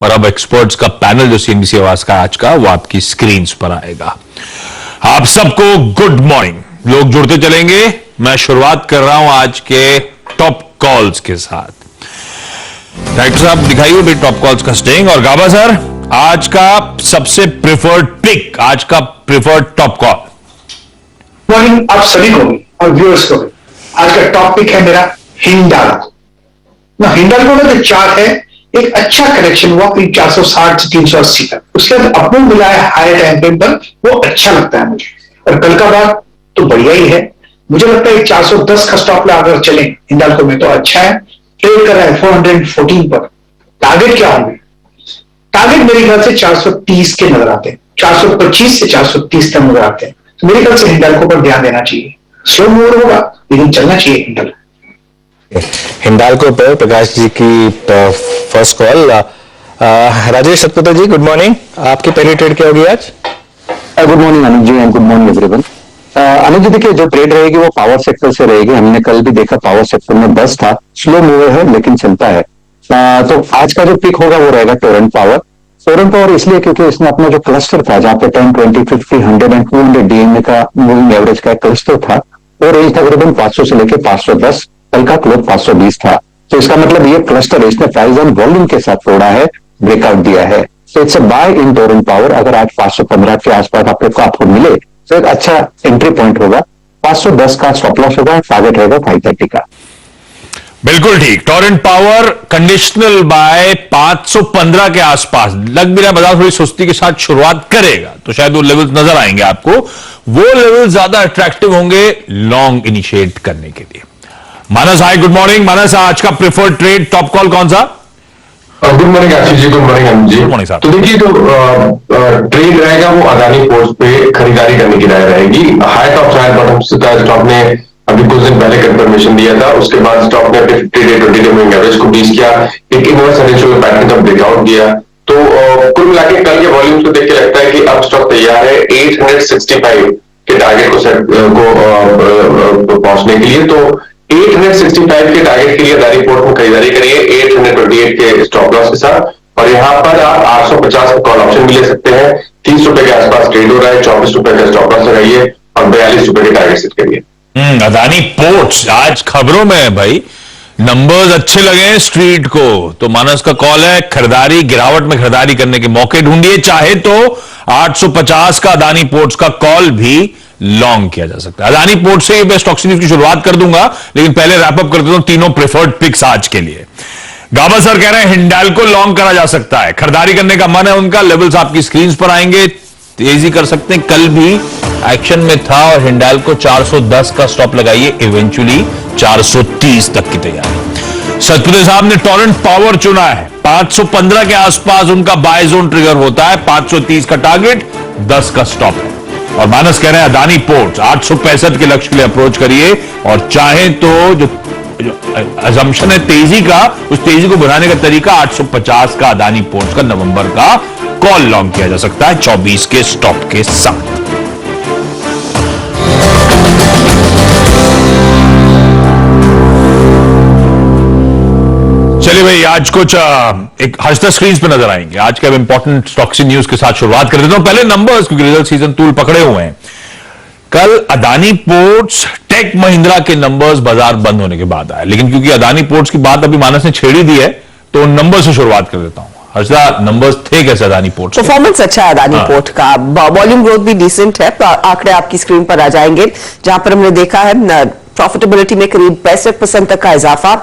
और अब एक्सपर्ट्स का पैनल जो सीएनबीसी आवाज का आज का वो आपकी स्क्रीन पर आएगा। आप सबको गुड मॉर्निंग। लोग जुड़ते चलेंगे। मैं शुरुआत कर रहा हूं आज के टॉप कॉल्स के साथ। डायरेक्टर साहब दिखाइए भाई टॉप कॉल्स का स्टिंग। और गाबा सर, आज का सबसे प्रिफर्ड पिक, आज का प्रिफर्ड टॉप कॉल। मॉर्निंग आप सभी को भी और व्यूअर्स को भी। आज का टॉप पिक है मेरा हिंडाल्को। हिंडाल्को का जो चार्ट है, एक अच्छा करेक्शन हुआ करीब 460 से 380 तक। उसके बाद अपने मिला है हायर टाइम फ्रेम पर, वो अच्छा लगता है मुझे। और कल का बात तो बढ़िया ही है। मुझे लगता है 410 का स्टॉप लॉस अगर चले हिंडाल्को में तो अच्छा है। ट्रेड कर रहा है 414 पर। टारगेट क्या होंगे? टारगेट मेरे ख्याल से 430 के नजर आते हैं। 425 से 430 तक नजर आते हैं। तो मेरे ख्याल से हिंडाल्को पर ध्यान देना चाहिए। स्लो मूव होगा लेकिन चलना चाहिए हिंडाल्को। हिंडाल्को पर प्रकाश जी की first call. Rajesh Satputra ji, good morning. आपकी पहली ट्रेड क्या होगी आज? Good morning Anuj ji and good morning everyone. Anuj ji देखिए, जो ट्रेड रहेगी वो पावर सेक्टर से रहेगी। हमने कल भी देखा पावर सेक्टर में बस था, स्लो मूवर है लेकिन चलता है। तो आज का जो पिक होगा वो रहेगा टोरेंट पावर। टोरेंट पावर इसलिए क्योंकि इसमें अपना जो क्लस्टर था, जहां पे 10, 20, 50, 100 एंड 200 डीएमए का मूविंग एवरेज का क्लस्टर था, वो रेंज तकरीबन 500 से लेकर 510। कल का क्लोज 520 था। तो इसका मतलब ये क्लस्टर इसने प्राइस एंड वॉल्यूम के साथ तोड़ा है, ब्रेकआउट दिया है। तो it's a buy in Torrent Power. अगर आज 515 के आसपास आपको मिले तो एक अच्छा एंट्री पॉइंट होगा। 510 का स्टॉप लॉस होगा, टारगेट रहेगा 530 का। बिल्कुल ठीक। टोरेंट पावर कंडीशनल बाय 515 के आसपास। लग भी रहा बाजार थोड़ी सुस्ती के साथ शुरुआत करेगा तो शायद वो लेवल्स नजर आएंगे आपको। वो लेवल ज्यादा अट्रैक्टिव होंगे लॉन्ग इनिशिएट करने के लिए। मानस, हाय, गुड मॉर्निंग। मानस, आज का प्रेफर्ड ट्रेड टॉप कॉल कौन सा? Good morning Ashish ji, good morning Anuj जी। गुड मॉर्निंग साहब। तो देखिए, जो ट्रेड रहेगा वो अदानी पोर्ट्स पे खरीदारी करने की राय रहेगी। हाई टॉप हाई बॉटम का स्टॉक ने अभी कुछ दिन पहले कंफर्मेशन दिया था। उसके बाद स्टॉक ने अपने 50 डे 20 डे मूविंग एवरेज को बीच किया, एक इनवर्स सैचुरेशन पैटर्न का ब्रेकआउट दिया। तो कुल मिलाकर कल के वॉल्यूम को देख के लगता है कि अब स्टॉक तैयार है 865 के टारगेट को पहुंचने के लिए। तो 865 के टारगेट के लिए अदानी पोर्ट में खरीदारी करिए 828 के स्टॉप लॉस के साथ। और यहाँ पर आप 850 का कॉल ऑप्शन भी ले सकते हैं। 30 रुपए के आसपास ट्रेड हो रहा है। 24 रुपए का स्टॉप लॉस लगाइए और 42 रुपए के टारगेट सेट करिए। अदानी पोर्ट्स आज खबरों में है भाई। नंबर्स अच्छे लगे हैं स्ट्रीट को, तो मानस का कॉल है खरीदारी, गिरावट में खरीदारी करने के मौके ढूंढिए। चाहे तो 850 का अदानी पोर्ट्स का कॉल भी लॉन्ग किया जा सकता है। अदानी पोर्ट से मैं स्टॉक सीरीज की शुरुआत कर दूंगा, लेकिन पहले रैपअप कर देता हूं तीनों प्रेफर्ड पिक्स आज के लिए। गाबा सर कह रहे हैं हिंडाल्को लॉन्ग करा जा सकता है, खरीदारी करने का मन है उनका। लेवल्स आपकी स्क्रीन पर आएंगे, तेजी कर सकते हैं। कल भी एक्शन में था और हिंडाल्को 410 का स्टॉप लगाइए, इवेंचुअली 430 तक की तैयारी। सतपुत्र साहब ने टोरेंट पावर चुना है। 515 के आसपास उनका बाय जोन ट्रिगर होता है। 530 का टारगेट, 10 का स्टॉप है। और मानस कह रहे हैं अदानी पोर्ट्स 865 के लक्ष्य के लिए अप्रोच करिए। और चाहें तो जो अजम्पशन है तेजी का, उस तेजी को बनाने का तरीका 850 का अदानी पोर्ट्स का नवंबर का कॉल लॉन्ग किया जा सकता है 24 के स्टॉप के साथ। चलिए भाई, आज कुछ एक हंसता स्क्रीन पे नजर आएंगे। आज के अब इंपॉर्टेंट स्टॉक्सी न्यूज के साथ शुरुआत कर देता हूं। पहले नंबर्स, क्योंकि रिजल्ट सीजन तूल पकड़े हुए हैं। कल अदानी पोर्ट्स, टेक महिंद्रा के नंबर्स बाजार बंद होने के बाद आए, लेकिन क्योंकि अदानी पोर्ट्स की बात अभी मानस ने छेड़ी दी है तो नंबर से शुरुआत कर देता हूं। हर्षदा, नंबर्स थे कैसे अदानी पोर्ट्स? परफॉर्मेंस अच्छा है अदानी पोर्ट का, वॉल्यूम ग्रोथ भी डिसेंट है। आंकड़े आपकी स्क्रीन पर आ जाएंगे, जहां पर हमने देखा है प्रॉफिटेबिलिटी में करीब 65% तक का इजाफा,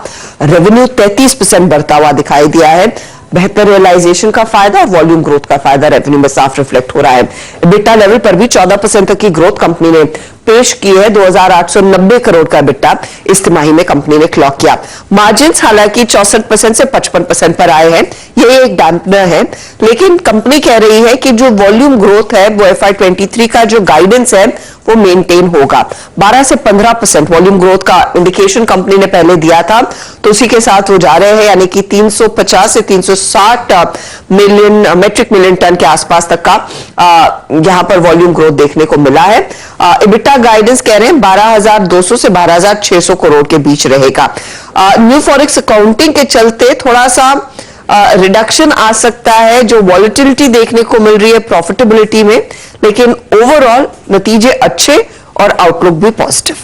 रेवेन्यू 33% बढ़ता हुआ दिखाई दिया है। बेहतर रियलाइजेशन का फायदा और वॉल्यूम ग्रोथ का फायदा रेवेन्यू में साफ रिफ्लेक्ट हो रहा है। बिट्टा लेवल पर भी 14% तक की ग्रोथ कंपनी ने पेश की है। 2890 करोड़ का बिट्टा इस तिमाही में कंपनी ने क्लॉक किया। मार्जिन हालांकि 64% से 55% पर आए हैं, ये एक डैम्पनर है, लेकिन कंपनी कह रही है कि जो वॉल्यूम ग्रोथ है वो FY23 का जो गाइडेंस है वो मेंटेन होगा। 12 से 15% वॉल्यूम ग्रोथ का इंडिकेशन कंपनी ने पहले दिया था, तो उसी के साथ वो जा रहे हैं, यानी कि 350 से 360 मेट्रिक मिलियन टन के आसपास तक का यहां पर वॉल्यूम ग्रोथ देखने को मिला है। इबिटा गाइडेंस कह रहे हैं 12,200 से 12,600 करोड़ के बीच रहेगा। न्यू फॉरेक्स अकाउंटिंग के चलते थोड़ा सा रिडक्शन आ सकता है, जो वॉलिटिलिटी देखने को मिल रही है प्रॉफिटेबिलिटी में, लेकिन ओवरऑल नतीजे अच्छे और आउटलुक भी पॉजिटिव।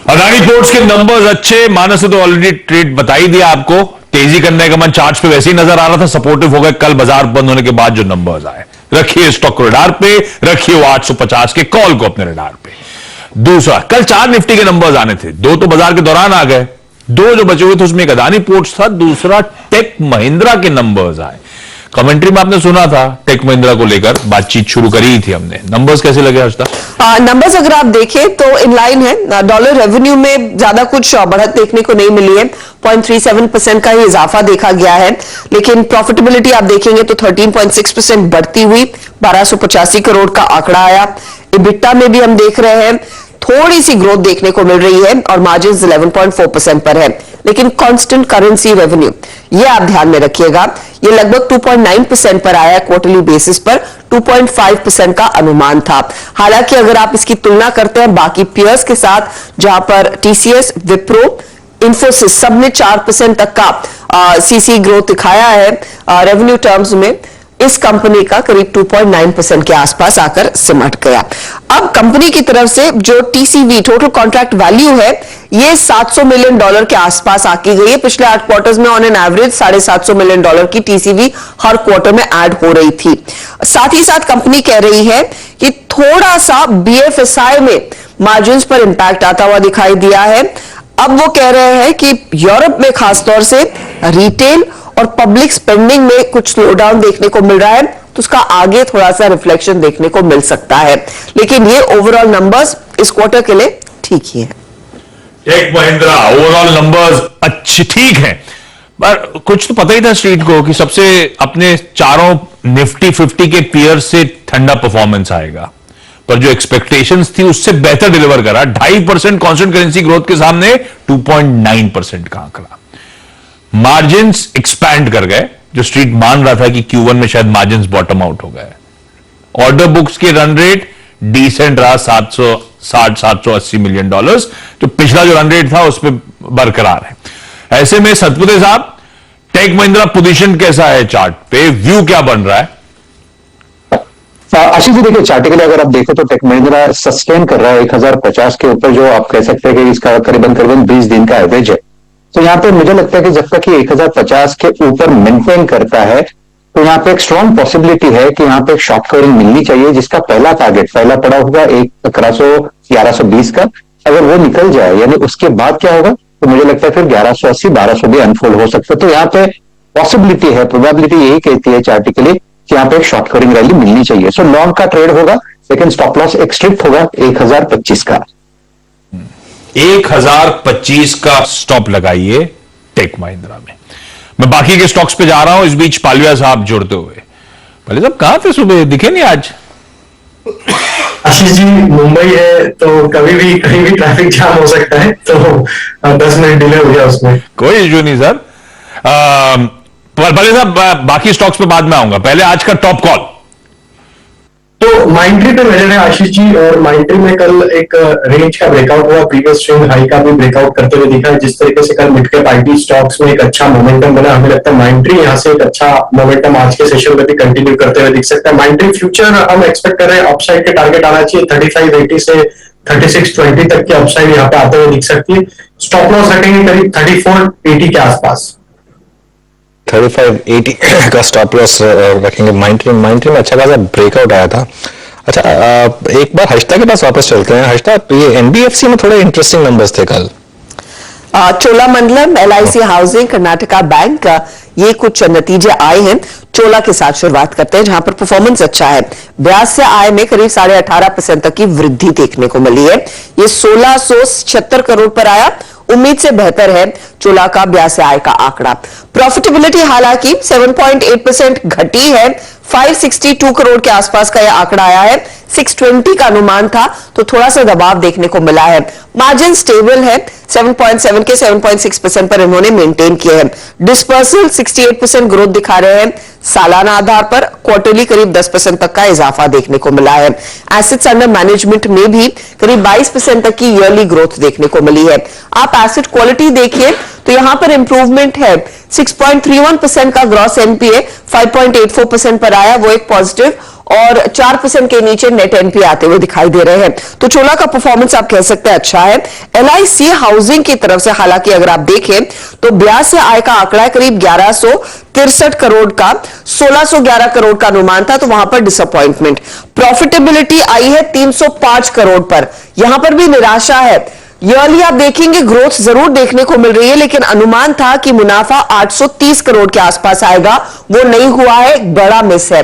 अदानी पोर्ट्स के नंबर्स अच्छे, मानस ने तो ऑलरेडी ट्रेड बता ही दिया आपको। तेजी करने का मन चार्ट्स पे वैसे ही नजर आ रहा था, सपोर्टिव हो गए कल बाजार बंद होने के बाद जो नंबर्स आए। रखिए स्टॉक को रडार पे, रखिए वो 850 के कॉल को अपने रडार पे। दूसरा, कल 4 निफ्टी के नंबर्स आने थे, 2 तो बाजार के दौरान आ गए, 2 जो बचे हुए थे उसमें एक अदानी पोर्ट्स था, दूसरा टेक महिंद्रा के नंबर्स आए। कमेंट्री में आपने सुना था टेक महिंद्रा को लेकर बातचीत शुरू करी थी हमने। नंबर्स कैसे लगे हर्षदा? नंबर्स अगर आप देखें तो इन लाइन है। डॉलर रेवेन्यू में ज्यादा कुछ बढ़त देखने को नहीं मिली है, 0.37% का ही इजाफा देखा गया है, लेकिन प्रॉफिटेबिलिटी आप देखेंगे तो 13.6% बढ़ती हुई 1285 करोड़ का आंकड़ा आया। इबिटा में भी हम देख रहे हैं थोड़ी सी ग्रोथ देखने को मिल रही है और मार्जिन 11.4% पर है, लेकिन कांस्टेंट करेंसी रेवेन्यू ये आप ध्यान में रखिएगा, ये लगभग 2.9% पर आया क्वार्टरली बेसिस पर, 2.5% का अनुमान था। हालांकि अगर आप इसकी तुलना करते हैं बाकी पीयर्स के साथ, जहां पर टीसीएस, विप्रो, इंफोसिस सबने 4% तक का सीसी ग्रोथ दिखाया है रेवेन्यू टर्म्स में, इस कंपनी का करीब 2.9% के आसपास आकर सिमट गया। अब कंपनी की तरफ से जो टीसीवी टोटल कॉन्ट्रैक्ट वैल्यू है ये $700 मिलियन के आसपास आकी गई है। पिछले 8 क्वार्टर्स में ऑन एन एवरेज $750 मिलियन की टीसीवी हर क्वार्टर में ऐड हो रही थी। साथ ही साथ कंपनी कह रही है कि थोड़ा सा बीएफएसआई में मार्जिन पर इंपैक्ट आता हुआ दिखाई दिया है। अब वो कह रहे हैं कि यूरोप में खासतौर से रिटेल और पब्लिक स्पेंडिंग में कुछ स्लोडाउन देखने को मिल रहा है, तो उसका आगे थोड़ा सा रिफ्लेक्शन देखने को मिल सकता है, लेकिन ये ओवरऑल नंबर्स इस क्वार्टर के लिए ठीक ही है। टेक महिंद्रा ओवरऑल नंबर्स अच्छे ठीक हैं, पर कुछ तो पता ही था स्ट्रीट को कि सबसे अपने चारों निफ्टी 50 के पीयर से ठंडा परफॉर्मेंस आएगा, पर जो एक्सपेक्टेशंस थी उससे बेहतर डिलीवर करा। 2.5% कांस्टेंट करेंसी ग्रोथ के सामने 2.9% का आंकड़ा। मार्जिन्स एक्सपैंड कर गए, जो स्ट्रीट मान रहा था कि Q1 में शायद मार्जिन्स बॉटम आउट हो गए। ऑर्डर बुक्स के रन रेट डिसेंट रहा, 780 मिलियन डॉलर्स, जो पिछला जो रन रेट था उस पर बरकरार है। ऐसे में सतपुते साहब, टेक महिंद्रा पोजीशन कैसा है चार्ट पे, व्यू क्या बन रहा है? आशीष जी देखिए, चार्टिकली अगर आप देखो तो टेक महिंद्रा सस्टेन कर रहा है 1050 के ऊपर, जो आप कह सकते हैं कि इसका करीबन 20 दिन का एवरेज है। तो यहाँ पे मुझे लगता है कि जब तक ये 1050 के ऊपर मेंटेन करता है तो यहाँ पे एक स्ट्रॉन्ग पॉसिबिलिटी है कि यहाँ पे एक शॉर्ट कवरिंग मिलनी चाहिए, जिसका पहला पड़ा होगा 1120 का। अगर वो निकल जाए यानी उसके बाद क्या होगा, तो मुझे लगता है फिर 1180 1200 भी अनफोल्ड हो सकता है। तो यहाँ पे पॉसिबिलिटी है, प्रोबेबिलिटी यही कहती है चार्टिकली कि यहाँ पे एक शॉर्ट कवरिंग रैली मिलनी चाहिए। सो लॉन्ग का ट्रेड होगा, लेकिन स्टॉप लॉस एक स्ट्रिक्ट होगा 1025 का। 1025 का स्टॉप लगाइए टेक महिंद्रा में। मैं बाकी के स्टॉक्स पे जा रहा हूं, इस बीच पालविया साहब जुड़ते हुए। पालविया साहब कहां थे सुबह, दिखे नहीं आज? आशीष जी, मुंबई है तो कभी भी कहीं भी ट्रैफिक जाम हो सकता है, तो 10 मिनट डिले हो गया उसमें। कोई इश्यू नहीं सर। पालविया साहब, बाकी स्टॉक्स पे बाद में आऊंगा, पहले आज का टॉप कॉल। तो माइंट्री पे नजर है आशीष जी, और माइंट्री में कल एक रेंज का ब्रेकआउट हुआ, प्रीवियस स्विंग हाई का भी ब्रेकआउट करते हुए दिखा है। जिस तरीके से कल मिड कैप आईटी स्टॉक्स में एक अच्छा मोमेंटम बना, हमें लगता है माइंट्री यहां से एक अच्छा मोमेंटम आज के सेशन में भी कंटिन्यू करते हुए दिख सकता है। माइंट्री फ्यूचर हम एक्सपेक्ट कर रहे हैं अपसाइड के टारगेट आना चाहिए 3580 से 3620 तक की अपसाइड यहाँ पे आते हुए दिख सकती है। स्टॉप लॉस रखेंगे करीब 3480 के आसपास। 3580 का स्टॉप लॉस रखेंगे। माइंट्री में अच्छा खासा ब्रेकआउट आया था। अच्छा, एक बार हर्षदा के पास वापस चलते हैं। हर्षदा, ये एनबीएफसी में थोड़े इंटरेस्टिंग नंबर्स थे कल। Cholamandalam, LIC housing, Karnataka bank, ये कुछ नतीजे आए हैं। चोला के साथ शुरुआत करते हैं, जहां पर परफॉर्मेंस अच्छा है। ब्याज से आय में करीब 18.5% तक की वृद्धि देखने को मिली है। ये 1676 करोड़ पर आया, उम्मीद से बेहतर है चोला का ब्याज से आय का आंकड़ा। प्रॉफिटेबिलिटी हालांकि 7.8% घटी है, 562 करोड़ के आसपास का यह आंकड़ा आया है। 620 का अनुमान था, तो थोड़ा सा दबाव देखने को मिला है। मार्जिन स्टेबल है, 7.7 के 7.6% पर इन्होंने मेंटेन किए हैं। डिस्पर्सल 68% ग्रोथ दिखा रहे हैं। सालाना आधार पर क्वार्टरली करीब 10% तक का इजाफा देखने को मिला है। एसेट्स अंडर मैनेजमेंट में भी करीब 22% तक की ईयरली ग्रोथ देखने को मिली है। आप एसेट क्वालिटी देखिए तो यहां पर इंप्रूवमेंट है। 6.31% का ग्रॉस एनपीए 5.84% पर आया, वो एक पॉजिटिव, और 4% के नीचे नेट एनपीए आते हुए दिखाई दे रहे हैं। तो चोला का परफॉर्मेंस आप कह सकते हैं अच्छा है। एलआईसी हाउसिंग की तरफ से हालांकि अगर आप देखें तो ब्याज से आय का आंकड़ा है करीब 1163 करोड़ का, 1611 करोड़ का अनुमान था, तो वहां पर डिसअपॉइंटमेंट। प्रॉफिटेबिलिटी आई है 305 करोड़ पर, यहां पर भी निराशा है। ईयरली आप देखेंगे ग्रोथ जरूर देखने को मिल रही है, लेकिन अनुमान था कि मुनाफा 830 करोड़ के आसपास आएगा, वो नहीं हुआ है, एक बड़ा मिस है।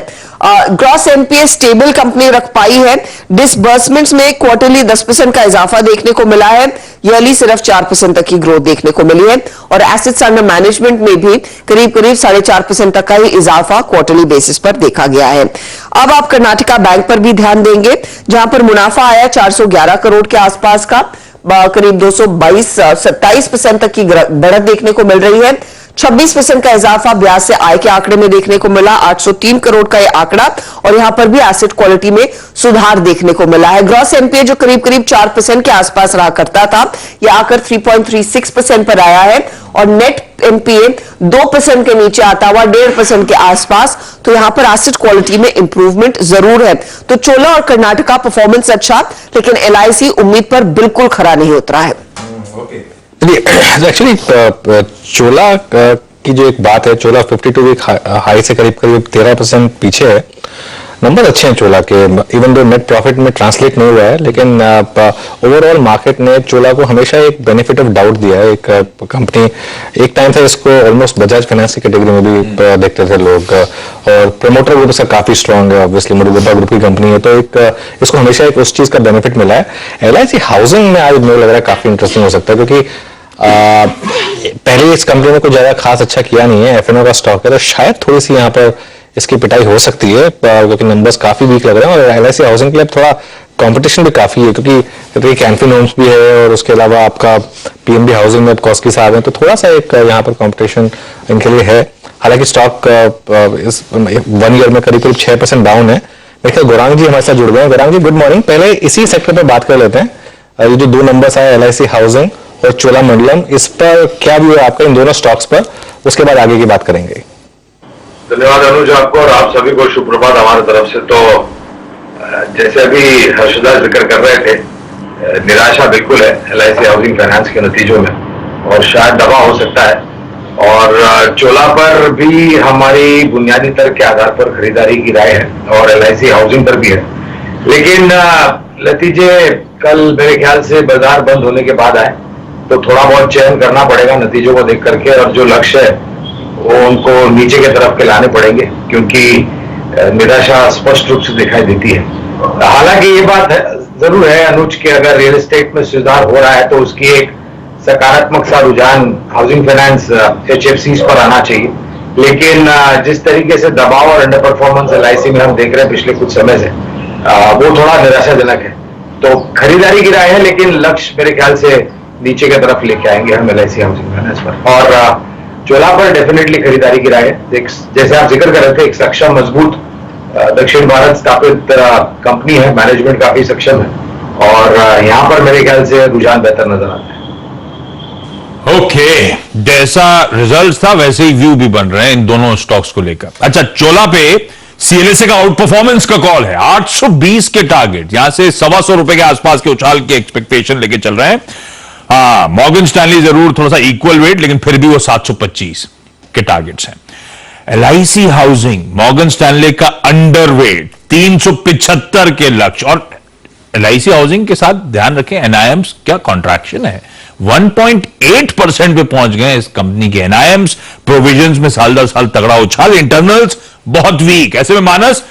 ग्रॉस एनपीए स्टेबल कंपनी रख पाई है। डिसबर्समेंट्स में क्वार्टरली 10% का इजाफा देखने को मिला है, ईयरली सिर्फ 4% तक की ग्रोथ देखने को मिली है, और एसेट्स अंडर मैनेजमेंट में भी करीब 4.5% तक का ही इजाफा क्वार्टरली बेसिस पर देखा गया है। अब आप कर्नाटका बैंक पर भी ध्यान देंगे, जहां पर मुनाफा आया 411 करोड़ के आसपास का, करीब 27% तक की बढ़त देखने को मिल रही है। 26% का इजाफा ब्याज से आय के आंकड़े में देखने को मिला, 803 करोड़ का यह आंकड़ा, और यहां पर भी एसेट क्वालिटी में सुधार देखने को मिला है। ग्रॉस एनपीए जो करीब 4% के आसपास रहा करता था, यह आकर 3.36% पर आया है, और नेट एनपीए 2% के नीचे आता हुआ 1.5% के आसपास, तो यहां पर एसेट क्वालिटी में इंप्रूवमेंट जरूर है। तो चोला और कर्नाटका परफॉर्मेंस अच्छा, लेकिन एलआईसी उम्मीद पर बिल्कुल खरा नहीं उतरा है। एक्चुअली चोला की जो एक बात है, चोला 52 वीक हाई से करीब 13% पीछे है। नंबर अच्छे हैं चोला के, इवन दो नेट प्रॉफिट में ट्रांसलेट नहीं हुआ है, लेकिन ओवरऑल मार्केट ने चोला को हमेशा एक बेनिफिट ऑफ डाउट दिया है। एक कंपनी एक टाइम था इसको ऑलमोस्ट बजाज फाइनेंस की कैटेगरी में भी देखते थे लोग, और प्रमोटर ग्रुप इसका काफी स्ट्रांग है, ऑब्वियसली मुरुगेता ग्रुप की कंपनी है, तो एक इसको हमेशा एक उस चीज का बेनिफिट मिला है। एलआईसी हाउसिंग में आज मुझे लग रहा है काफी इंटरेस्टिंग हो सकता है, क्योंकि पहले इस कंपनी ने कोई ज्यादा खास अच्छा किया नहीं है, एफएनओ का स्टॉक है, तो शायद थोड़ी सी यहाँ पर इसकी पिटाई हो सकती है, क्योंकि नंबर्स काफी वीक लग रहे हैं, और एलआईसी हाउसिंग के लिए थोड़ा कंपटीशन भी काफी है, क्योंकि कैनफिन होम्स भी है, और उसके अलावा आपका पीएनबी हाउसिंग में कॉस्की साहब हैं, तो थोड़ा सा एक यहाँ पर कंपटीशन इनके लिए है। हालांकि स्टॉक इस 1 ईयर में करीब 6% डाउन है। मेरे ख्याल गौरांग जी हमारे साथ जुड़ गए हैं। गौरांग जी गुड मॉर्निंग। पहले इसी सेक्टर पर बात कर लेते हैं, ये जो 2 नंबर्स आए एलआईसी हाउसिंग और चोलामंडलम, इस पर क्या व्यू है आपका इन दोनों स्टॉक्स पर, उसके बाद आगे की बात करेंगे। धन्यवाद अनुज आपको, और आप सभी को शुभ प्रभात हमारी तरफ से। तो जैसे अभी हर्षदा जिक्र कर रहे थे, निराशा बिल्कुल है एलआईसी हाउसिंग फाइनेंस के नतीजों में, और शायद दबा हो सकता है, और चोला पर भी हमारी बुनियादी तर्क के आधार पर खरीदारी की राय है, और एलआईसी हाउसिंग पर भी है। लेकिन नतीजे कल मेरे ख्याल से बाजार बंद होने के बाद आए, तो थोड़ा बहुत चयन करना पड़ेगा नतीजों को देख करके, और जो लक्ष्य है वो उनको नीचे की तरफ के लाने पड़ेंगे, क्योंकि निराशा स्पष्ट रूप से दिखाई देती है। हालांकि ये बात जरूर है अनुज कि अगर रियल एस्टेट में सुधार हो रहा है तो उसकी एक सकारात्मक सा रुझान हाउसिंग फाइनेंस एचएफसीज पर आना चाहिए, लेकिन जिस तरीके से दबाव और अंडर परफॉर्मेंस एलआईसी में हम देख रहे हैं पिछले कुछ समय से, वो थोड़ा निराशाजनक है। तो खरीदारी की राय है, लेकिन लक्ष्य मेरे ख्याल से नीचे की तरफ लेके आएंगे हम एलआईसी हाउसिंग फाइनेंस पर, और चोला पर डेफिनेटली खरीदारी की राय है। जैसे आप जिक्र कर रहे थे, एक सक्षम मजबूत दक्षिण भारत स्थापित कंपनी है, मैनेजमेंट काफी सक्षम है, और यहां पर मेरे ख्याल से रुझान बेहतर नजर आता है। ओके, जैसा रिजल्ट था वैसे ही व्यू भी बन रहे हैं इन दोनों स्टॉक्स को लेकर। अच्छा, चोला पे सीएलएसए का आउट परफॉर्मेंस का कॉल है, 820 के टारगेट, यहां से ₹125 के आसपास के उछाल के एक्सपेक्टेशन लेके चल रहे हैं। हाँ, मॉर्गन स्टैनली जरूर थोड़ा सा इक्वल वेट, लेकिन फिर भी वो 725 के टारगेट्स हैं। एलआईसी हाउसिंग मॉर्गन स्टैनली का अंडर वेट 375 के लक्ष्य, और एलआईसी हाउसिंग के साथ ध्यान रखें एनआईएम्स क्या कॉन्ट्रैक्शन है, 1.8% पे पहुंच गए इस कंपनी के एनआईएम्स। प्रोविजंस में साल दर साल तगड़ा उछाल, इंटरनल्स बहुत वीक। ऐसे में मानस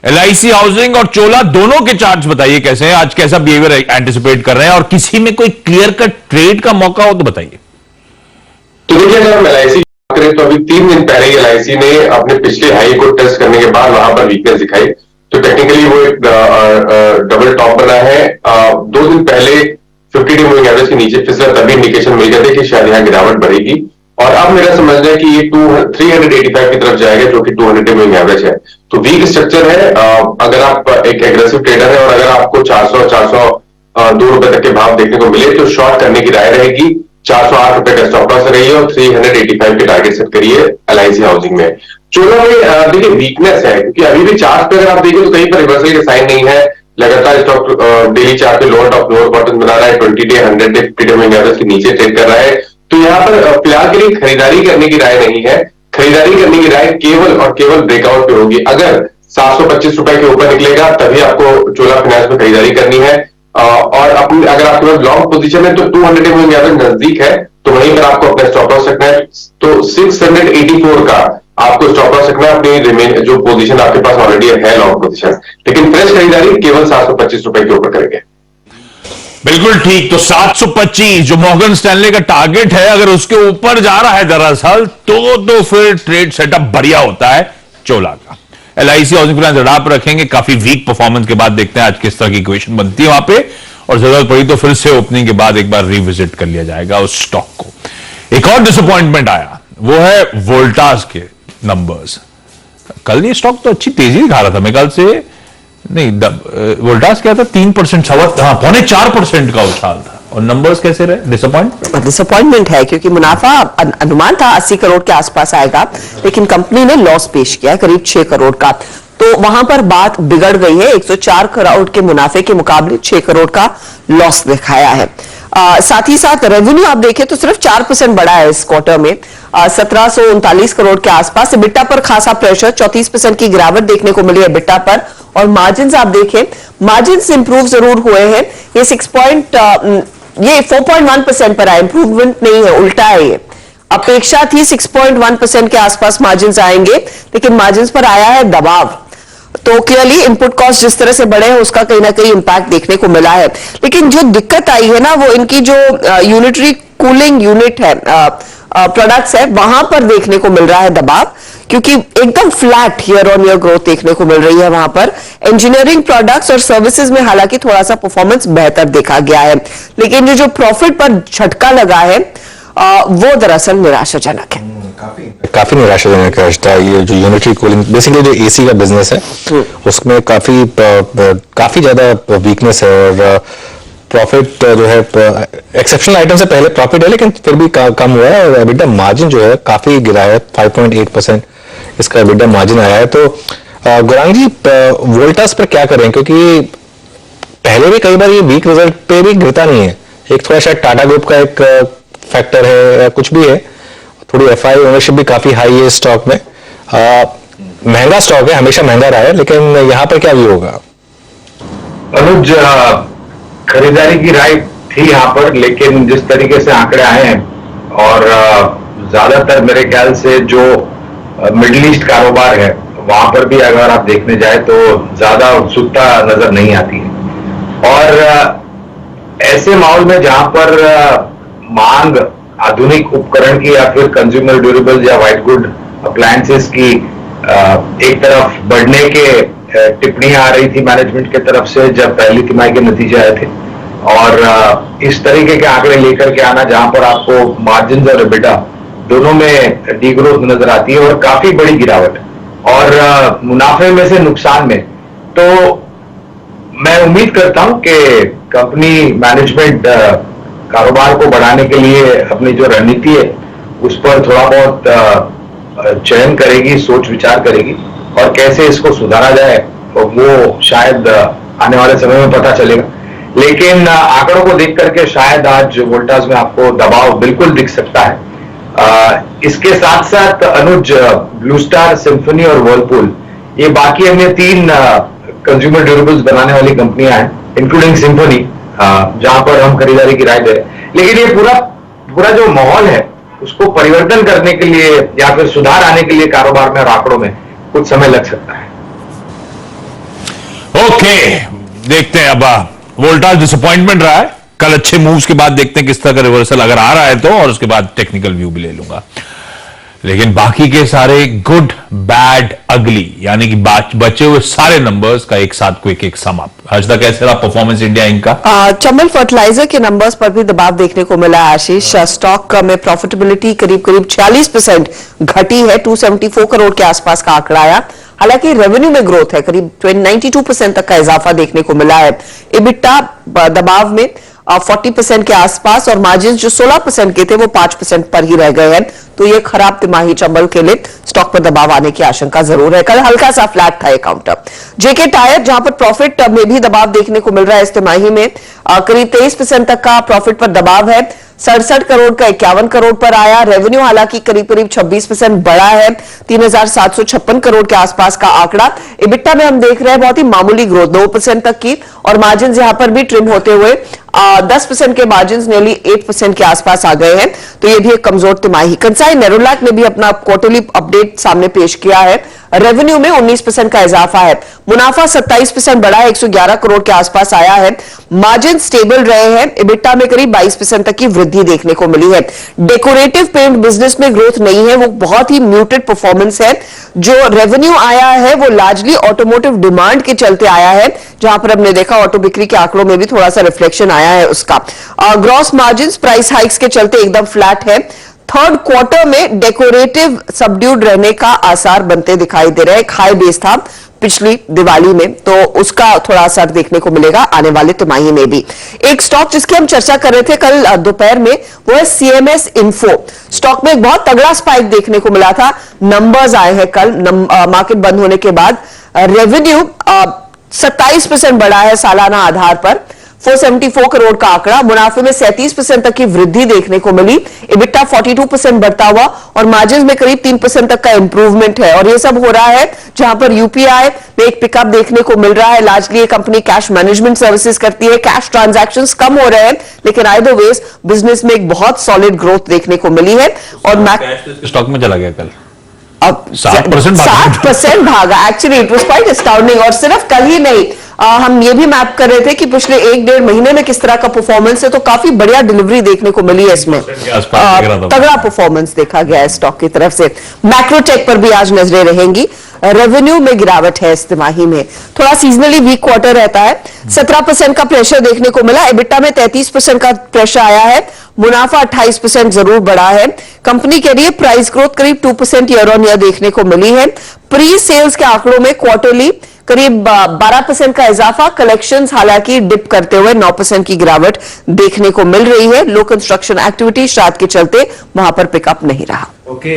एलआईसी हाउसिंग और चोला दोनों के चार्ट्स बताइए कैसे हैं, आज कैसा बिहेवियर एंटिसिपेट कर रहे हैं, और किसी में कोई क्लियर कट ट्रेड का मौका हो तो बताइए। तो देखिए, अगर हम एलआईसी की बात करें तो अभी 3 दिन पहले एलआईसी ने अपने पिछले हाई को टेस्ट करने के बाद वहां पर वीकनेस दिखाई, तो टेक्निकली वो एक डबल टॉप बना है। 2 दिन पहले 50-day मूविंग एवरेज के नीचे फिसला, तभी इंडिकेशन मिल गया था कि शायद यहाँ गिरावट बढ़ेगी, और अब मेरा समझना है कि ये 385 की तरफ जाएगा, जो कि 200 मूविंग एवरेज है। तो वीक स्ट्रक्चर है। अगर आप एक एग्रेसिव ट्रेडर है और अगर आपको 402 रुपए तक के भाव देखने को मिले तो शॉर्ट करने की राय रहेगी। 408 का स्टॉप लॉस रही है और 385 के टारगेट सेट करिए LIC हाउसिंग में। चोला में देखिए वीकनेस है, क्योंकि अभी भी चार्ट पे अगर आप देखिए तो कहीं पर रिवर्सल के साइन नहीं है। लगातार स्टॉक डेली चार्ट पे लोअर टॉप लोअर बॉटम बना रहा है, 20 day 100 day 50 day moving average के नीचे ट्रेड कर रहा है। तो यहाँ पर फिलहाल के लिए खरीदारी करने की राय नहीं है। खरीदारी करने की राय केवल और केवल ब्रेकआउट पे होगी। अगर 725 रुपए के ऊपर निकलेगा तभी आपको चोला फाइनेंस में खरीदारी करनी है। और अपनी अगर आपके पास लॉन्ग पोजीशन है तो 200 डे मूविंग एवरेज नजदीक है, तो वहीं पर आपको अपना स्टॉप लॉस रखना है। तो 684 का आपको स्टॉप लॉस रखना है अपनी रिमेन जो पोजीशन आपके पास ऑलरेडी है लॉन्ग पोजीशन, लेकिन फ्रेश खरीदारी केवल 725 रुपए के ऊपर करेंगे। बिल्कुल ठीक। तो 725 जो मॉर्गन स्टैनले का टारगेट है, अगर उसके ऊपर जा रहा है दरअसल तो फिर ट्रेड सेटअप बढ़िया होता है चोला का। LIC हाउसिंग फाइनेंस रडार पर रखेंगे। काफी वीक परफॉर्मेंस के बाद देखते हैं आज किस तरह की इक्वेशन बनती है वहां पे, और जरूरत पड़ी तो फिर से ओपनिंग के बाद एक बार रिविजिट कर लिया जाएगा उस स्टॉक को। एक और डिसअपॉइंटमेंट आया, वो है वोल्टास के नंबर्स। कल ये स्टॉक तो अच्छी तेजी दिखा रहा था, मेरे ख्याल से नहीं वोल्टास क्या था 3% 4% का उछाल था, और नंबर्स कैसे रहे? डिसअपॉइंटमेंट है, क्योंकि मुनाफा अनुमान था 80 करोड़ के आसपास आएगा, लेकिन कंपनी ने लॉस पेश किया है करीब 6 करोड़ का। तो वहां पर बात बिगड़ गई है। 104 करोड़ के मुनाफे के मुकाबले 6 करोड़ का लॉस दिखाया है। साथ ही साथ रेवेन्यू आप देखें तो सिर्फ 4% बढ़ा है इस क्वार्टर में, 1739 करोड़ के आसपास। EBITDA पर खासा प्रेशर, 34% की गिरावट देखने को मिली है EBITDA पर। और मार्जिन आप देखें, मार्जिन इंप्रूव जरूर हुए हैं। ये 4.1% पर आए, इंप्रूवमेंट नहीं है, उल्टा है ये। अपेक्षा थी 6.1% के आसपास मार्जिन आएंगे, लेकिन मार्जिन पर आया है दबाव। तो क्लियरली इनपुट कॉस्ट जिस तरह से बढ़े हैं उसका कहीं ना कहीं इंपैक्ट देखने को मिला है। लेकिन जो दिक्कत आई है ना, वो इनकी जो यूनिटरी कूलिंग यूनिट है, प्रोडक्ट्स है, वहां पर देखने को मिल रहा है दबाव, क्योंकि एकदम flat year on year growth देखने को मिल रही है वहां पर। इंजीनियरिंग प्रोडक्ट्स और सर्विसेज में हालांकि थोड़ा सा परफॉर्मेंस बेहतर देखा गया है, लेकिन जो प्रॉफिट पर झटका लगा है वो दरअसल निराशाजनक है। काफी निराशाजनक है। ये जो यूनिटरी कूलिंग बेसिकली जो AC का बिजनेस है उसमें काफी ज्यादा वीकनेस है, और प्रॉफिट जो है एक्सेप्शनल आइटम से पहले प्रॉफिट है, लेकिन फिर भी कम हुआ है। और EBITDA मार्जिन जो है काफी गिरा है, 5.8% इसका EBITDA मार्जिन आया है। तो गुरांग जी, वोल्टास पर क्या करें, क्योंकि पहले भी कई बार ये वीक रिजल्ट पे भी गिरता नहीं है। एक थोड़ा शायद टाटा ग्रुप का एक फैक्टर है या कुछ भी है, थोड़ी FI ओनरशिप भी काफी हाई है स्टॉक में। महंगा स्टॉक है, हमेशा महंगा रहा है, लेकिन यहाँ पर क्या व्यू होगा? अनुज, खरीदारी की राय थी यहाँ पर, लेकिन जिस तरीके से आंकड़े आए हैं और ज्यादातर मेरे ख्याल से जो मिडिल ईस्ट कारोबार है वहां पर भी अगर आप देखने जाए तो ज्यादा उत्सुकता नजर नहीं आती है। और ऐसे माहौल में जहां पर मांग आधुनिक उपकरण की या फिर कंज्यूमर ड्यूरेबल्स या व्हाइट गुड अप्लायंसेस की एक तरफ बढ़ने के टिप्पणियां आ रही थी मैनेजमेंट की तरफ से जब पहली तिमाही के नतीजे आए थे, और इस तरीके के आंकड़े लेकर के आना जहां पर आपको मार्जिन और EBITDA दोनों में डीग्रोथ नजर आती है और काफी बड़ी गिरावट, और मुनाफे में से नुकसान में, तो मैं उम्मीद करता हूं कि कंपनी मैनेजमेंट कारोबार को बढ़ाने के लिए अपनी जो रणनीति है उस पर थोड़ा बहुत चयन करेगी, सोच विचार करेगी, और कैसे इसको सुधारा जाए वो शायद आने वाले समय में पता चलेगा। लेकिन आंकड़ों को देख करके शायद आज वोल्टास में आपको दबाव बिल्कुल दिख सकता है। इसके साथ साथ अनुज, ब्लू स्टार, सिम्फनी और वर्लपूल, ये बाकी अन्य 3 कंज्यूमर ड्यूरेबल्स बनाने वाली कंपनियां हैं, इंक्लूडिंग सिम्फनी, जहां पर हम खरीदारी की राय दे रहे हैं। लेकिन ये पूरा जो माहौल है उसको परिवर्तन करने के लिए या फिर सुधार आने के लिए कारोबार में और आंकड़ों में कुछ समय लग सकता है। ओके, देखते हैं। अब वोल्टास डिसअपॉइंटमेंट रहा है, कल अच्छे मूव्स के बाद देखते हैं किस तरह का रिवर्सल अगर आ रहा है तो, और उसके बाद टेक्निकल व्यू भी ले लूंगा। लेकिन बाकी के सारे गुड बैड अगली यानी कि बचे हुए सारे नंबर्स का एक साथ क्विक एक सम अप। हर्षदा, कैसे रहा परफॉर्मेंस इंडिया इंक का? चंबल फर्टिलाइजर के नंबर्स पर भी दबाव देखने को मिला है आशीष। स्टॉक में प्रॉफिटेबिलिटी करीब 46% घटी है, 274 करोड़ के आसपास का आंकड़ा आया। हालांकि रेवेन्यू में ग्रोथ है, करीब 92% तक का इजाफा देखने को मिला है। EBITDA दबाव में 40% के आसपास, और मार्जिन जो 16% के थे वो 5% पर ही रह गए हैं। तो ये खराब तिमाही चंबल के लिए स्टॉक पर दबाव आने की आशंका जरूर है। कल हल्का सा फ्लैट था ये काउंटर। जेके टायर जहां पर प्रॉफिट में भी दबाव देखने को मिल रहा है इस तिमाही में, करीब 23% तक का प्रॉफिट पर दबाव है। 67 करोड़ का 51 करोड़ पर आया। रेवेन्यू हालांकि करीब करीब 26% बढ़ा है, 3756 करोड़ के आसपास का आंकड़ा। इबिट्टा में हम देख रहे हैं बहुत ही मामूली ग्रोथ 9% तक की, और मार्जिन यहां पर भी ट्रिम होते हुए 10% के मार्जिन नेरली 8% के आसपास आ गए हैं। तो ये भी एक कमजोर तिमाही। कंसाई नेरोलैक ने भी अपना क्वार्टरली अपडेट सामने पेश किया है। रेवेन्यू में 19% का इजाफा है, मुनाफा 27% बढ़ा है, 111 करोड़ के आसपास आया है। मार्जिन स्टेबल रहे हैं, इबिट्टा में करीब 22% तक की वृद्धि देखने को मिली है। डेकोरेटिव पेंट बिजनेस में ग्रोथ नहीं है, वो बहुत ही म्यूटेड परफॉर्मेंस है। जो रेवेन्यू आया है वो लार्जली ऑटोमोटिव डिमांड के चलते आया है, जहां पर हमने देखा ऑटो बिक्री के आंकड़ों में भी थोड़ा सा रिफ्लेक्शन आया है उसका। ग्रॉस मार्जिन प्राइस हाइक्स के चलते एकदम फ्लैट है। थर्ड क्वार्टर में डेकोरेटिव सबड्यूड रहने का आसार बनते दिखाई दे रहे हैं। एक हाई बेस था पिछली दिवाली में, तो उसका थोड़ा असर देखने को मिलेगा आने वाले तिमाही में भी। एक स्टॉक जिसकी हम चर्चा कर रहे थे कल दोपहर में, वो है सीएमएस इंफो। स्टॉक में एक बहुत तगड़ा स्पाइक देखने को मिला था। नंबर्स आए हैं कल मार्केट बंद होने के बाद। रेवेन्यू 27% बढ़ा है सालाना आधार पर, 474 करोड़ का आंकड़ा। मुनाफे में 37% तक की वृद्धि देखने को मिली। इबिट्टा 42% बढ़ता हुआ, और मार्जिन में करीब 3% तक का इंप्रूवमेंट है। और ये सब हो रहा है जहां पर यूपीआई में एक पिकअप देखने को मिल रहा है। लार्जली ये कंपनी कैश मैनेजमेंट सर्विसेज करती है, कैश ट्रांजैक्शंस कम हो रहे हैं, लेकिन आइदर वेज बिजनेस में एक बहुत सॉलिड ग्रोथ देखने को मिली है। और स्टॉक में चला गया कल अब 7% भागा। Actually it was quite astounding. और सिर्फ कल ही नहीं, हम ये भी मैप कर रहे थे कि पिछले 1-1.5 महीने में किस तरह का परफॉर्मेंस है, तो काफी बढ़िया डिलीवरी देखने को मिली है इसमें। तगड़ा परफॉर्मेंस देखा गया है स्टॉक की तरफ से। मैक्रोटेक पर भी आज नजरें रहेंगी। रेवेन्यू में गिरावट है इस तिमाही में, थोड़ा सीजनली वीक क्वार्टर रहता है। 17% का प्रेशर देखने को मिला। इबिट्टा में 33% का प्रेशर आया है। मुनाफा 28% जरूर बढ़ा है। कंपनी के लिए प्राइस ग्रोथ करीब 2% ईयर ऑन ईयर देखने को मिली है। प्री सेल्स के आंकड़ों में क्वार्टरली करीब 12% का इजाफा। कलेक्शंस हालांकि डिप करते हुए 9% की गिरावट देखने को मिल रही है। लो कंस्ट्रक्शन एक्टिविटी श्राद्ध के चलते वहां पर पिकअप नहीं रहा। ओके,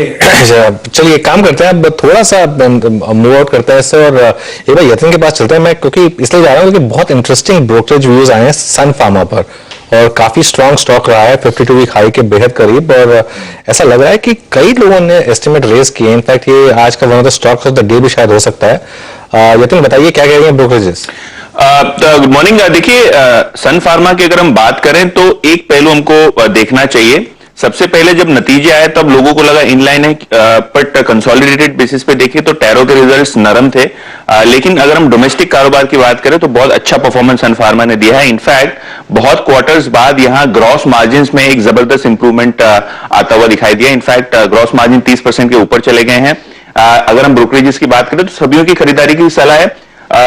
चलिए काम करते हैं, अब थोड़ा सा मूव आउट करते हैं इससे, और एक बार यतिन के पास चलते हैं। मैं क्योंकि इसलिए जा रहा हूँ क्योंकि बहुत इंटरेस्टिंग ब्रोकरेज व्यूज आए हैं सन फार्मा पर, और काफी स्ट्रॉन्ग स्टॉक रहा है 52 वीक हाई के बेहद करीब। और ऐसा लग रहा है कि कई लोगों ने एस्टिमेट रेज किए। इनफैक्ट ये आज का one of the stocks of the day भी शायद हो सकता है। यतिन बताइए क्या कह रहे हैं ब्रोकरेजेस। Good morning. देखिए, सन फार्मा की अगर हम बात करें तो एक पहलू हमको देखना चाहिए। सबसे पहले जब नतीजे आए तब लोगों को लगा इनलाइन है, बट कंसोलिडेटेड बेसिस पे देखें तो टैरो के रिजल्ट्स नरम थे। लेकिन अगर हम डोमेस्टिक कारोबार की बात करें तो बहुत अच्छा परफॉर्मेंस सन फार्मा ने दिया है। इनफैक्ट बहुत क्वार्टर्स बाद यहां ग्रॉस मार्जिन में एक जबरदस्त इंप्रूवमेंट आता हुआ दिखाई दिया। इनफैक्ट ग्रॉस मार्जिन 30% के ऊपर चले गए हैं। अगर हम ब्रोकरेजेस की बात करें तो सभी की खरीदारी की सलाह है।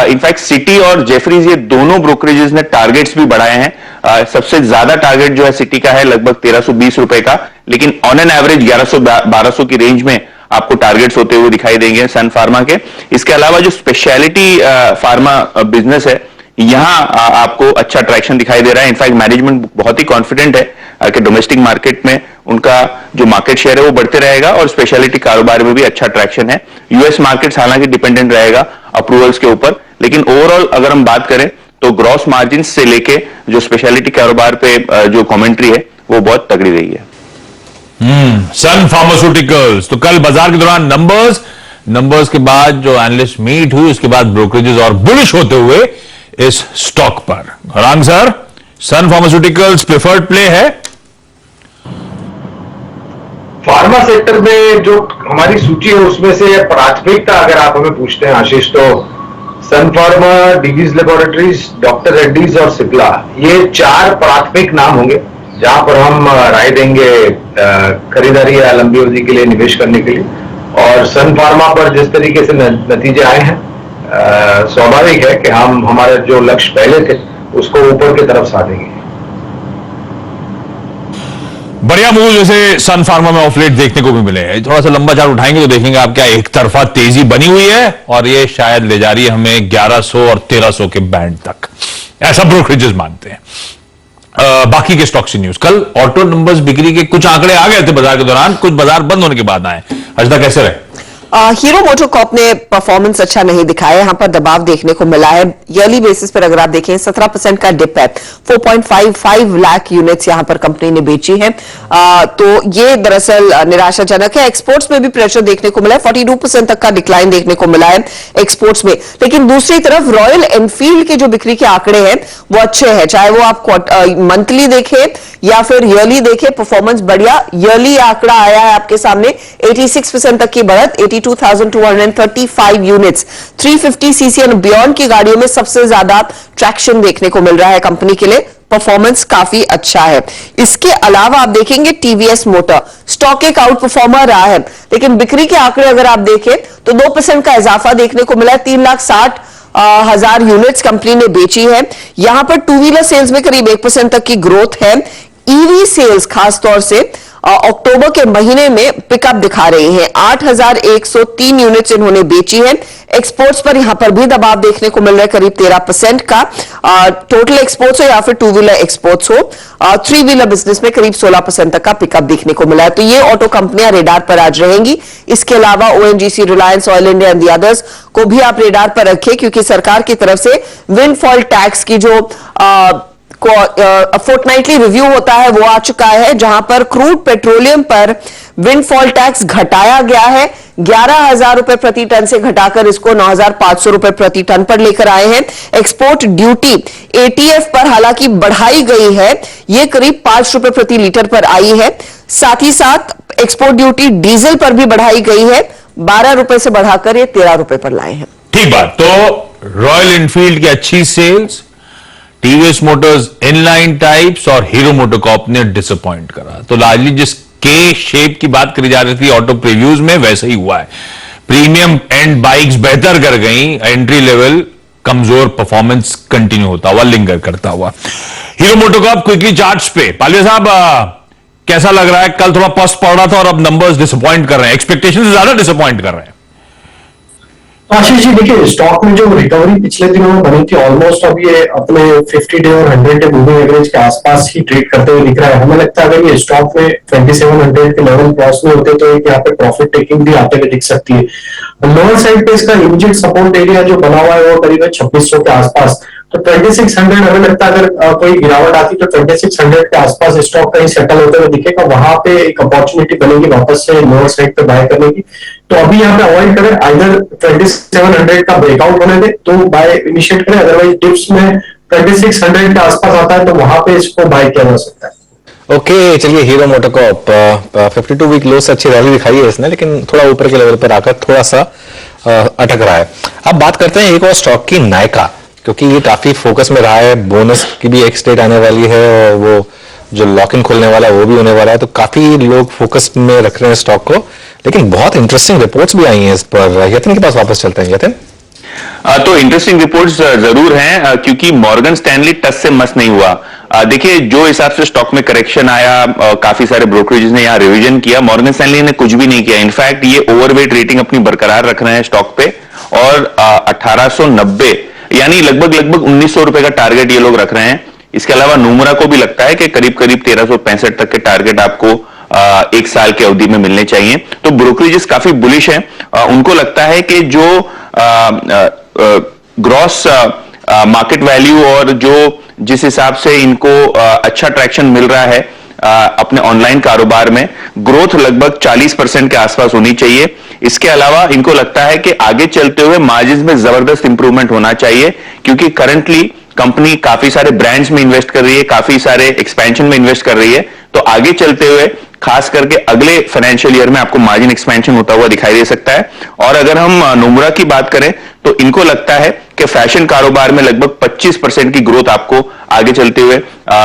इनफैक्ट सिटी और जेफरीज ये दोनों ब्रोकरेजेस ने टारगेट्स भी बढ़ाए हैं। सबसे ज्यादा टारगेट जो है सिटी का है लगभग 1320 रुपए का, लेकिन ऑन एन एवरेज 1100-1200 की रेंज में आपको टारगेट्स होते हुए दिखाई देंगे सन फार्मा के। इसके अलावा जो स्पेशलिटी फार्मा बिजनेस है, यहां आपको अच्छा ट्रैक्शन दिखाई दे रहा है। इनफैक्ट मैनेजमेंट बहुत ही कॉन्फिडेंट है कि डोमेस्टिक मार्केट में उनका जो मार्केट शेयर है वो बढ़ते रहेगा, और स्पेशलिटी कारोबार में भी अच्छा ट्रैक्शन है। यूएस मार्केट हालांकि डिपेंडेंट रहेगा अप्रूवल्स के ऊपर, लेकिन ओवरऑल अगर हम बात करें तो ग्रॉस मार्जिन से लेके जो स्पेशलिटी कारोबार पे जो कमेंट्री है वो बहुत तगड़ी रही है। सन फार्मास्यूटिकल्स, तो कल बाजार के दौरान नंबर्स के बाद जो एनालिस्ट मीट हुई, उसके बाद ब्रोकरेजेस और बुलिश होते हुए इस स्टॉक पर। हरांग सर, सन फार्मास्यूटिकल्स प्रेफर्ड प्ले है? फार्मा सेक्टर में जो हमारी सूची है उसमें से प्राथमिकता अगर आप हमें पूछते हैं आशीष, तो सन फार्मा, डिवीज लेबोरेटरीज, डॉक्टर रेड्डीज और सिप्ला, ये 4 प्राथमिक नाम होंगे जहां पर हम राय देंगे खरीदारी या लंबी अवधि के लिए निवेश करने के लिए। और सन फार्मा पर जिस तरीके से नतीजे आए हैं, स्वाभाविक है कि हम हमारे जो लक्ष्य पहले थे उसको ऊपर की तरफ साधेंगे। बढ़िया मूव जैसे सन फार्मा में ऑफ लेट देखने को भी मिले हैं। थोड़ा सा लंबा चार्ट उठाएंगे तो देखेंगे आप क्या एक तरफा तेजी बनी हुई है, और ये शायद ले जा रही है हमें 1100 और 1300 के बैंड तक, ऐसा ब्रोकरेजेस मानते हैं। बाकी के स्टॉक से न्यूज। कल ऑटो नंबर्स बिक्री के कुछ आंकड़े आ गए थे बाजार के दौरान, कुछ बाजार बंद होने के बाद आए। हर्षदा कैसे रहे? हीरो मोटोकॉर्प ने परफॉर्मेंस अच्छा नहीं दिखाया, यहां पर दबाव देखने को मिला है। ईयरली बेसिस पर अगर आप देखें 17% का डिप है, 4.55 लाख यूनिट्स यहां पर कंपनी ने बेची है। तो ये दरअसल निराशाजनक है। एक्सपोर्ट्स में भी प्रेशर देखने को मिला है, 42% तक का डिक्लाइन देखने को मिला है एक्सपोर्ट्स में। लेकिन दूसरी तरफ रॉयल एनफील्ड के जो बिक्री के आंकड़े हैं वो अच्छे हैं, चाहे वो आप मंथली देखें या फिर ईयरली देखें, परफॉर्मेंस बढ़िया। ईयरली आंकड़ा आया है आपके सामने 86% तक की बढ़त, 82,235 यूनिट्स। 350 सीसी एंड बियॉन्ड की गाड़ियों में सबसे ज्यादा ट्रैक्शन देखने को मिल रहा है कंपनी के लिए, परफॉर्मेंस काफी अच्छा है। इसके अलावा आप देखेंगे टीवीएस मोटर स्टॉक एक आउट परफॉर्मर रहा है, लेकिन बिक्री के आंकड़े अगर आप देखें तो 2% का इजाफा देखने को मिला है। 3,60,000 यूनिट्स कंपनी ने बेची है। यहां पर टू व्हीलर सेल्स में करीब 1% तक की ग्रोथ है। ईवी सेल्स खासतौर से अक्टूबर के महीने में पिकअप दिखा रही हैं, 8,103 यूनिट्स इन्होंने बेची है। एक्सपोर्ट्स पर यहां पर भी दबाव देखने को मिल रहा है, करीब 13% का। टोटल एक्सपोर्ट्स हो या फिर टू व्हीलर एक्सपोर्ट्स हो, थ्री व्हीलर बिजनेस में करीब 16% तक का पिकअप देखने को मिला है। तो ये ऑटो कंपनियां रेडार पर आज रहेंगी। इसके अलावा ONGC, Reliance, oil India and the others को भी आप रेडार पर रखें, क्योंकि सरकार की तरफ से विंडफॉल टैक्स की जो फोर्टनाइटली रिव्यू होता है वो आ चुका है, जहां पर क्रूड पेट्रोलियम पर विंडफॉल टैक्स घटाया गया है। 11,000 रुपए प्रति टन से घटाकर इसको 9,500 रुपए प्रति टन पर लेकर आए हैं। एक्सपोर्ट ड्यूटी एटीएफ पर हालांकि बढ़ाई गई है, ये करीब 5 रुपए प्रति लीटर पर आई है। साथ ही साथ एक्सपोर्ट ड्यूटी डीजल पर भी बढ़ाई गई है, 12 रुपए से बढ़ाकर ये 13 रुपए पर लाए हैं। ठीक बात। तो रॉयल एनफील्ड की अच्छी sales, TVS Motors inline types और हीरो मोटोकॉर्प ने डिसअपॉइंट करा। तो लार्जली जिस के शेप की बात करी जा रही थी ऑटो प्रीव्यूज में, वैसे ही हुआ है। प्रीमियम एंड बाइक्स बेहतर कर गई, एंट्री लेवल कमजोर परफॉर्मेंस कंटिन्यू होता हुआ, लिंगर करता हुआ। हीरो मोटोकॉर्प क्विकली चार्ट्स पे, पालवे साहब कैसा लग रहा है? कल थोड़ा पस्त पड़ रहा था और अब नंबर्स डिसअपॉइंट कर रहे हैं, एक्सपेक्टेशन से ज्यादा डिसअपॉइंट कर रहे हैं। आशीष जी देखिए, स्टॉक में जो रिकवरी पिछले दिनों में बनी थी, ऑलमोस्ट अब ये अपने 50 डे और 100 डे मूविंग एवरेज के आसपास ही ट्रेड करते हुए दिख रहा है। हमें लगता है अगर ये स्टॉक में 2700 के लेवल क्रॉस में होते तो यहाँ पे प्रॉफिट टेकिंग भी आते हुए दिख सकती है। लोअर साइड पे इसका इमीडिएट सपोर्ट एरिया जो बना हुआ है वो करीब 2600 के आसपास। तो 2600 हमें लगता है अगर कोई गिरावट आती तो 2600 के आसपास स्टॉक कहीं सेटल होते हुए दिखेगा, वहां पे एक अपॉर्चुनिटी बनेगी वापस से लोअर साइड पे बाय करने की। तो अभी यहाँ पे अवॉइड करें, आइदर 2700 का ब्रेकआउट होने दे तो बाय इनिशिएट करें, अदरवाइज डिप्स में 2600 के आसपास आता है तो वहां पे इसको बाय किया जा सकता है। ओके, चलिए हीरो मोटोकॉर्प 52 वीक लो से अच्छी रैली दिखाई है इसने, लेकिन थोड़ा ऊपर के लेवल पर आकर थोड़ा सा अटक रहा है। अब बात करते हैं एक और स्टॉक की, नायका, क्योंकि ये काफी फोकस में रहा है। बोनस की भी एक स्टेट आने वाली है और वो जो लॉक इन खुलने वाला है वो भी होने वाला है, तो काफी लोग फोकस में रख रहे हैं स्टॉक को। लेकिन बहुत इंटरेस्टिंग रिपोर्ट्स भी आई हैं इस पर। यतिन के पास वापस चलते हैं। यतिन, तो इंटरेस्टिंग रिपोर्ट्स जरूर हैं, क्योंकि मॉर्गन स्टैनली टस से मस नहीं हुआ। देखिए, जो हिसाब से स्टॉक में करेक्शन आया, काफी सारे ब्रोकरेजेस ने यहाँ रिवीजन किया, मॉर्गन स्टैनली ने कुछ भी नहीं किया। इनफैक्ट ये ओवरवेट रेटिंग अपनी बरकरार रख रहे हैं स्टॉक पे, और 1890 यानी लगभग 1900 रुपए का टारगेट ये लोग रख रहे हैं। इसके अलावा नूमरा को भी लगता है कि करीब 1365 तक के टारगेट आपको एक साल की अवधि में मिलने चाहिए। तो ब्रोकरेजेस काफी बुलिश हैं। उनको लगता है कि जो ग्रॉस मार्केट वैल्यू और जो जिस हिसाब से इनको अच्छा ट्रैक्शन मिल रहा है अपने ऑनलाइन कारोबार में, ग्रोथ लगभग 40% के आसपास होनी चाहिए। इसके अलावा इनको लगता है कि आगे चलते हुए मार्जिन में जबरदस्त इंप्रूवमेंट होना चाहिए, क्योंकि करंटली कंपनी काफी सारे ब्रांड्स में इन्वेस्ट कर रही है, काफी सारे एक्सपेंशन में इन्वेस्ट कर रही है। तो आगे चलते हुए खास करके अगले फाइनेंशियल ईयर में आपको मार्जिन एक्सपेंशन होता हुआ दिखाई दे सकता है। और अगर हम नोमरा की बात करें तो इनको लगता है कि फैशन कारोबार में लगभग 25% की ग्रोथ आपको आगे चलते हुए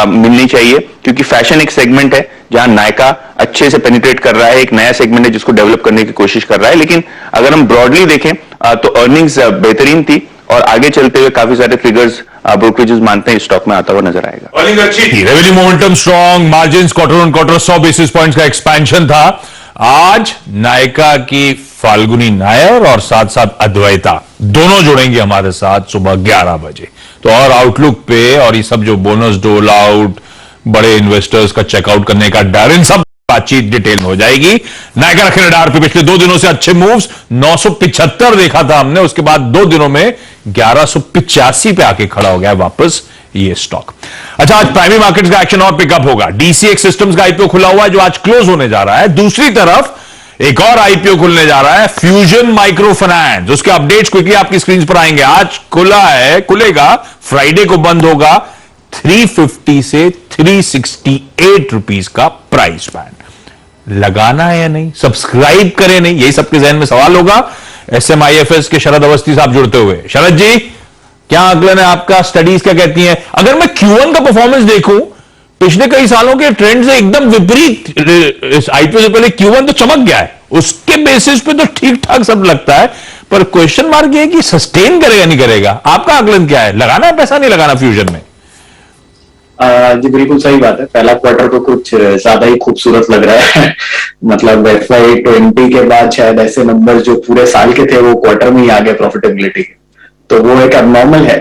मिलनी चाहिए, क्योंकि फैशन एक सेगमेंट है जहां नायका अच्छे से पेनिट्रेट कर रहा है, एक नया सेगमेंट है जिसको डेवलप करने की कोशिश कर रहा है। लेकिन अगर हम ब्रॉडली देखें तो अर्निंग्स बेहतरीन थी और आगे चलते हुए काफी सारे फिगर्स ब्रोकरेजेस मानते हैं स्टॉक में आता हुआ नजर आएगा। अर्निंग अच्छी थी, revenue momentum strong, margin quarter on quarter 100 basis points का एक्सपेंशन था। आज नायका की फाल्गुनी नायर और साथ साथ अद्वैता दोनों जुड़ेंगे हमारे साथ सुबह 11 बजे। तो और आउटलुक पे और ये सब जो बोनस डोल आउट, बड़े इन्वेस्टर्स का चेकआउट करने का डर, इन सब बातचीत डिटेल में हो जाएगी। नायका रखे रडार पे पिछले 2 दिनों से अच्छे मूव्स, 975 देखा था हमने, उसके बाद 2 दिनों में 1185 पे आके खड़ा हो गया वापस ये स्टॉक। अच्छा, आज प्राइमरी मार्केट्स का एक्शन और पिकअप होगा। डीसीएक्स सिस्टम्स का आईपीओ खुला हुआ है जो आज क्लोज होने जा रहा है। दूसरी तरफ एक और आईपीओ खुलने जा रहा है, फ्यूजन माइक्रो फाइनेंस। उसके अपडेट्स क्विकली आपकी स्क्रीन पर आएंगे। आज खुला है, खुलेगा, फ्राइडे को बंद होगा। 350 से 368 रुपीस का प्राइस बैंड। लगाना है या नहीं, सब्सक्राइब करें नहीं, यही सबके जहन में सवाल होगा। SMIFS के शरद अवस्थी साहब जुड़ते हुए। शरद जी, क्या आकलन है आपका, स्टडीज क्या कहती हैं? अगर मैं Q1 का परफॉर्मेंस देखूं, पिछले कई सालों के ट्रेंड से एकदम विपरीत, इस आईपीओ से पहले Q1 तो चमक गया है, उसके बेसिस पे तो ठीक ठाक सब लगता है, पर क्वेश्चन मार्क ये है कि सस्टेन करेगा नहीं करेगा। आपका आकलन क्या है? लगाना है पैसा, नहीं लगाना फ्यूजन में? जी बिल्कुल सही बात है। पहला क्वार्टर तो कुछ ज्यादा ही खूबसूरत लग रहा है मतलब FY20 के बाद शायद ऐसे नंबर जो पूरे साल के थे वो क्वार्टर में ही आ गए प्रॉफिटेबिलिटी के, तो वो एक एबनॉर्मल है।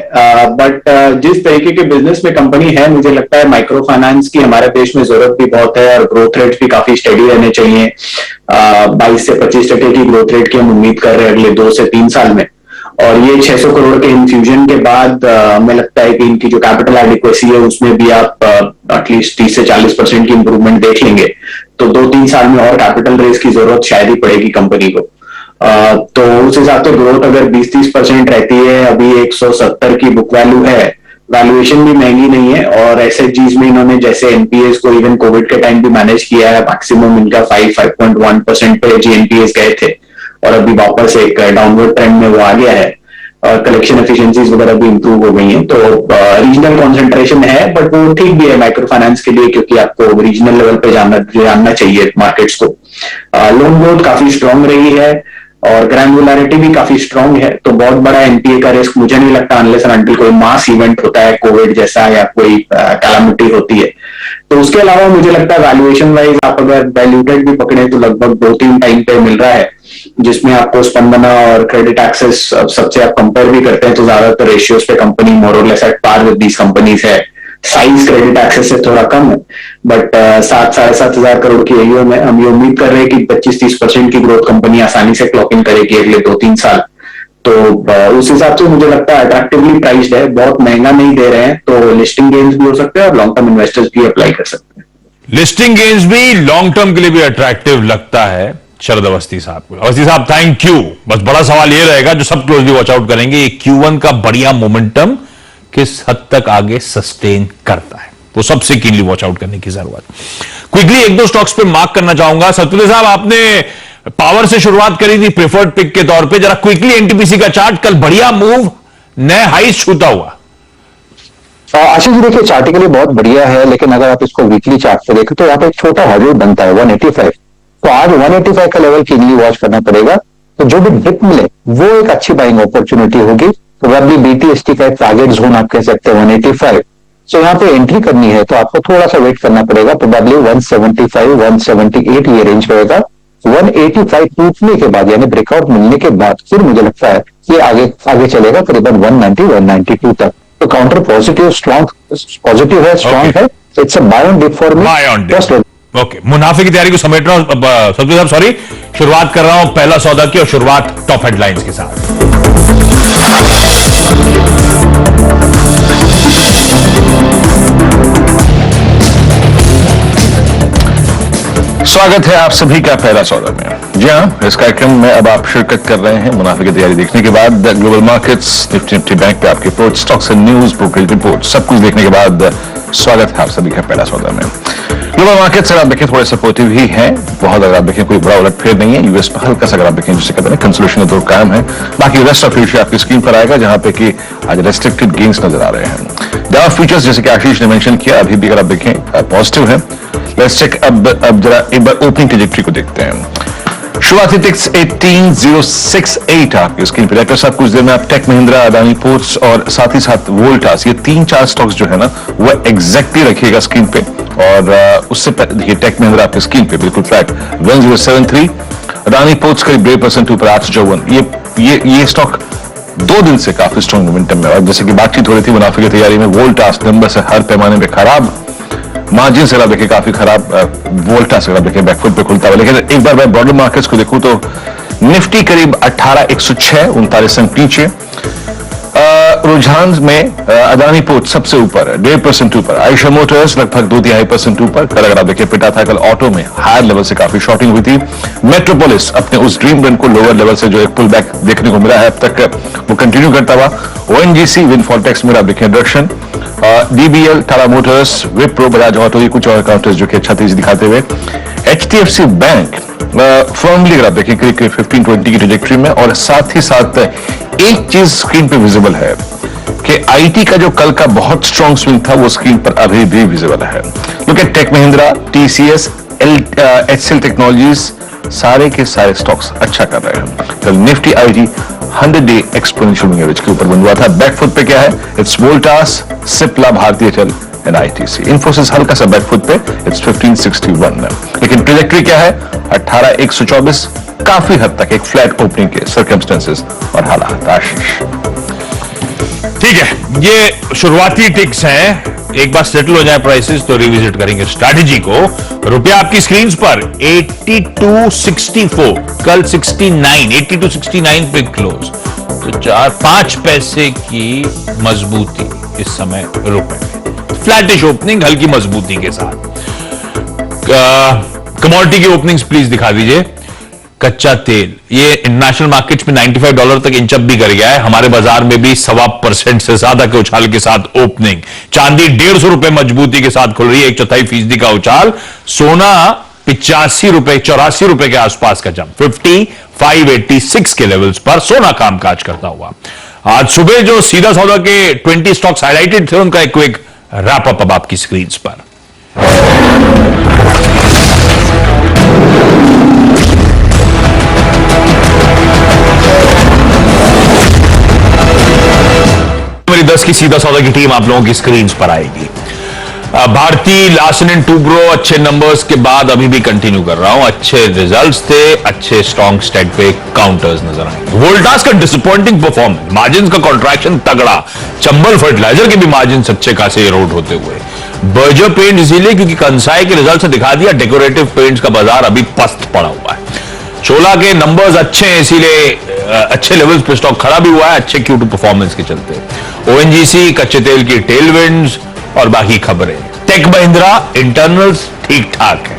बट जिस तरीके के बिजनेस में कंपनी है, मुझे लगता है माइक्रो फाइनेंस की हमारे देश में जरूरत भी बहुत है और ग्रोथ रेट भी काफी स्टेडी रहने चाहिए। 22 से 25% की ग्रोथ रेट की हम उम्मीद कर रहे हैं अगले 2 से 3 साल में। और ये 600 करोड़ के इन्फ्यूजन के बाद हमें लगता है कि इनकी जो कैपिटल एडिक्वेसी है उसमें भी आप एटलीस्ट 30 से 40% की इंप्रूवमेंट देख लेंगे, तो 2-3 साल में और कैपिटल रेज की जरूरत शायद ही पड़ेगी कंपनी को। तो उस हिसाब से ग्रोथ अगर 20-30% रहती है, अभी 170 की बुक वैल्यू है, वैल्यूएशन भी महंगी नहीं है, और एसएचजीज में इन्होंने जैसे एनपीएस को इवन कोविड के टाइम भी मैनेज किया है, मैक्सिमम इनका 5.1% पे जीएनपीएस गए थे और अभी वापस एक डाउनवर्ड ट्रेंड में वो आ गया है। कलेक्शन एफिशिएंसीज वगैरह भी इंप्रूव हो गई हैं, तो रीजनल कंसंट्रेशन है, बट वो ठीक भी है माइक्रो फाइनेंस के लिए, क्योंकि आपको रीजनल लेवल पे जानना चाहिए मार्केट्स को। लोन ग्रोथ काफी स्ट्रांग रही है और ग्रैनुलरिटी भी काफी स्ट्रांग है, तो बहुत बड़ा एनपीए का रिस्क मुझे नहीं लगता अनलेस एंड अनटिल कोई मास इवेंट होता है, कोविड जैसा या कोई कैलामिटी होती है। तो उसके अलावा मुझे लगता है वैल्यूएशन वाइज आप अगर वैल्यूटेड भी पकड़े तो लगभग 2-3 टाइम पे मिल रहा है, जिसमें आपको स्पंदना और क्रेडिट एक्सेस सबसे आप कंपेयर भी करते हैं तो ज्यादातर रेशियोज पे कंपनी मोर और less at par with these companies है। साइज क्रेडिट एक्सेस से थोड़ा कम है, बट 7-7.5 हजार करोड़ की एयू में हम ये उम्मीद कर रहे हैं कि 25-30% की ग्रोथ कंपनी आसानी से क्लॉक इन करेगी अगले 2-3 साल। तो उस हिसाब से मुझे लगता है अट्रैक्टिवली प्राइस्ड है, बहुत महंगा नहीं दे रहे हैं, तो लिस्टिंग गेन्स भी हो सकते हैं और लॉन्ग टर्म इन्वेस्टर्स भी अप्लाई कर सकते हैं। लिस्टिंग गेन्स भी लॉन्ग टर्म के लिए भी अट्रैक्टिव लगता है शरद अवस्थी साहब को। अवस्थी साहब, थैंक यू। बस बड़ा सवाल ये रहेगा जो सब क्लोजली वॉच आउट करेंगे, ये Q1 का बढ़िया मोमेंटम किस हद तक आगे सस्टेन करता है, वो सबसे कीनली वॉच आउट करने की जरूरत। क्विकली 1-2 स्टॉक्स पे मार्क करना चाहूंगा। सतपुते साहब, आपने पावर से शुरुआत करी थी प्रेफर्ड पिक के तौर पे, जरा क्विकली एनटीपीसी का चार्ट, कल बढ़िया मूव, नए हाई छूता हुआ। आशीष जी देखिए, चार्ट के लिए बहुत बढ़िया है, लेकिन अगर आप इसको वीकली चार्ट पे देखें तो यहाँ पे एक छोटा हॉरिजॉन्टल बनता है 185, तो आज 185 का लेवल कीनली वॉच करना पड़ेगा। तो जो भी डिप मिले वो एक अच्छी बाइंग अपॉर्चुनिटी होगी। प्रोबेबली बीटीएसटी का एक टारगेट जोन आप कह सकते हैं 185, तो यहाँ पे एंट्री करनी है तो आपको थोड़ा सा वेट करना पड़ेगा। प्रोबेबली 175-178 ये रेंज रहेगा। 185 टूटने के बाद यानी ब्रेकआउट मिलने के बाद फिर मुझे लगता है ये आगे चलेगा करीबन 190-192 तक। तो काउंटर पॉजिटिव है, स्ट्रॉन्ग है। It's a buy on dip for me. Okay, मुनाफे की तैयारी को समेट रहा हूं सतपुते साहब, सॉरी, शुरुआत कर रहा हूं पहला सौदा की, और शुरुआत टॉप हेडलाइंस के साथ। स्वागत है आप सभी का पहला सौदा में। जी हां, इस कार्यक्रम में अब आप शिरकत कर रहे हैं मुनाफे की तैयारी देखने के बाद। ग्लोबल मार्केट्स, निफ्टी बैंक पे आपकी report, stocks and news, brokerage report, सब कुछ देखने के बाद स्वागत है आप सभी का पहला सौदा में। ग्लोबल मार्केट्स अगर आप देखें थोड़े सपोर्टिव ही है, बहुत अगर आप देखें कोई बड़ा उलटफेर नहीं है। यूएस पर हल्का सा अगर आप देखें जिसे कहते हैं कंसोलिडेशन का दौर कायम है। बाकी रेस्ट ऑफ एशिया आपकी स्क्रीन पर आएगा, जहां पे कि आज रेस्ट्रिक्टेड गेन्स नजर आ रहे हैं। डाउ फ्यूचर्स जैसे कि आशीष ने मेंशन किया अभी भी अगर आप देखें पॉजिटिव है। लेट्स चेक अब जरा एक बार ओपनिंग ट्रैजेक्टरी को देखते हैं। शुरुआती टिक्स 18068 आपकी स्क्रीन पर। डॉक्टर साहब, कुछ देर में आप टेक महिंद्रा, अदानी पोर्ट्स और साथ ही साथ वोल्टास, ये 3-4 स्टॉक्स जो है ना वो एग्जैक्टली रखिएगा स्क्रीन पे। और उससे देखिए टेक महिंद्रा आपकी स्क्रीन पे बिल्कुल फ्लैट 1073, अदानी पोर्ट्स करीब 1% ऊपर 854। ये स्टॉक 2 दिन से काफी स्ट्रॉन्ग मोमेंटम में, और जैसे कि बातचीत हो रही थी मुनाफे की तैयारी में, वोल्टास नंबर से हर पैमाने पर खराब, मार्जिन से देखिए काफी खराब, वोल्टास अगर देखिए बैकफुट पे खुलता हुआ। लेकिन एक बार मैं ब्रॉडर मार्केट्स को देखूं तो निफ्टी करीब 18,106 39 अंक नीचे। रुझान में अदानी पोर्ट सबसे ऊपर 1.5% ऊपर, आयशा मोटर्स लगभग 2.5% ऊपर। कल अगर आप देखिए पिटा था कल ऑटो में हायर लेवल से काफी शॉर्टिंग हुई थी। मेट्रोपोलिस अपने उस ड्रीम रन को लोअर लेवल से जो एक पुल बैक देखने को मिला है अब तक वो कंटिन्यू करता हुआ। ओएनजीसी विनफॉल टैक्स में आप देखिए reduction. DBL, Tata Motors, Wipro, Bajaj auto, ये कुछ और काउंटर्स जो कि अच्छा तेजी दिखाते हुए। एचडीएफसी बैंक फर्मली अगर आप देखिए करीब 15-20 की ट्रेजेक्टरी में। और साथ ही साथ एक चीज स्क्रीन पे विजिबल है कि आईटी का जो कल का बहुत स्ट्रॉन्ग स्विंग था वो स्क्रीन पर अभी भी विजिबल है। Look at Tech Mahindra, TCS, HCL technologies, सारे के सारे स्टॉक्स अच्छा कर रहे हैं। कल निफ्टी आईटी 100-डे एक्सपोनेंशियल मूविंग एवरेज के ऊपर बंद हुआ था। बैकफुट पे क्या है? इट्स वोल्टास, सिप्ला, भारतीय एयरटेल एंड आईटीसी। इन्फोसिस हल्का सा बैकफुट पे, इट्स 1561। लेकिन ट्रेजेक्टरी क्या है? 18,124, काफी हद तक एक फ्लैट ओपनिंग के सर्कमस्टेंसेस और हालात। आशीष, ठीक है, ये शुरुआती टिक्स हैं। एक बार सेटल हो जाए प्राइसेस तो रिविजिट करेंगे स्ट्रैटेजी को। रुपया आपकी स्क्रीन पर 82.64, कल 69, 82.69 पे क्लोज, तो 4-5 पैसे की मजबूती इस समय रुपए में। फ्लैटिश ओपनिंग, हल्की मजबूती के साथ। कमोडिटी की ओपनिंग्स प्लीज दिखा दीजिए। कच्चा तेल ये इंटरनेशनल मार्केट्स में $95 तक इंचअप भी कर गया है। हमारे बाजार में भी 1.25% से ज्यादा के उछाल के साथ ओपनिंग। चांदी 150 रुपए मजबूती के साथ खुल रही है, 1/4% का उछाल। सोना 85 रुपए, 84 रुपए के आसपास का जंप, 5586 के लेवल्स पर सोना कामकाज करता हुआ। आज सुबह जो सीधा सौदा के 20 स्टॉक्स हाईलाइटेड थे उनका एक क्विक रैप अप अब आपकी स्क्रीन पर। मेरी 10 की सीधा सौदा की टीम आप लोगों की स्क्रीन पर आएगी। भारतीय, लार्सन एंड टूब्रो अच्छे नंबर्स के बाद अभी भी कंटिन्यू कर रहा हूं। अच्छे रिजल्ट्स थे, अच्छे स्ट्रॉन्ग स्टेट पे काउंटर्स नजर आए। वोल्टास का डिसअपॉइंटिंग परफॉर्मेंस, मार्जिन का कॉन्ट्रैक्शन तगड़ा। चंबल फर्टिलाइजर के भी मार्जिन अच्छे खासे इरोड होते हुए। बर्जर पेंट इसीलिए क्योंकि कंसाई के रिजल्ट से दिखा दिया डेकोरेटिव पेंट्स का बाजार अभी पस्त पड़ा हुआ है। चोला के नंबर्स अच्छे हैं इसीलिए अच्छे लेवल्स पे स्टॉक खड़ा भी हुआ है, अच्छे Q2 परफॉर्मेंस के चलते। ओएनजीसी, कच्चे तेल की टेलविंड्स और बाकी खबरें। टेक महिंद्रा इंटरनल्स ठीक ठाक है।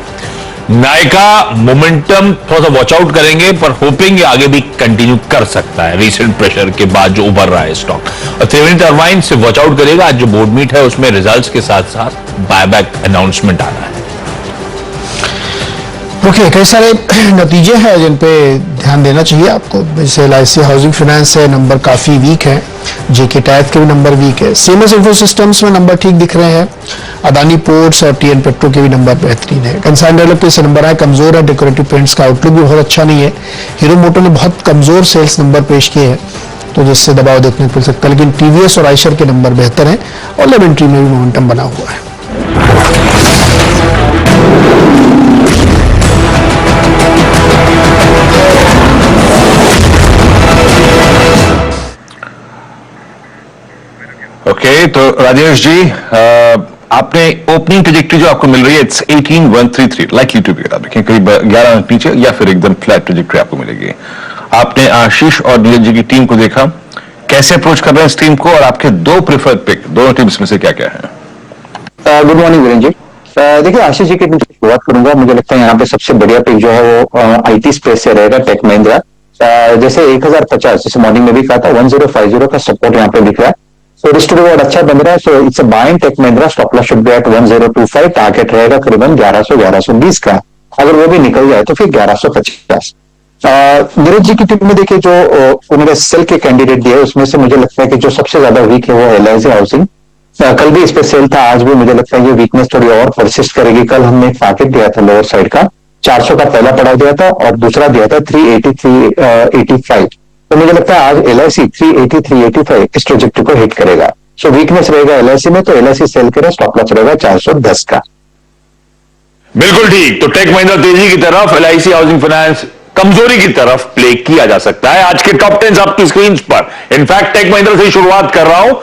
नायका मोमेंटम थोड़ा सा वॉच आउट करेंगे पर होपिंग आगे भी कंटिन्यू कर सकता है रीसेंट प्रेशर के बाद जो उभर रहा है स्टॉक। और त्रिवेणी टर्बाइन से वॉच आउट करेगा, आज जो बोर्ड मीट है उसमें रिजल्ट्स के साथ साथ बायबैक अनाउंसमेंट आना है। ओके, कई सारे नतीजे हैं जिन पे ध्यान देना चाहिए आपको। जैसे एलआईसी हाउसिंग फाइनेंस है, नंबर काफी वीक है। जेके टायर के भी नंबर वीक है। सीमेंस इंफो सिस्टम्स में नंबर ठीक दिख रहे हैं। अदानी पोर्ट्स और टीएन पेट्रो के भी नंबर बेहतरीन है। कंसाइन डेवलपर से नंबर आए कमजोर है। डेकोरेटिव पेंट्स का आउटलुक भी बहुत अच्छा नहीं है। हीरो मोटर ने बहुत कमजोर सेल्स नंबर पेश किए हैं तो जिससे दबाव देखने को मिल सकता है। लेकिन टीवीएस और आइशर के नंबर बेहतर हैं और लेमेंट्री में भी मोमेंटम बना हुआ है। ओके, तो राजेश जी आपने ओपनिंग ट्रेजेक्टरी जो आपको मिल रही है इट्स 18,133 लाइकली टू बी, करीब 11 अंक नीचे या फिर एकदम फ्लैट ट्रेजेक्टरी आपको मिलेगी। आपने आशीष और नीरज जी की टीम को देखा, कैसे अप्रोच कर रहे हैं इस टीम को और आपके दो प्रेफर्ड पिक दोनों टीम्स में से क्या क्या है? Good morning Virendra ji. देखिए आशीष जी की टीम से शुरुआत करूंगा। मुझे लगता है यहाँ पे सबसे बढ़िया पिक जो है वो आईटी स्पेस से रहेगा, टेक महिंद्रा। जैसे 1050, जैसे मॉर्निंग में भी कहा था, 1050 का सपोर्ट यहाँ पे दिख रहा है। So risk to reward अच्छा बन रहा है। So it's a buy in Tech Mahindra. Stop loss should be at 1025। Target रहेगा करीबन 1100-1120 का। अगर वो भी निकल जाए तो फिर 1150। नीरज जी की टीम में देखिए जो उन्होंने सेल के कैंडिडेट दिए उसमें से मुझे लगता है कि जो सबसे ज्यादा वीक है वो एलआईसी हाउसिंग। कल भी इस पे सेल था, आज भी मुझे लगता है ये वीकनेस थोड़ी और परसिस्ट करेगी। कल हमने एक टारगेट दिया था लोअर साइड का, 400 का पहला पड़ाव दिया था और दूसरा दिया था 380-385। तो मुझे लगता है आज एलआईसी 380-385 इस ट्रेजेक्टरी को हिट करेगा। सो वीकनेस रहेगा एलआईसी में, तो एलआईसी सेल करेगा। स्टॉप लॉस रहेगा 410 का। बिल्कुल ठीक। तो टेक महिंद्रा तेजी की तरफ, एलआईसी हाउसिंग फाइनेंस कमजोरी की तरफ प्ले किया जा सकता है। आज के टॉप 10 आपकी स्क्रीन पर। इनफैक्ट टेक महिंद्रा से शुरुआत कर रहा हूं।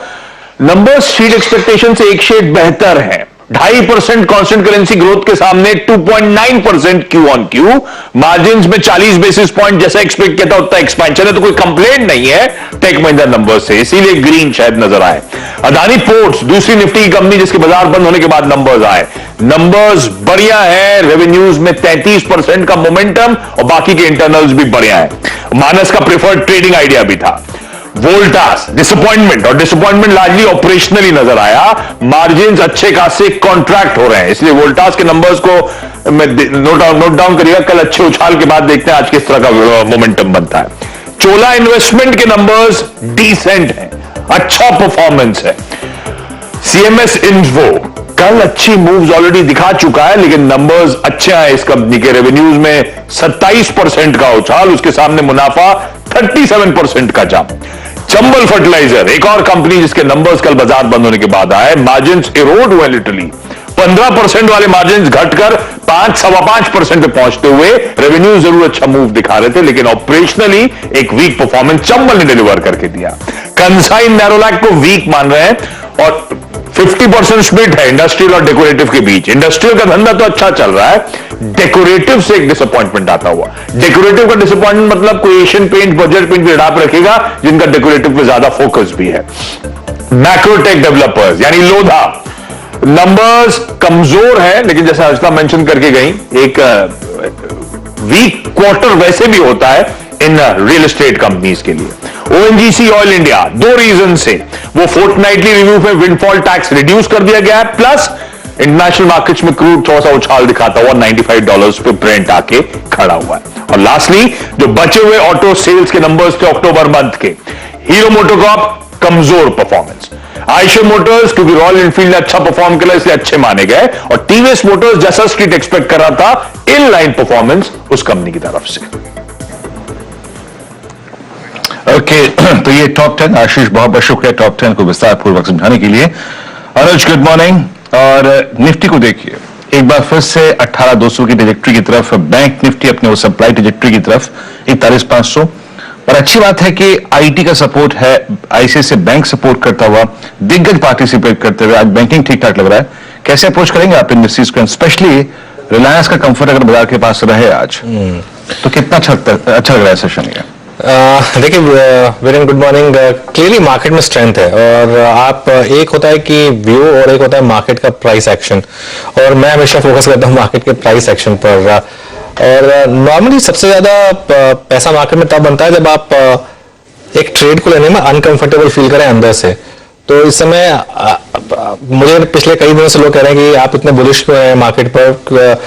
नंबर्स स्ट्रीट एक्सपेक्टेशन से एक शेड बेहतर है। 2.5% कांस्टेंट करेंसी ग्रोथ के सामने 2.9% क्यू ऑन क्यू, मार्जिन में 40 बेसिस पॉइंट जैसा एक्सपेक्ट किया था उतना एक्सपेंशन है, तो कोई कंप्लेंट नहीं है टेक महिंद्रा नंबर से, इसीलिए ग्रीन शायद नजर आए। अदानी पोर्ट्स दूसरी निफ्टी की कंपनी जिसके बाजार बंद होने के बाद नंबर्स आए, नंबर्स बढ़िया है, रेवेन्यूज में 33% का मोमेंटम और बाकी के इंटरनल्स भी बढ़िया है। मानस का प्रेफर्ड ट्रेडिंग आइडिया भी था। वोल्टास डिसअपॉइंटमेंट, और डिसअपॉइंटमेंट लार्जली ऑपरेशनली नजर आया, मार्जिन्स अच्छे खासे कॉन्ट्रैक्ट हो रहे हैं, इसलिए वोल्टास के नंबर्स को नोट डाउन करिएगा, कल अच्छे उछाल के बाद देखते हैं आज किस तरह का मोमेंटम बनता है। चोला इन्वेस्टमेंट के नंबर्स डिसेंट हैं, अच्छा परफॉर्मेंस है। सीएमएस इन्फो कल अच्छी मूव्स ऑलरेडी दिखा चुका है, लेकिन नंबर्स अच्छे हैं इस कंपनी के, रेवेन्यूज में 27% का उछाल, उसके सामने मुनाफा 37% का जंप। चंबल फर्टिलाइजर एक और कंपनी जिसके नंबर्स कल बाजार बंद होने के बाद आए, मार्जिन्स इरोड हुए लिटरली, 15% वाले मार्जिन्स घटकर 5-5.25% पे पहुंचते हुए, रेवेन्यू जरूर अच्छा मूव दिखा रहे थे, लेकिन ऑपरेशनली एक वीक परफॉर्मेंस चंबल ने डिलीवर करके दिया। कंसाइन नैरोलैक को वीक मान रहे हैं और 50% स्प्लिट है इंडस्ट्रियल और डेकोरेटिव के बीच। इंडस्ट्रियल का धंधा तो अच्छा चल रहा है, डेकोरेटिव से एक डिसअपॉइंटमेंट आता हुआ। डेकोरेटिव का डिसअपॉइंटमेंट मतलब कोई एशियन पेंट, बजट पेंट की ढाप रखेगा जिनका डेकोरेटिव पे ज्यादा फोकस भी है। मैक्रोटेक डेवलपर्स यानी लोधा, नंबर्स कमजोर है, लेकिन जैसा अर्चना मेंशन करके गई, एक वीक क्वार्टर वैसे भी होता है इन रियल एस्टेट कंपनीज के लिए। ओएनजीसी ऑयल इंडिया, दो रीजन से वो फोर्टनाइटली रिव्यू में विंडफॉल टैक्स रिड्यूस कर दिया गया है, प्लस इंटरनेशनल मार्केट्स में क्रूड थोड़ा सा उछाल दिखाता हुआ $95 पे ब्रेंट आके खड़ा हुआ है। और लास्टली जो बचे हुए ऑटो सेल्स के नंबर्स थे अक्टूबर मंथ के, हीरो मोटोकॉर्प कमजोर परफॉर्मेंस, आयशर मोटर्स क्योंकि रॉयल एनफील्ड ने अच्छा परफॉर्म किया इसलिए अच्छे माने गए, और टीवीएस मोटर्स जैसा स्ट्रीट एक्सपेक्ट कर रहा था, इन लाइन परफॉर्मेंस उस कंपनी की तरफ से। ओके तो ये टॉप 10, आशीष बहुत बहुत शुक्रिया टॉप 10 को विस्तार पूर्वक समझाने के लिए। अनुज गुड मॉर्निंग। और निफ्टी को देखिए एक बार फिर से 18,200 की ट्रेजेक्टरी की तरफ, बैंक निफ्टी अपने वो सप्लाई ट्रेजेक्टरी की तरफ 41,500। और अच्छी बात है कि आईटी का सपोर्ट है, आईसीआईसीआई बैंक सपोर्ट करता हुआ, दिग्गज पार्टिसिपेट करते हुए आज बैंकिंग ठीक ठाक लग रहा है। कैसे अप्रोच करेंगे आप इंडस्ट्रीज को, स्पेशली रिलायंस का कंफर्ट अगर बाजार के पास रहे आज तो कितना अच्छा लग रहा है सेशन ये? देखिए very good morning. Clearly market में स्ट्रेंथ है, और आप एक होता है कि व्यू और एक होता है मार्केट का प्राइस एक्शन, और मैं हमेशा फोकस करता हूँ मार्केट के प्राइस एक्शन पर। और नॉर्मली सबसे ज्यादा पैसा मार्केट में तब बनता है जब आप एक ट्रेड को लेने में अनकंफर्टेबल फील करें अंदर से। तो इस समय मुझे पिछले कई दिनों से लोग कह रहे हैं कि आप इतने बुलिश क्यों हैं मार्केट पर,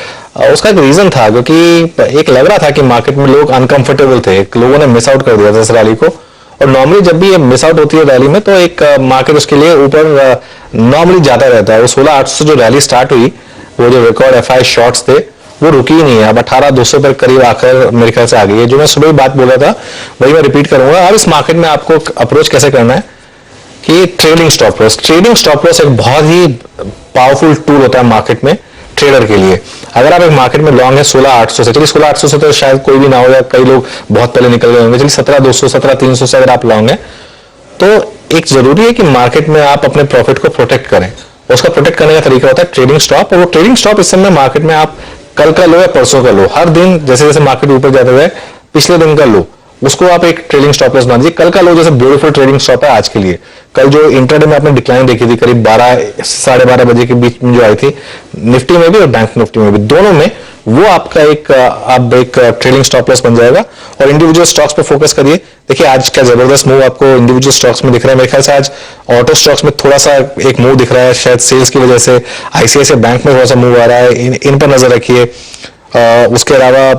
उसका एक रीजन था, क्योंकि एक लग रहा था कि मार्केट में लोग अनकंफर्टेबल थे, लोगों ने मिस आउट कर दिया था इस रैली को। और नॉर्मली जब भी ये मिस आउट होती है रैली में तो एक मार्केट उसके लिए ऊपर नॉर्मली जाता रहता है। वो 16,800 से जो रैली स्टार्ट हुई, वो जो रिकॉर्ड एफआई शॉर्ट्स थे वो रुकी ही नहीं है, अब 18,200 पर करीब आकर मेरे ख्याल से आ गई है। जो मैं सुबह बात बोल रहा था वही मैं रिपीट करूंगा। अब इस मार्केट में आपको अप्रोच कैसे करना है कि trading stop loss, trading stop loss एक बहुत ही पावरफुल टूल होता है मार्केट में ट्रेडर के लिए। अगर आप एक मार्केट में लॉन्ग है 16,800 से, चलिए 16,800 से तो शायद कोई भी ना हो, या कई लोग बहुत पहले निकल गए होंगे, चलिए 17,200 17,300 से अगर आप लॉन्ग है तो एक जरूरी है कि मार्केट में आप अपने प्रॉफिट को प्रोटेक्ट करें। उसका प्रोटेक्ट करने का तरीका होता है ट्रेडिंग स्टॉप, और वो ट्रेडिंग स्टॉप इस समय मार्केट में आप कल का लो या परसों का लो, हर दिन जैसे जैसे मार्केट ऊपर जाते हुए पिछले दिन का लो, उसको आप एक ट्रेडिंग स्टॉप लॉस मान लीजिए। कल का लो जैसे ब्यूटीफुल ट्रेडिंग स्टॉप है आज के लिए। कल जो इंट्राडे में आपने डिक्लाइन देखी थी करीब 12-12:30 बजे के बीच में जो आई थी निफ्टी में भी और बैंक निफ्टी में भी, दोनों में वो आपका एक ट्रेडिंग स्टॉप लॉस बन जाएगा। और इंडिविजुअल स्टॉक्स पे फोकस करिए। देखिए आज क्या जबरदस्त मूव आपको इंडिविजुअल स्टॉक्स में दिख रहा है। मेरे ख्याल से आज ऑटो स्टॉक्स में थोड़ा सा एक मूव दिख रहा है, शायद सेल्स की वजह से। आईसीआईसीआई बैंक में थोड़ा सा मूव आ रहा है, इन पर नजर रखिए। उसके अलावा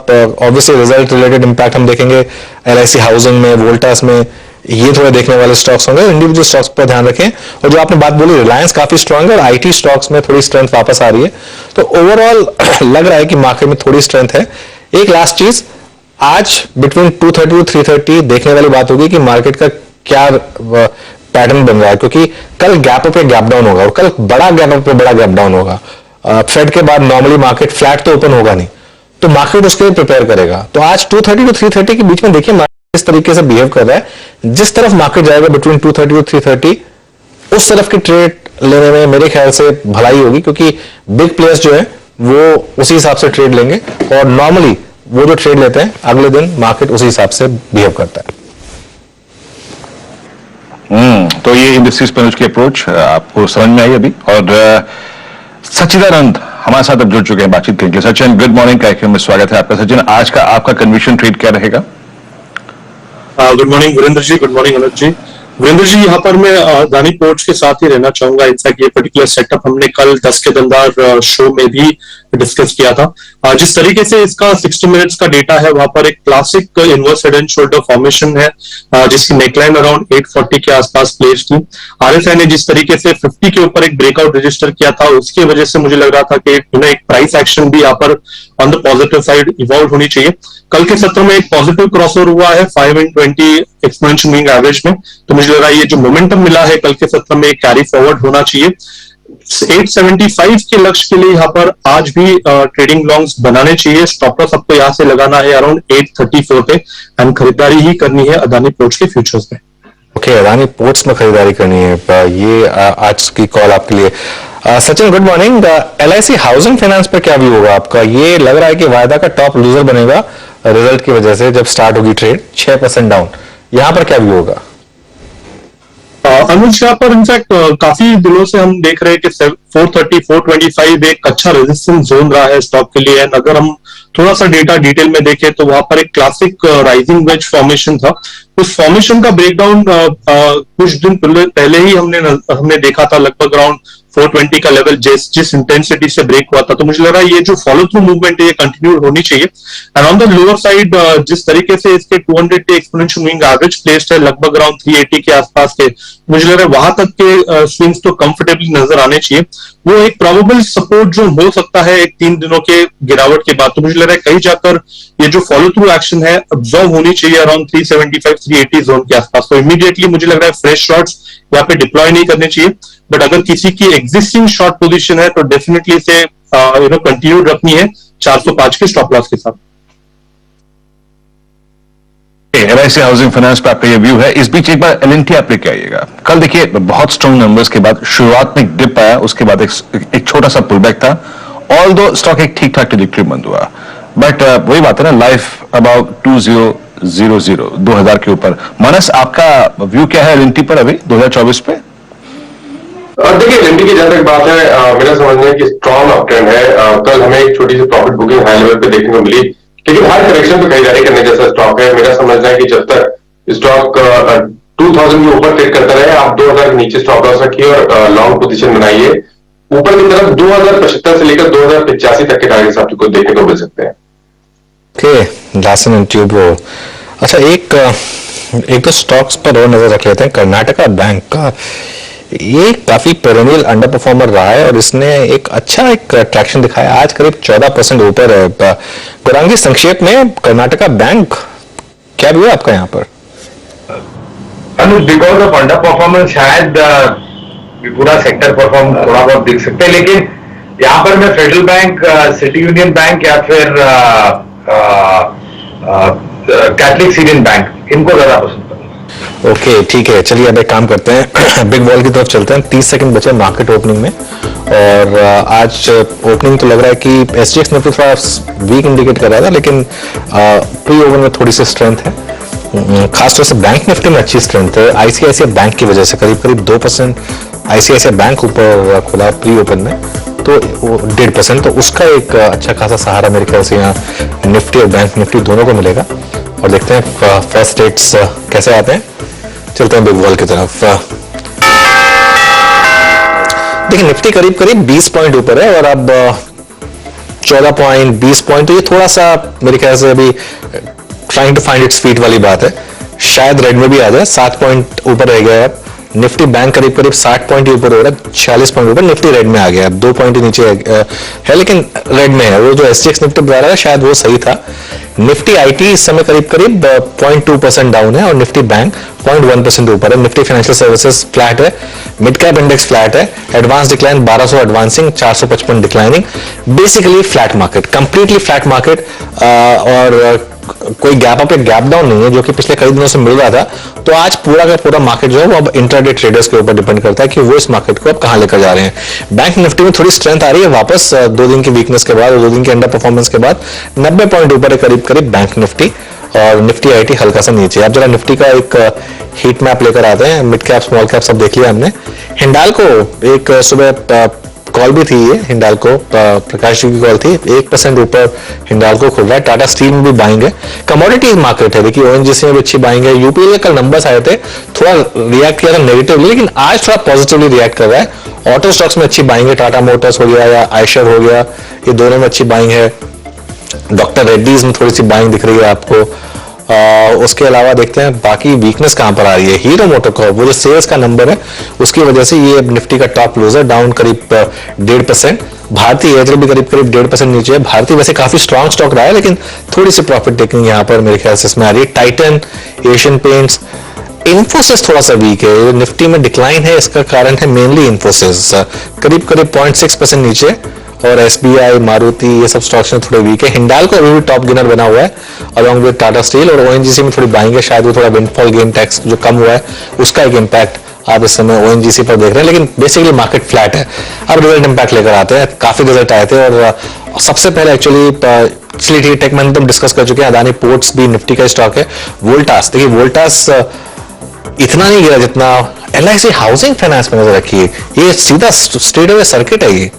ऑब्वियसली रिजल्ट रिलेटेड इंपैक्ट हम देखेंगे एलआईसी हाउसिंग में, वोल्टास में, ये थोड़े देखने वाले स्टॉक्स होंगे। इंडिविजुअल स्टॉक्स पर ध्यान रखें। और जो आपने बात बोली रिलायंस काफी स्ट्रांग है और आईटी स्टॉक्स में थोड़ी स्ट्रेंथ वापस आ रही है, तो ओवरऑल लग रहा है कि मार्केट में थोड़ी स्ट्रेंथ है। एक लास्ट चीज, आज बिटवीन 230 to 330 देखने वाली बात होगी कि मार्केट का क्या पैटर्न बन रहा है, क्योंकि कल गैप अप पे गैप डाउन होगा और कल बड़ा गैप अप पे बड़ा गैप डाउन होगा। फेड के बाद नॉर्मली मार्केट फ्लैट तो ओपन होगा नहीं, तो मार्केट उसके लिए प्रिपेयर करेगा। तो आज 230 to 330 के बीच में देखिए मार्केट इस तरीके से बिहेव कर रहा है। जिस तरफ मार्केट जाएगा बिटवीन 230 to 330 उस तरफ की ट्रेड लेने में मेरे ख्याल से भलाई होगी, क्योंकि बिग प्लेयर्स जो है वो उसी हिसाब से ट्रेड लेंगे और नॉर्मली वो जो ट्रेड लेते हैं अगले दिन मार्केट उसी हिसाब से बिहेव करता है। तो ये इंडस्ट्रीज पे उसकी अप्रोच आपको समझ में आई अभी। और सच्चिदानंद हमारे साथ अब जुड़ चुके हैं बातचीत के लिए। सचिन, गुड मॉर्निंग कार्यक्रम में स्वागत है आपका। सचिन, आज का आपका कन्विक्शन ट्रेड क्या रहेगा? Good morning Virendra ji, good morning Anuj जी। वीरेंद्र जी, यहाँ पर मैं अदानी पोर्ट्स के साथ ही रहना चाहूंगा। इनफैक्ट ये पर्टिकुलर सेटअप हमने कल 10 के दमदार शो में भी डिस्कस किया था। जिस तरीके से इसका 60 मिनट्स का डेटा है, वहां पर एक classic inverse head and shoulder formation है, जिसकी नेकलाइन अराउंड 840 के आसपास प्लेस थी। आरएसआई ने जिस तरीके से 50 के ऊपर एक ब्रेकआउट रजिस्टर किया था, उसकी वजह से मुझे लग रहा था कि एक प्राइस एक्शन भी यहाँ पर on the positive side evolve होनी चाहिए। कल के सत्र में एक पॉजिटिव क्रॉसओवर हुआ है 5 and 20 एक्सपोनेंशियल मूविंग एवरेज में, तो मुझे लग रहा है ये जो मोमेंटम मिला है कल के सत्र में कैरी फॉरवर्ड होना चाहिए। 875 के लक्ष्य के लिए यहाँ पर आज भी ट्रेडिंग लॉन्ग्स बनाने चाहिए। स्टॉप लॉस आपको यहाँ से लगाना है अराउंड 834 पे एंड खरीदारी ही करनी है अदानी पोर्ट्स के फ्यूचर्स में। ओके, अदानी पोर्ट्स में खरीदारी करनी है, ये आज की कॉल आपके लिए। Sachin, good morning. LIC housing finance पर क्या व्यू होगा आपका? ये लग रहा है कि वायदा का टॉप लूजर बनेगा रिजल्ट की वजह से, जब स्टार्ट होगी ट्रेड 6% डाउन। यहां पर क्या व्यू होगा? अनुज, यहाँ पर इनफैक्ट काफी दिनों से हम देख रहे हैं कि 430, 425 एक अच्छा रेजिस्टेंस जोन रहा है स्टॉक के लिए। अगर हम थोड़ा सा डेटा डिटेल में देखें तो वहां पर एक क्लासिक राइजिंग वेज फॉर्मेशन था। उस फॉर्मेशन का ब्रेकडाउन कुछ दिन पहले ही हमने देखा था, लगभग अराउंड 420 का लेवल जिस इंटेंसिटी से ब्रेक हुआ था। तो मुझे लग रहा है ये जो फॉलो थ्रू मूवमेंट है ये कंटिन्यू होनी चाहिए। And on the lower side जिस तरीके से इसके 200 के एक्सपोनेंशियल मूविंग एवरेज प्लेस्ड है लगभग अराउंड 380 के आसपास के, मुझे लग रहा है वहां तक के स्विंग्स तो कंफर्टेबली नजर आने चाहिए। वो एक प्रोबेबल सपोर्ट जो हो सकता है एक 3 दिनों के गिरावट के बाद। तो मुझे लग रहा है कहीं जाकर ये जो फॉलो थ्रू एक्शन है ऑब्जर्व होनी चाहिए अराउंड 375, 380 जोन के आसपास। तो इमीडिएटली मुझे लग रहा है फ्रेश शॉट्स यहाँ पे डिप्लॉय नहीं करने चाहिए। बट अगर किसी की एग्जिस्टिंग शॉर्ट पोजीशन है तो डेफिनेटली इसे कंटिन्यू रखनी है 405 के स्टॉप लॉस के साथ। LIC हाउसिंग फाइनेंस पर आपका ये व्यू है। इस बीच एक बार LNT आप लेके आइएगा। कल देखिए बहुत स्ट्रॉन्ग नंबर्स के बाद शुरुआत में एक डिप आया, उसके बाद एक छोटा सा पुल बैक था। ऑल दो स्टॉक एक ठीक ठाक ट्रैजेक्टरी बंद हुआ, बट वही बात है ना, लाइफ अबाउट 2000 के ऊपर। मानस, आपका व्यू क्या है LNT पर अभी 2024 पे? देखिए, LNT की जहां तक बात है, मेरा समझना है कि स्ट्रॉन्ग अप ट्रेंड है। कल हमें एक छोटी सी प्रॉफिट बुकिंग हाई लेवल पे देखने को मिली, लेकिन हर करेक्शन पे खरीदारी करने जैसा स्टॉक है। मेरा समझना है कि जब तक स्टॉक 2000 के ऊपर ट्रेड करता रहे, आप 2000 के नीचे स्टॉप लॉस रखिए और लॉन्ग पोजीशन बनाइए। ऊपर की तरफ 2075 से लेकर 2085 तक के टारगेट्स आपको देखने को मिल सकते हैं। Okay, Larsen and Toubro. अच्छा, एक तो स्टॉक्स पर और नजर रख लेते हैं। कर्नाटका बैंक का ये काफी पेरेनियल अंडर परफॉर्मर रहा है और इसने एक अच्छा ट्रैक्शन दिखाया, आज करीब 14% ऊपर है। गुरांगी, संक्षेप में कर्नाटका बैंक क्या भी है आपका यहाँ पर? अनुज, बिकॉज ऑफ अंडर परफॉर्मेंस शायद पूरा सेक्टर परफॉर्म थोड़ा बहुत दिख सकते हैं, लेकिन यहाँ पर मैं federal bank, city union bank या फिर कैथलिक सीरियन बैंक, इनको ज्यादा पसंद करूंगा। ओके, ठीक है, चलिए अब एक काम करते हैं, बिग बॉल की तरफ चलते हैं। 30 सेकंड बचे मार्केट ओपनिंग में और आज ओपनिंग तो लग रहा है कि SGX निफ्टी थोड़ा वीक इंडिकेट कर रहा था, लेकिन प्री ओवर में थोड़ी सी स्ट्रेंथ है। खासतौर से बैंक निफ्टी में अच्छी स्ट्रेंथ है ICICI बैंक की वजह से। करीब 2% ICICI बैंक ऊपर खुला प्री ओपन में, तो 1.5%, तो उसका एक अच्छा खासा सहारा मेरे ख्याल से यहाँ निफ्टी और बैंक निफ्टी दोनों को मिलेगा। और देखते हैं फर्स्ट रेट्स कैसे आते हैं। चलते हैं बिग बॉल की तरफ। देखिए, निफ्टी करीब 20 पॉइंट ऊपर है और अब 14 पॉइंट 20 पॉइंट, तो ये थोड़ा सा मेरे ख्याल से अभी trying to find its feet वाली बात है। शायद रेड में भी आ जाए। 7 पॉइंट ऊपर रह गया है। निफ्टी बैंक करीब 60 पॉइंट ऊपर हो रहा है, 46 पॉइंट ऊपर। निफ्टी रेड में आ गया, 2 पॉइंट नीचे है, लेकिन रेड में है। वो जो SGX निफ्टी बता रहा है शायद वो सही था। निफ्टी IT इस समय करीब 0.2% डाउन है और निफ्टी बैंक 0.1% ऊपर है। निफ्टी फाइनेंशियल सर्विसेज फ्लैट है, मिड कैप इंडेक्स फ्लैट है, advance decline 1200 advancing, 455 declining, basically flat market, completely flat market. और कोई गैप अप या गैप डाउन नहीं है जो कि पिछले कई दिनों से मिल रहा था। तो आज पूरा का पूरा मार्केट जो है वो अब इंट्राडे ट्रेडर्स के ऊपर डिपेंड करता है कि वो इस मार्केट को अब कहां लेकर जा रहे हैं। बैंक निफ्टी में थोड़ी स्ट्रेंथ आ रही है वापस 2 दिन की वीकनेस के बाद और 2 दिन के अंडर परफॉर्मेंस के बाद 90 पॉइंट ऊपर है करीब करीब बैंक निफ्टी, और निफ्टी आईटी हल्का सा नीचे। अब जरा निफ्टी का एक हीट मैप लेकर आते हैं। मिड कैप स्मॉल कैप सब देख लिया हमने। हिंडाल्को एक सुबह कॉल भी थी, ये हिंडाल्को प्रकाश जी की कॉल थी, 1% ऊपर हिंडाल्को खुल रहा है। टाटा स्टील में भी बाइंग है। कमोडिटी मार्केट है, देखिए ओएनजीसी में भी अच्छी बाइंग है। यूपीएल के कल नंबर्स आए थे, थोड़ा रिएक्ट किया था नेगेटिवली, लेकिन आज थोड़ा पॉजिटिवली रिएक्ट कर रहा है। ऑटो स्टॉक्स में अच्छी बाइंग है, टाटा मोटर्स हो गया या आयशर हो गया, ये दोनों में अच्छी बाइंग है। डॉक्टर रेड्डीज में थोड़ी सी बाइंग दिख रही है आपको। उसके अलावा देखते हैं बाकी वीकनेस कहां पर आ रही है। हीरो मोटोकॉर्प, वो जो सेल्स का नंबर है उसकी वजह से ये निफ्टी का टॉप लूजर, डाउन करीब 1.5%। भारतीय एयरटेल भी करीब करीब 1.5% नीचे है। भारतीय वैसे काफी स्ट्रॉन्ग स्टॉक रहा है, लेकिन थोड़ी सी प्रॉफिट टेकिंग यहाँ पर मेरे ख्याल से इसमें आ रही है। टाइटन, एशियन पेंट्स, इन्फोसिस थोड़ा सा वीक है। निफ्टी में डिक्लाइन है, इसका कारण है मेनली इन्फोसिस, करीब करीब 0.6% नीचे। और एसबीआई, मारुति, ये सब स्टॉक्स में थोड़े वीक है। हिंडाल्को अभी भी टॉप गेनर बना हुआ है अलॉन्ग विद टाटा स्टील, और ओएनजीसी में थोड़ी बाइंग है, शायद वो थोड़ा विंडफॉल गेन टैक्स जो कम हुआ है उसका एक इम्पैक्ट आप इस समय ओएनजीसी पर देख रहे हैं, लेकिन बेसिकली मार्केट फ्लैट है। अब रिजल्ट इम्पैक्ट लेकर आते हैं। काफी रिजल्ट आए थे और सबसे पहले एक्चुअली चलिए टेक में तो डिस्कस कर चुके हैं। अदानी पोर्ट्स भी निफ्टी का स्टॉक है। वोल्टास, देखिए वोल्टास इतना नहीं गिरा जितना एलआईसी हाउसिंग फाइनेंस में नजर रखिए, ये सीधा स्ट्रेट अवे सर्किट है। ये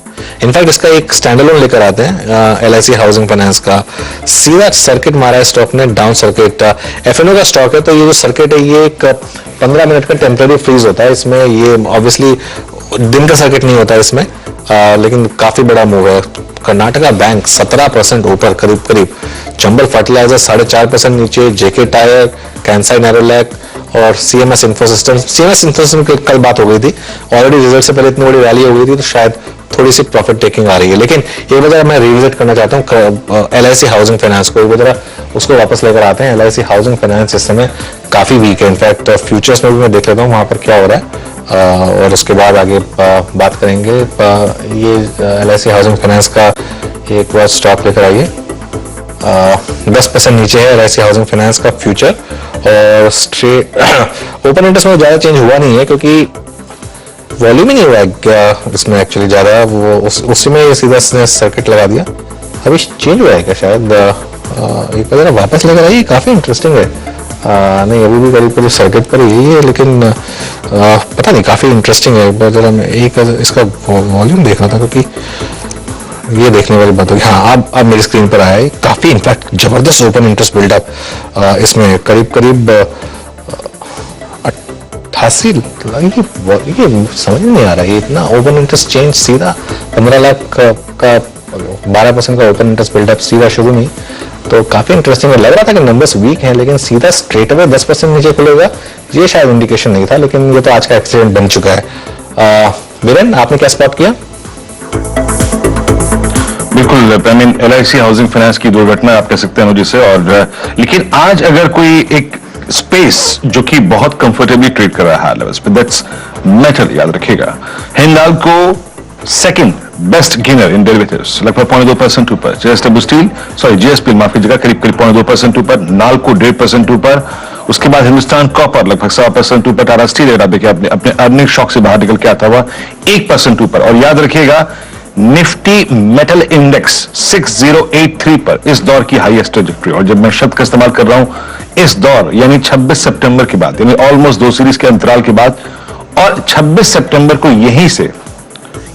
इनफैक्ट इसका एक स्टैंडअलोन लेकर आते हैं एलआईसी हाउसिंग फाइनेंस का, सीधा सर्किट मारा है स्टॉक ने, डाउन सर्किट। एफएनओ का स्टॉक है, तो ये जो सर्किट है ये एक 15 मिनट का टेम्पररी फ्रीज होता है इसमें। ये ऑब्वियसली दिन का सर्किट नहीं होता है इसमें, लेकिन काफी बड़ा मूव है। कर्नाटका बैंक 17% ऊपर करीब करीब, चंबल फर्टिलाइजर 4.5% नीचे, जेके टायर, कैंसाई नेरोलैक और सीएमएस इन्फोसिस्टम्स। सीएमएस इन्फोसिस्टम्स की कल बात हो गई थी, ऑलरेडी रिजल्ट से पहले इतनी बड़ी रैली हो गई थी, तो शायद थोड़ी सी प्रॉफिट टेकिंग आ रही है। लेकिन एक बार मैं रिविजिट करना चाहता हूँ एलआईसी हाउसिंग फाइनेंस को, एक बार उसको वापस लेकर आते हैं। एलआईसी हाउसिंग फाइनेंस इस समय काफी वीक है। इनफैक्ट फ्यूचर्स में भी मैं देख लेता हूँ वहां पर क्या हो रहा है, और उसके बाद आगे बात करेंगे। ये एलआईसी हाउसिंग फाइनेंस का एक बार स्टॉक लेकर आइए। 10% नीचे है एलआईसी हाउसिंग फाइनेंस का फ्यूचर, और स्ट्रेट ओपन इंटरेस्ट में ज्यादा चेंज हुआ नहीं है क्योंकि वॉल्यूम ही नहीं हुआ है इसमें एक्चुअली ज्यादा, वो उसी में सीधा सर्किट लगा दिया। अभी चेंज हुआ है क्या शायद, एक बार वापस लेकर आइए, काफी इंटरेस्टिंग है। नहीं अभी भी करीब करीब सर्किट पर ही है, लेकिन पता नहीं काफी इंटरेस्टिंग है। एक बार जरा मैं एक इसका वॉल्यूम देख रहा था क्योंकि ये देखने वाली बात होगी। हाँ अब मेरी स्क्रीन पर आया है, काफी इनफैक्ट जबरदस्त ओपन इंटरेस्ट बिल्डअप इसमें करीब करीब 88, ये समझ में नहीं आ रहा है इतना ओपन इंटरेस्ट चेंज सीधा 15 लाख का 12% का ओपन इंटरेस्ट बिल्डअप सीधा शुरू में, तो काफी इंटरेस्टिंग है। लग रहा था कि नंबर्स वीक हैं, लेकिन सीधा स्ट्रेट अवे 10% नीचे खुलेगा, ये शायद इंडिकेशन नहीं था, लेकिन ये तो आज का एक्सीडेंट बन चुका है। वीरेन आपने क्या स्पॉट किया? बिल्कुल, I mean LIC housing finance की दुर्घटना आप कह सकते हैं मुझे से, और लेकिन आज अगर कोई एक स्पेस जो कि बहुत कंफर्टेबली ट्रेड कर रहा है हाई लेवल्स पे, दैट्स मेटल, याद रखिएगा। हिंडाल्को सेकंड बेस्ट गेनर इन डेरिवेटिव्स, लगभग 0.2% ऊपर। जेएसडब्ल्यू स्टील, सॉरी जेएसपी माफ कीजिएगा, करीब करीब 0.2% ऊपर। नाल्को 1.5% ऊपर। उसके बाद हिंदुस्तान कॉपर लगभग 100% ऊपर। टाटा स्टील अगर आप देखिए अपने अर्निंग शॉक से बाहर निकल के आता हुआ 1% ऊपर। और याद रखिएगा निफ्टी मेटल इंडेक्स 6083 पर इस दौर की हाईएस्ट ट्रैजेक्टरी, और जब मैं शब्द का इस्तेमाल कर रहा हूं इस दौर यानी 26 सितंबर के बाद, यानी ऑलमोस्ट 2 सीरीज के अंतराल के बाद, और 26 सितंबर को यहीं से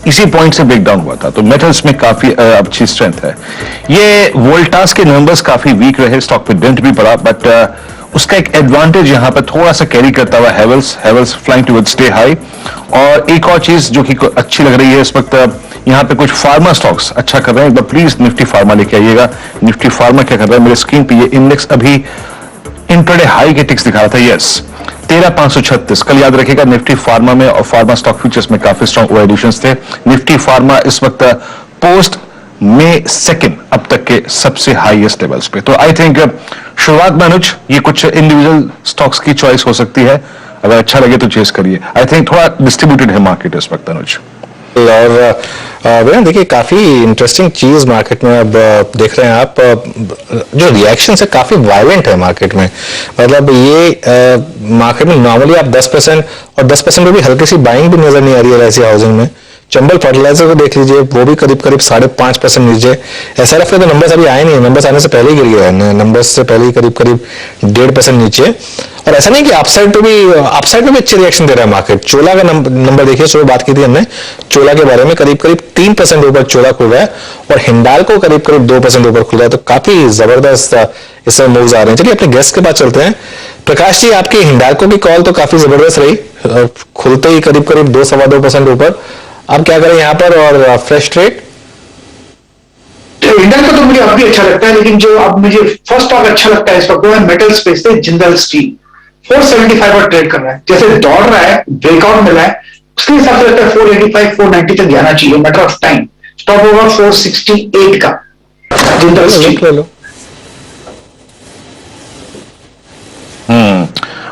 इसी पॉइंट से ब्रेकडाउन हुआ था, तो मेटल्स में काफी अच्छी स्ट्रेंथ है। ये वोल्टास के नंबर्स काफी वीक रहे, स्टॉक पे डेंट भी पड़ा, बट उसका एक एडवांटेज यहां पर थोड़ा सा कैरी करता हुआ Havells flying towards stay high. और एक और चीज जो कि अच्छी लग रही है इस वक्त, यहां पे कुछ फार्मा स्टॉक्स अच्छा कर रहे हैं। एक बार प्लीज निफ्टी फार्मा लेके आइएगा। निफ्टी फार्मा क्या कर रहा है, मेरे स्क्रीन पे ये इंडेक्स अभी इंट्राडे हाई के टिक्स दिखा रहा था, यस 13536। कल याद रखिएगा निफ्टी फार्मा में और फार्मा स्टॉक फ्यूचर्स में काफी स्ट्रॉन्ग एडिशंस थे। निफ्टी फार्मा इस वक्त पोस्ट मई 2 अब तक के सबसे हाईएस्ट लेवल्स पे। तो आई थिंक शुरुआत में अनुज ये कुछ इंडिविजुअल स्टॉक्स की चॉइस हो सकती है, अगर अच्छा लगे तो चेस करिए। आई थिंक थोड़ा डिस्ट्रीब्यूटेड है मार्केट इस वक्त अनुज। और देखिए काफी इंटरेस्टिंग चीज मार्केट में अब देख रहे हैं आप, जो रिएक्शन है काफी वायलेंट है मार्केट में। मतलब ये मार्केट में नॉर्मली आप 10% और 10% में भी हल्की सी बाइंग भी नजर नहीं आ रही है एलआईसी हाउसिंग में। चंबल फर्टिलाइजर को देख लीजिए, वो भी करीब 5.5% नीचे। एसआरएफ के तो नंबर्स अभी आए नहीं, नंबर्स आने से पहले ही गिर गया है, नंबर्स से पहले ही करीब 1.5% नीचे। और ऐसा नहीं कि अपसाइड पे भी अच्छे रिएक्शन दे रहा है मार्केट। चोला का नंबर देखिए, सुबह बात की थी हमने चोला के बारे में, करीब 3% ऊपर चोला खुल रहा है और हिंडाल्को करीब 2% ऊपर खुल रहा है। तो काफी जबरदस्त इस समय मूव्स आ रहे हैं। चलिए अपने गेस्ट के पास चलते हैं। प्रकाश जी, आपकी हिंडाल्को की कॉल तो काफी जबरदस्त रही, खुलते ही करीब 2-2.25% ऊपर। अब क्या करें यहाँ पर और फ्रेश ट्रेड? इंडियन का तो मुझे अब भी अच्छा लगता है, लेकिन जो अब मुझे फर्स्ट स्टॉक अच्छा लगता है इस वक्त वो है मेटल स्पेस से जिंदल स्टील। 475 पर ट्रेड कर रहा है, जैसे दौड़ रहा है, ब्रेकआउट मिला है, उसके हिसाब से लगता है 485 490 तक जाना चाहिए, मैटर ऑफ टाइम। स्टॉप होगा 468 का जिंदल स्टील।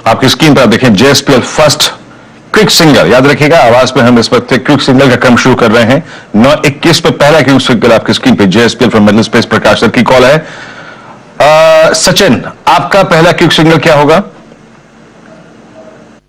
आपकी स्क्रीन पर आप देखें जेएसपीएल फर्स्ट क्विक सिंगल, याद रखिएगा आवाज पे हम इस वक्त क्विक सिंगल का क्रम शुरू कर रहे हैं। 9:21 पे पहला क्विक सिंगल आपकी स्क्रीन पे JSPL from metal space, Prakash sir की कॉल है। सचिन, आपका पहला क्विक सिंगल क्या होगा?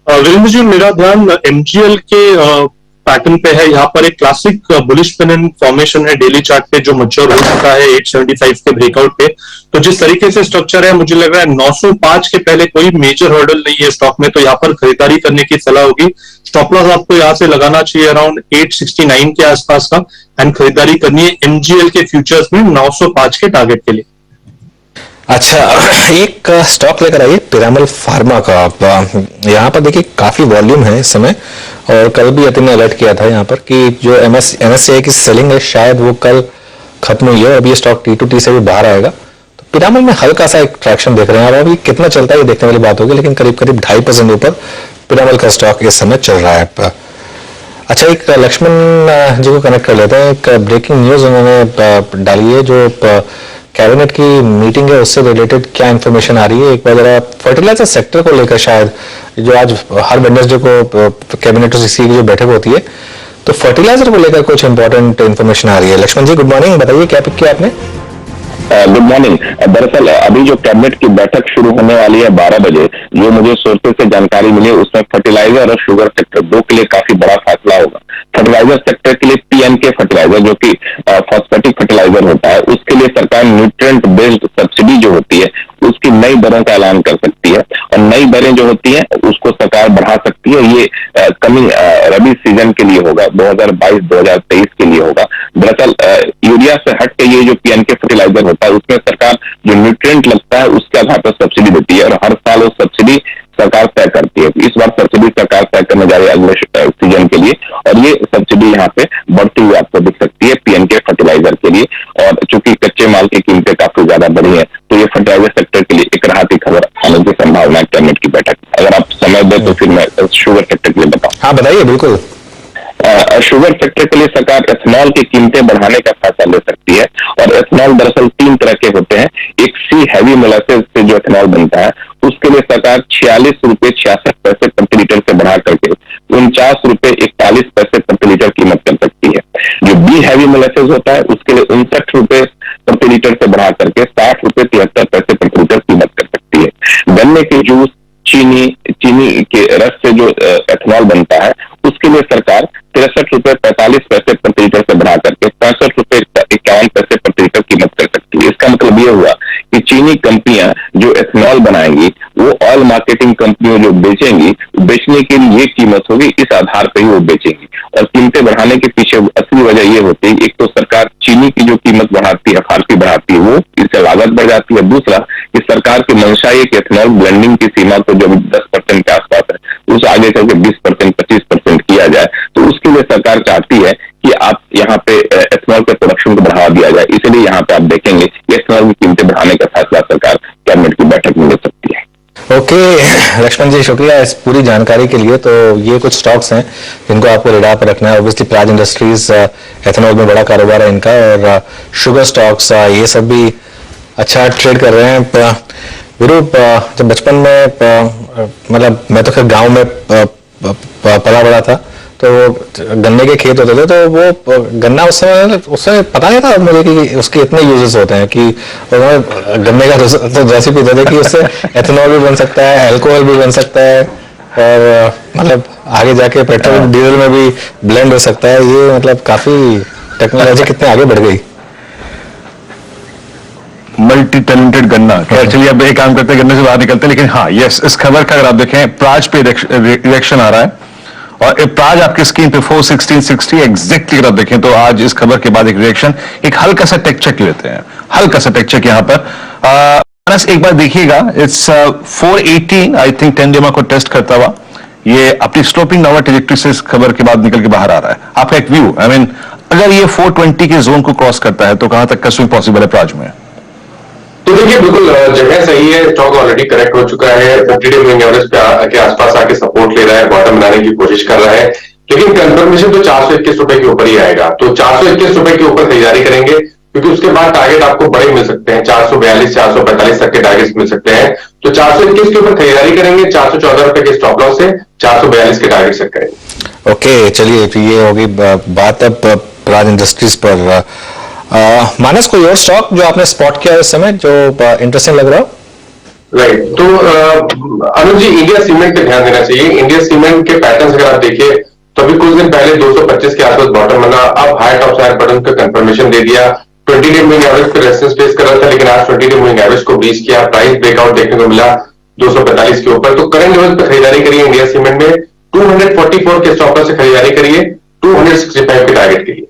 वीरेंद्र जी, मेरा ध्यान एमजीएल के पैटर्न पे है। यहाँ पर एक क्लासिक बुलिश पेन फॉर्मेशन है डेली चार्ट पे, जो मैच्योर हो चुका है 875 के ब्रेकआउट पे। तो जिस तरीके से स्ट्रक्चर है, मुझे लग रहा है 905 के पहले कोई मेजर हर्डल नहीं है स्टॉक में, तो यहाँ पर खरीदारी करने की सलाह होगी। स्टॉप लॉस आपको यहाँ से लगाना चाहिए अराउंड 869 के आसपास का, एंड खरीदारी करनी है एमजीएल के फ्यूचर्स में 905 के टारगेट के लिए। अच्छा, एक स्टॉक लेकर आइए पिरामल फार्मा का। आप यहाँ पर देखिए काफी वॉल्यूम है इस समय, और कल भी यतिन ने अलर्ट किया था यहाँ पर कि जो एमएससीआई की सेलिंग है शायद वो कल खत्म हुई है, और अभी ये स्टॉक T2T से भी बाहर आएगा। तो पिरामल में हल्का सा एक ट्रैक्शन देख रहे हैं, और अभी कितना चलता है ये देखने वाली बात होगी, लेकिन करीब 2.5% ऊपर पिरामल का स्टॉक इस समय चल रहा है। अच्छा, एक लक्ष्मण जी को कनेक्ट कर लेते हैं। एक ब्रेकिंग न्यूज उन्होंने डाली है, जो कैबिनेट की मीटिंग है उससे रिलेटेड क्या इंफॉर्मेशन आ रही है। एक बार जरा फर्टिलाइजर सेक्टर को लेकर, शायद जो आज हर वेडनेसडे को कैबिनेट की जो बैठक होती है, तो फर्टिलाइजर को लेकर कुछ इंपॉर्टेंट इंफॉर्मेशन आ रही है। लक्ष्मण जी, गुड मॉर्निंग, बताइए क्या पिक किया आपने? Good morning. दरअसल अभी जो कैबिनेट की बैठक शुरू होने वाली है 12 बजे, जो मुझे सोर्सेज से जानकारी मिली, उसमें फर्टिलाइजर और शुगर सेक्टर दो के लिए काफी बड़ा फैसला होगा। फर्टिलाइजर सेक्टर के लिए पीएनके फर्टिलाइजर, जो कि फॉस्फेटिक फर्टिलाइजर होता है, उसके लिए सरकार न्यूट्रिएंट बेस्ड सब्सिडी जो होती है उसकी नई दरों का ऐलान कर सकती है, और नई दरें जो होती हैं उसको सरकार बढ़ा सकती है। ये कमिंग रबी सीजन के लिए होगा, 2022-2023 के लिए होगा। दरअसल यूरिया से हट के ये जो पीएनके फर्टिलाइजर होता है उसमें सरकार जो न्यूट्रिएंट लगता है उसके आधार पर सब्सिडी देती है, और हर साल वो सब्सिडी सरकार तय करती है। इस बार सब्सिडी सरकार तय करने जा रही है अगले सीजन के लिए, और ये सब्सिडी यहाँ पे बढ़ती हुई आपको दिख सकती है पीएनके फर्टिलाइजर के लिए। और चूंकि कच्चे माल की कीमतें काफी ज्यादा बढ़ी है, तो ये फर्टिलाइजर सेक्टर के लिए एक राहत की खबर आने की संभावना है कैबिनेट की बैठक। अगर आप समय दें तो फिर मैं शुगर सेक्टर के लिए बताऊं। हाँ, बताइए। बिल्कुल। शुगर सेक्टर के लिए सरकार एथनॉल की कीमतें बढ़ाने का फैसला ले सकती है, और एथनॉल दरअसल 3 तरह के होते हैं। एक सी हैवी मोलासेस से जो एथनॉल बनता है उसके लिए सरकार 46 रुपए 66 पैसे प्रति लीटर से बढ़ा करके 49 रुपए 41 पैसे प्रति लीटर कीमत कर सकती है। जो बी हैवी मोलासेस होता है उसके लिए 59 रुपए प्रति लीटर से बढ़ा करके 60 रुपए 73 पैसे प्रति लीटर कीमत कर सकती है। गन्ने के जूस, चीनी के रस से जो एथनॉल बनता है उसके लिए सरकार 63 रुपए 45 पैसे प्रति लीटर से बढ़ा करके 65 रुपए 51 पैसे प्रति लीटर कीमत कर सकती है। इसका मतलब ये हुआ कि चीनी कंपनियां जो एथनॉल बनाएंगी वो ऑयल मार्केटिंग कंपनियों जो बेचेंगी, बेचने के लिए ये कीमत होगी, इस आधार पर ही वो बेचेंगी। और कीमतें बढ़ाने के पीछे असली वजह ये होती है, एक तो सरकार चीनी की जो कीमत बढ़ाती है, एफआरपी बढ़ाती है, वो इससे लागत बढ़ जाती है। दूसरा कि सरकार की मंशा है कि एथनॉल ब्लेंडिंग की सीमा को जो 10% के आसपास है उस आगे चल के 20% 25% किया जाए, तो उसके लिए सरकार चाहती है कि आप यहाँ पे एथनॉल के प्रोडक्शन को बढ़ावा दिया जाए। इसलिए यहाँ पे आप देखेंगे कि एथनॉल की कीमतें बढ़ाने का फैसला सरकार कैबिनेट की बैठक में ले सकती है। ओके लक्ष्मण जी, शुक्रिया इस पूरी जानकारी के लिए। तो ये कुछ स्टॉक्स हैं जिनको आपको रेडार पर रखना है। ऑब्वियसली प्राज इंडस्ट्रीज एथेनॉल में बड़ा कारोबार है इनका, और शुगर स्टॉक्स ये सब भी अच्छा ट्रेड कर रहे हैं। वीरू, जब बचपन में मतलब मैं तो खैर गांव में पला बड़ा था, तो गन्ने के खेत होते थे, तो वो गन्ना उस समय पता नहीं था मुझे कि उसके इतने यूजेस होते हैं कि गन्ने का रेसिपी पीते थे कि उससे एथेनॉल भी बन सकता है, अल्कोहल भी बन सकता है, और मतलब आगे जाके पेट्रोल डीजल में भी ब्लेंड हो सकता है। ये मतलब काफी टेक्नोलॉजी कितने आगे बढ़ गई। मल्टी टैलेंटेड गन्ना। चलिए अब एक काम करते हैं, गन्ने से बाहर निकलते हैं। लेकिन हाँ, यस, इस खबर का अगर आप देखें, प्राज पे रिएक्शन आ रहा है, और प्राज आपकी स्क्रीन पे 41660 एग्जैक्टली अगर आप देखें तो आज इस खबर के बाद एक रिएक्शन, एक हल्का सा टेक चेक लेते हैं, हल्का सा टेक चेक यहां पर। एक बार देखिएगा, इट्स 418 आई थिंक 10 डेमा को टेस्ट करता हुआ ये अपनी स्लोपिंग डाउनवर्ड ट्रैजेक्टरी से इस खबर के बाद निकल के बाहर आ रहा है। आपका एक व्यू, आई मीन अगर ये 420 के जोन को क्रॉस करता है तो कहां तक का स्विंग पॉसिबल है प्राज में? तो देखिए, बिल्कुल जगह सही है, स्टॉक ऑलरेडी करेक्ट हो चुका है, 50 डे मूविंग एवरेज के आसपास आके सपोर्ट ले रहा है, बॉटम बनाने की कोशिश कर रहा है, लेकिन कंफर्मेशन तो 421 रुपए के ऊपर ही आएगा। तो 421 रुपए के ऊपर खरीदारी करेंगे, क्योंकि उसके बाद टारगेट आपको बड़े मिल सकते हैं, 442 445 तक के टारगेट मिल सकते हैं। तो 421 के ऊपर खरीदारी करेंगे, 414 रुपए के स्टॉप लॉस से 442 के टारगेट सेट करेंगे। ओके, चलिए तो ये होगी बात अब प्राज इंडस्ट्रीज पर। मानस, कोई और स्टॉक जो आपने स्पॉट किया इस समय जो इंटरेस्टिंग लग रहा हो? राइट, तो अनुज जी, इंडिया सीमेंट पे ध्यान देना चाहिए। इंडिया सीमेंट के पैटर्न्स अगर आप देखिए तो अभी कुछ दिन पहले 225 के आसपास बॉटम बना, अब हाई टॉप साइड बटन का कंफर्मेशन दे दिया। 20 डे मूविंग एवरेज पे रेजिस्टेंस फेस कर रहा था, लेकिन आज 20 डे मूविंग एवरेज को ब्रीच किया, प्राइस ब्रेकआउट देखने को मिला 245 के ऊपर। तो करंट लेवल पे खरीदारी करिए इंडिया सीमेंट में, 244 के स्टॉप लॉस से खरीदारी करिए, 265 के टारगेट के लिए।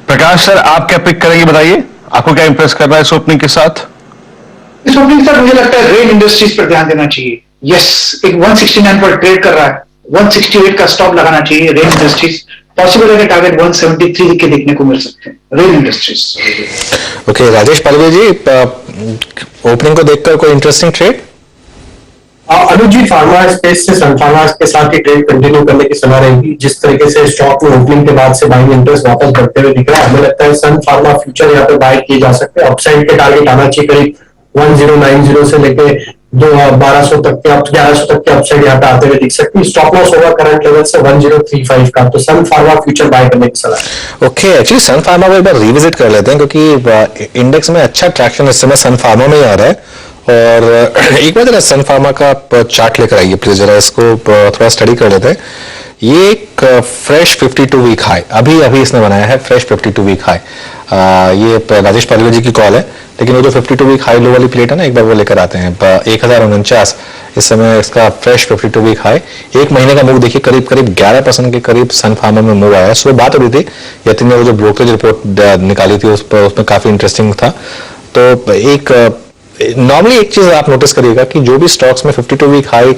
प्रकाश सर, आप क्या पिक करेंगे बताइए, आपको क्या इंप्रेस कर रहा है इस ओपनिंग के साथ? इस ओपनिंग के साथ मुझे लगता है रेन इंडस्ट्रीज पर ध्यान देना चाहिए। यस, एक 169 पर ट्रेड कर रहा है, 168 का स्टॉप लगाना चाहिए रेन इंडस्ट्रीज। पॉसिबल है कि टारगेट 173 के देखने को मिल सकते हैं Rain industries. Okay, Rajesh Palve ji, opening को देखकर कोई interesting trade? Anuj ji, pharma space से सन फार्मा के साथ ही ट्रेड कंटिन्यू करने की सलाह रहेगी। जिस तरीके से स्टॉक में ओपनिंग के बाद से बाइंग इंटरेस्ट वापस बढ़ते हुए दिख रहा है, हमें लगता है सन फार्मा फ्यूचर यहाँ पे बाय किए जा सकते हैं। अपसाइड के टारगेट आना चाहिए करीब 1090 से लेके 1200 तक के, 1100 तक के अपसाइड यहाँ पे आते हुए दिख सकती है। स्टॉप लॉस होगा करंट लेवल से 1035 का, तो सन फार्मा फ्यूचर बाय करने की सलाह है। ओके, एक्चुअली सन फार्मा को एक बार रिविजिट कर लेते हैं, क्योंकि इंडेक्स में अच्छा ट्रैक्शन इस समय सन फार्मा में ही आ रहा है। और एक बार जरा सन फार्मा का चार्ट लेकर आइए प्लीज, जरा इसको थोड़ा स्टडी कर लेते हैं। ये एक फ्रेश 52 वीक हाई अभी इसने बनाया है, फ्रेश 52 वीक हाई। ये राजेश पालवे जी की कॉल है, लेकिन वो जो 52 वीक हाई लो वाली प्लेट है ना, एक बार वो लेकर आते हैं। 1049 इस समय इसका फ्रेश 52 वीक हाई। एक महीने का मूव देखिए, करीब 11% के करीब सन फार्मा में मूव आया है। सुबह बात हो रही थी, यतिन ने वो जो ब्रोकरेज रिपोर्ट निकाली थी उसमें काफी इंटरेस्टिंग था। तो एक नॉर्मली एक चीज आप नोटिस करिएगा कि जो भी स्टॉक्स में 52 वीक हाई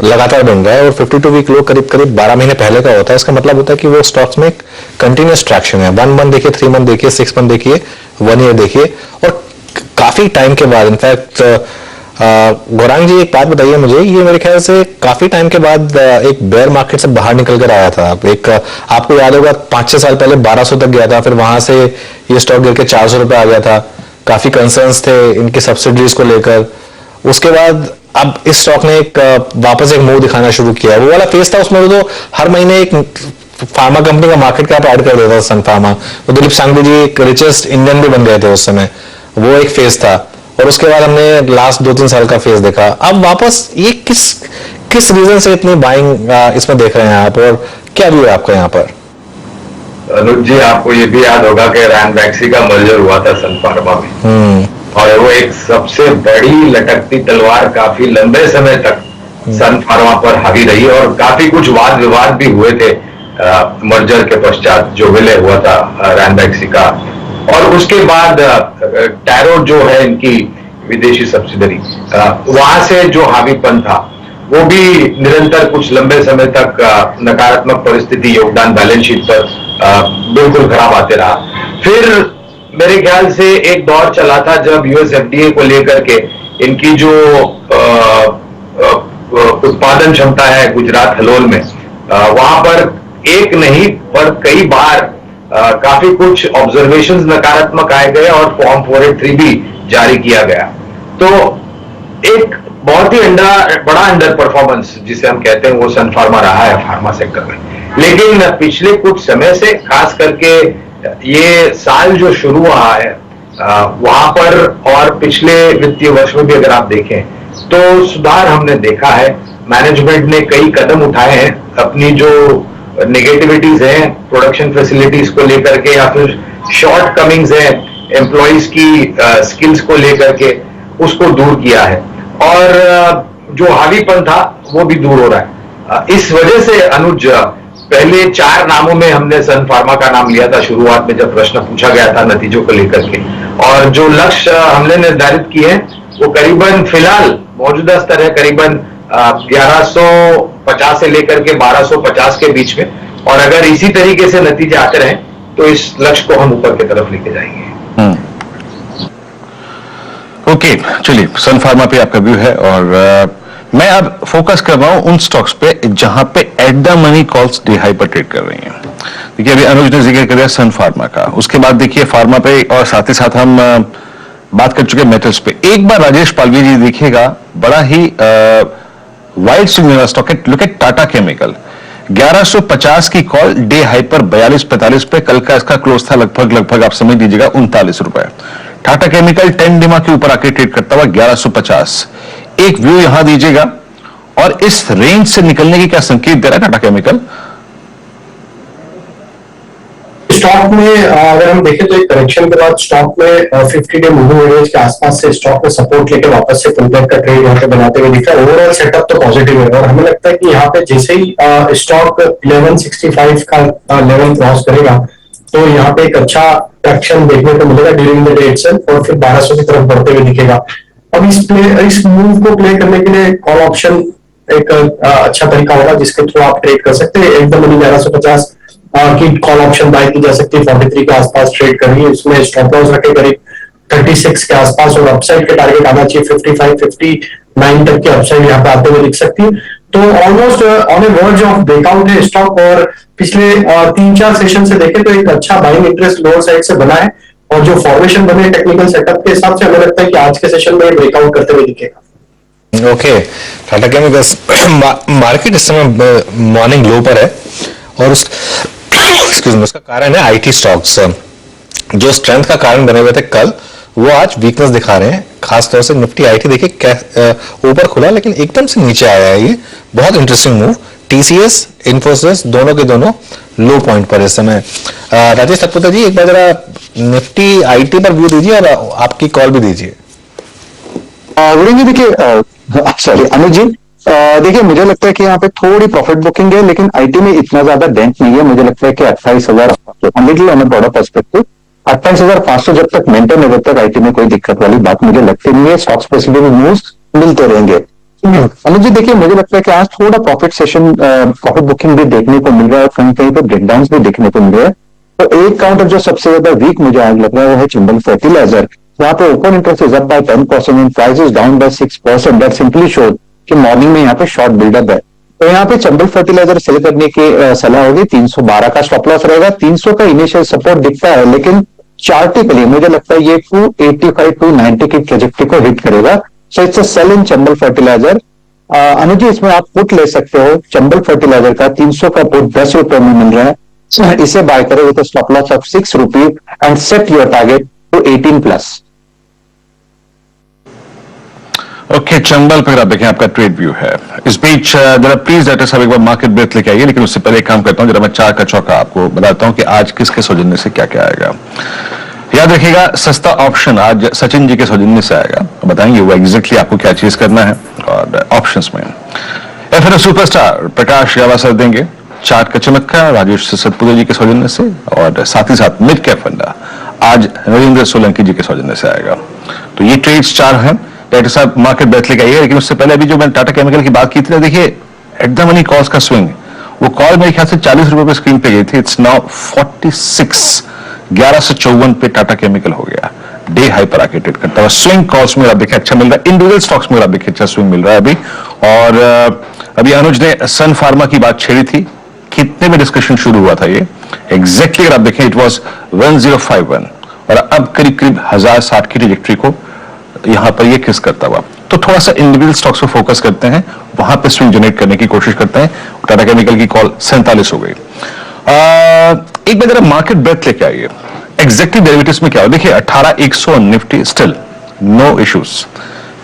लगातार बन रहा है और 52 वीक लो करीब 12 महीने पहले का होता है, इसका मतलब होता है कि वो स्टॉक्स में कंटिन्यूस ट्रैक्शन है। 1 मंथ देखिए, 3 मंथ देखिए, 6 मंथ देखिए, 1 ईयर देखिए, और काफी टाइम के बाद। इनफैक्ट गौरांग जी, एक बात बताइए मुझे, ये मेरे ख्याल से काफी टाइम के बाद एक बेयर मार्केट से बाहर निकल कर आया था। आपको याद होगा 5-6 साल पहले 1200 तक गया था, फिर वहां से ये स्टॉक गिर के 400 रुपए आ गया था। काफी कंसर्न्स थे इनकी सब्सिडीज को लेकर। उसके बाद अब इस स्टॉक ने वापस एक मूव दिखाना शुरू किया। वो वाला फेज था, उसमें तो हर महीने एक फार्मा कंपनी का मार्केट कैप ऐड कर देता था सन फार्मा। वो दिलीप सांघवी जी एक रिचेस्ट इंडियन भी बन गए थे उस समय, वो एक फेज था। और उसके बाद हमने लास्ट 2-3 साल का फेज देखा। अब वापस ये किस रीजन से इतनी बाइंग इसमें देख रहे हैं आप, और क्या व्यू है आपका यहाँ पर? अनुज जी, आपको ये भी याद होगा कि रैनबैक्सी का मर्जर हुआ था सन फार्मा में, और वो एक सबसे बड़ी लटकती तलवार काफी लंबे समय तक सन फार्मा पर हावी रही, और काफी कुछ वाद विवाद भी हुए थे मर्जर के पश्चात, जो विलय हुआ था रैनबैक्सी का। और उसके बाद टैरो जो है इनकी विदेशी सब्सिडरी, वहां से जो हावीपन था वो भी निरंतर कुछ लंबे समय तक नकारात्मक परिस्थिति, योगदान बैलेंस शीट पर बिल्कुल खराब आते रहा। फिर मेरे ख्याल से एक दौर चला था जब यूएस एफडीए को लेकर के इनकी जो उत्पादन क्षमता है गुजरात हलोल में, वहां पर एक नहीं पर कई बार काफी कुछ ऑब्जर्वेशंस नकारात्मक आए गए और फॉर्म 483 भी जारी किया गया। तो एक बहुत ही बड़ा अंडर परफॉर्मेंस जिसे हम कहते हैं वो सन फार्मा रहा है फार्मा सेक्टर में। लेकिन पिछले कुछ समय से खास करके ये साल जो शुरू हुआ है वहां पर और पिछले वित्तीय वर्ष में भी अगर आप देखें तो सुधार हमने देखा है। मैनेजमेंट ने कई कदम उठाए हैं, अपनी जो नेगेटिविटीज हैं प्रोडक्शन फैसिलिटीज को लेकर के या फिर शॉर्ट कमिंग्स हैं एम्प्लॉइज की स्किल्स को लेकर के, उसको दूर किया है और जो हावीपन था वो भी दूर हो रहा है। इस वजह से अनुज, पहले 4 नामों में हमने सन फार्मा का नाम लिया था शुरुआत में जब प्रश्न पूछा गया था नतीजों को लेकर के, और जो लक्ष्य हमने निर्धारित किए हैं वो करीबन फिलहाल मौजूदा स्तर है करीबन 1150 से लेकर के 1250 के बीच में, और अगर इसी तरीके से नतीजे आते रहें तो इस लक्ष्य को हम ऊपर की तरफ लेके जाएंगे। ओके, चलिए सन फार्मा पे आपका व्यू है और मैं अब फोकस कर रहा हूं उन स्टॉक्स पे जहां पे at the money calls day high पर ट्रेड कर रही हैं। देखिए अभी अनुज ने जिक्र कर दिया सन फार्मा का, उसके बाद देखिए फार्मा पे और साथ ही साथ हम बात कर चुके मेटल्स पे। एक बार राजेश पालवी जी देखिएगा बड़ा ही वाइड स्विंग वाला स्टॉक है, लुक एट टाटा केमिकल 1150 की कॉल डे हाई पर 42-45 पे, कल का इसका क्लोज था लगभग आप समझ लीजिएगा 39 रुपए। टाटा केमिकल 10 डिमा के ऊपर आके ट्रेड करता हुआ 1150। एक व्यू यहां दीजिएगा और इस रेंज से निकलने की क्या संकेत दे रहा है टाटा केमिकल? स्टॉक में अगर हम देखें तो एक करेक्शन के बाद स्टॉक में 50 डे मूविंग एवरेज के आसपास से स्टॉक में सपोर्ट लेके वापस से पुलबैक का ट्रेड यहाँ पे बनाते हुए दिख रहा है। ओवरऑल सेटअप तो पॉजिटिव है और हमें लगता है कि यहाँ पे जैसे ही स्टॉक 1165 का लेवल क्रॉस करेगा तो यहाँ पे एक अच्छा ट्रैक्शन देखने को मिलेगा ड्यूरिंग द डे इटसेल्फ और फिर 1200 की तरफ बढ़ते हुए दिखेगा। अब इस मूव को प्ले करने के लिए कॉल ऑप्शन एक अच्छा तरीका होगा जिसके थ्रू आप ट्रेड कर सकते हैं। एकदम 1150 की कॉल ऑप्शन बाय की जा सकती है, 43 के आसपास ट्रेड करिए, इसमें स्टॉप लॉस रखे करीब 36 के आसपास और अपसाइड के टारगेट आना चाहिए 55-59 तक की अपसाइड यहाँ पे आते हुए दिख सकती है। तो almost on A verge of breakout है स्टॉक और पिछले 3-4 सेशन से देखें तो एक अच्छा बाइंग इंटरेस्ट लोअर साइड से बना है और जो फॉर्मेशन बने टेक्निकल सेटअप के हिसाब से हमें लगता है कि आज के सेशन में ब्रेकआउट करते हुए दिखेगा। ओके, टाटा केमिकल्स मार्केट इस समय मॉर्निंग लो पर है और उसका कारण है आईटी स्टॉक्स जो स्ट्रेंथ का कारण बने हुए थे कल, वो आज वीकनेस दिखा रहे हैं। खासतौर से निफ्टी आईटी देखिए ऊपर खुला लेकिन एकदम से नीचे आया है, ये बहुत इंटरेस्टिंग मूव। टीसीएस इन्फोसिस दोनों के दोनों लो पॉइंट पर इस समय। राजेश सतपुता जी एक बार जरा निफ्टी आईटी पर व्यू दीजिए और आपकी कॉल भी दीजिए। देखिए सॉरी अनुज जी, देखिए मुझे लगता है कि यहाँ पे थोड़ी प्रॉफिट बुकिंग है लेकिन आईटी में इतना ज्यादा डेंट नहीं है। मुझे लगता है कि 28,500 पर्सपेक्टिव 28,500 जब तक मेंटेन है तब तक आईटी में कोई दिक्कत वाली बात मुझे लगती नहीं है। स्टॉक स्पेसिफिक मूव्स मिलते रहेंगे। अनुज जी देखिए मुझे लगता है कि आज थोड़ा प्रॉफिट बुकिंग भी देखने को मिल रहा है और कहीं कहीं पे ब्रेकडाउन भी देखने को मिल रहा है। तो एक काउंटर जो सबसे ज्यादा वीक मुझे आज लग रहा है वो है चंबल फर्टिलाइजर। यहाँ पे open interest is up by 10% and price is down by 6%। That simply shows कि मॉर्निंग में यहाँ पे शॉर्ट बिल्डअप है। तो यहाँ पे चंबल फर्टिलाइजर सेल करने की सलाह होगी। 312 का स्टॉप लॉस रहेगा। 300 का इनिशियल सपोर्ट दिखता है लेकिन चार्टिकली मुझे लगता है ये 285-290 की ट्रेजेक्टरी को हिट करेगा। So it's a sell in Chambal fertiliser. Anuj ji इसमें आप पुट ले सकते हो चंबल फर्टिलाइजर का 300 का पुट 10 रुपए में मिल रहा है। इसे बाय करो with stop loss of 6 rupees and set your target to 18+। Okay, Chambal पर आप देखें आपका ट्रेड व्यू है। इस बीच जरा प्लीज डाटा साहब एक बार मार्केट ब्रेक लेके आइए, लेकिन उससे पहले एक काम करता हूं, जरा मैं 4 का चौका आपको बताता हूं कि आज किसके सौजन्य से क्या क्या आएगा। याद रखिएगा सस्ता ऑप्शन आज सचिन जी के सौजन्य से आएगा, बताएंगे वो एग्जैक्टली आपको क्या चीज करना है। और ऑप्शंस में एफएनओ सुपरस्टार प्रकाश गावासर देंगे, चार्ट का चमत्कार राजेश सतपुता जी के सौजन्य से, और साथ ही साथ मिड कैप फंडा आज नरेंद्र सोलंकी जी के सौजन्य से आएगा। तो ये ट्रेड्स 4 हैं। डाक्टर साहब मार्केट ब्रेक लेके आइए, लेकिन उससे पहले अभी जो मैंने टाटा केमिकल की बात की थी ना, देखिए एट द मनी कॉल्स का स्विंग, वो कॉल मेरे ख्याल से 40 रुपए पे स्क्रीन पे गई थी, इट्स नाउ 46 1154 पे टाटा केमिकल हो गया, डे हाई पर आके ट्रेड करता हुआ। स्विंग कॉल्स में आप देखें अच्छा मिल रहा है, इंडिविजुअल स्टॉक्स में आप देखें अच्छा स्विंग मिल रहा है अभी। और अभी अनुज ने सन फार्मा की बात छेड़ी थी, कितने में डिस्कशन शुरू हुआ था ये एग्जैक्टली अगर आप देखें इट वाज 1051 और अब करीब करीब 1060 की ट्रेजेक्टरी को यहां पर ये किस करता हुआ। तो थोड़ा सा इंडिविजुअल स्टॉक्स पर फोकस करते हैं, वहां पे स्विंग जनरेट करने की कोशिश करते हैं। टाटा केमिकल की कॉल 47 हो गई। एक बार जरा मार्केट ब्रेथ लेके आइए, एग्जैक्टली डेरिवेटिव्स में क्या हो। देखिए 18,100 निफ्टी स्टिल नो इश्यूज।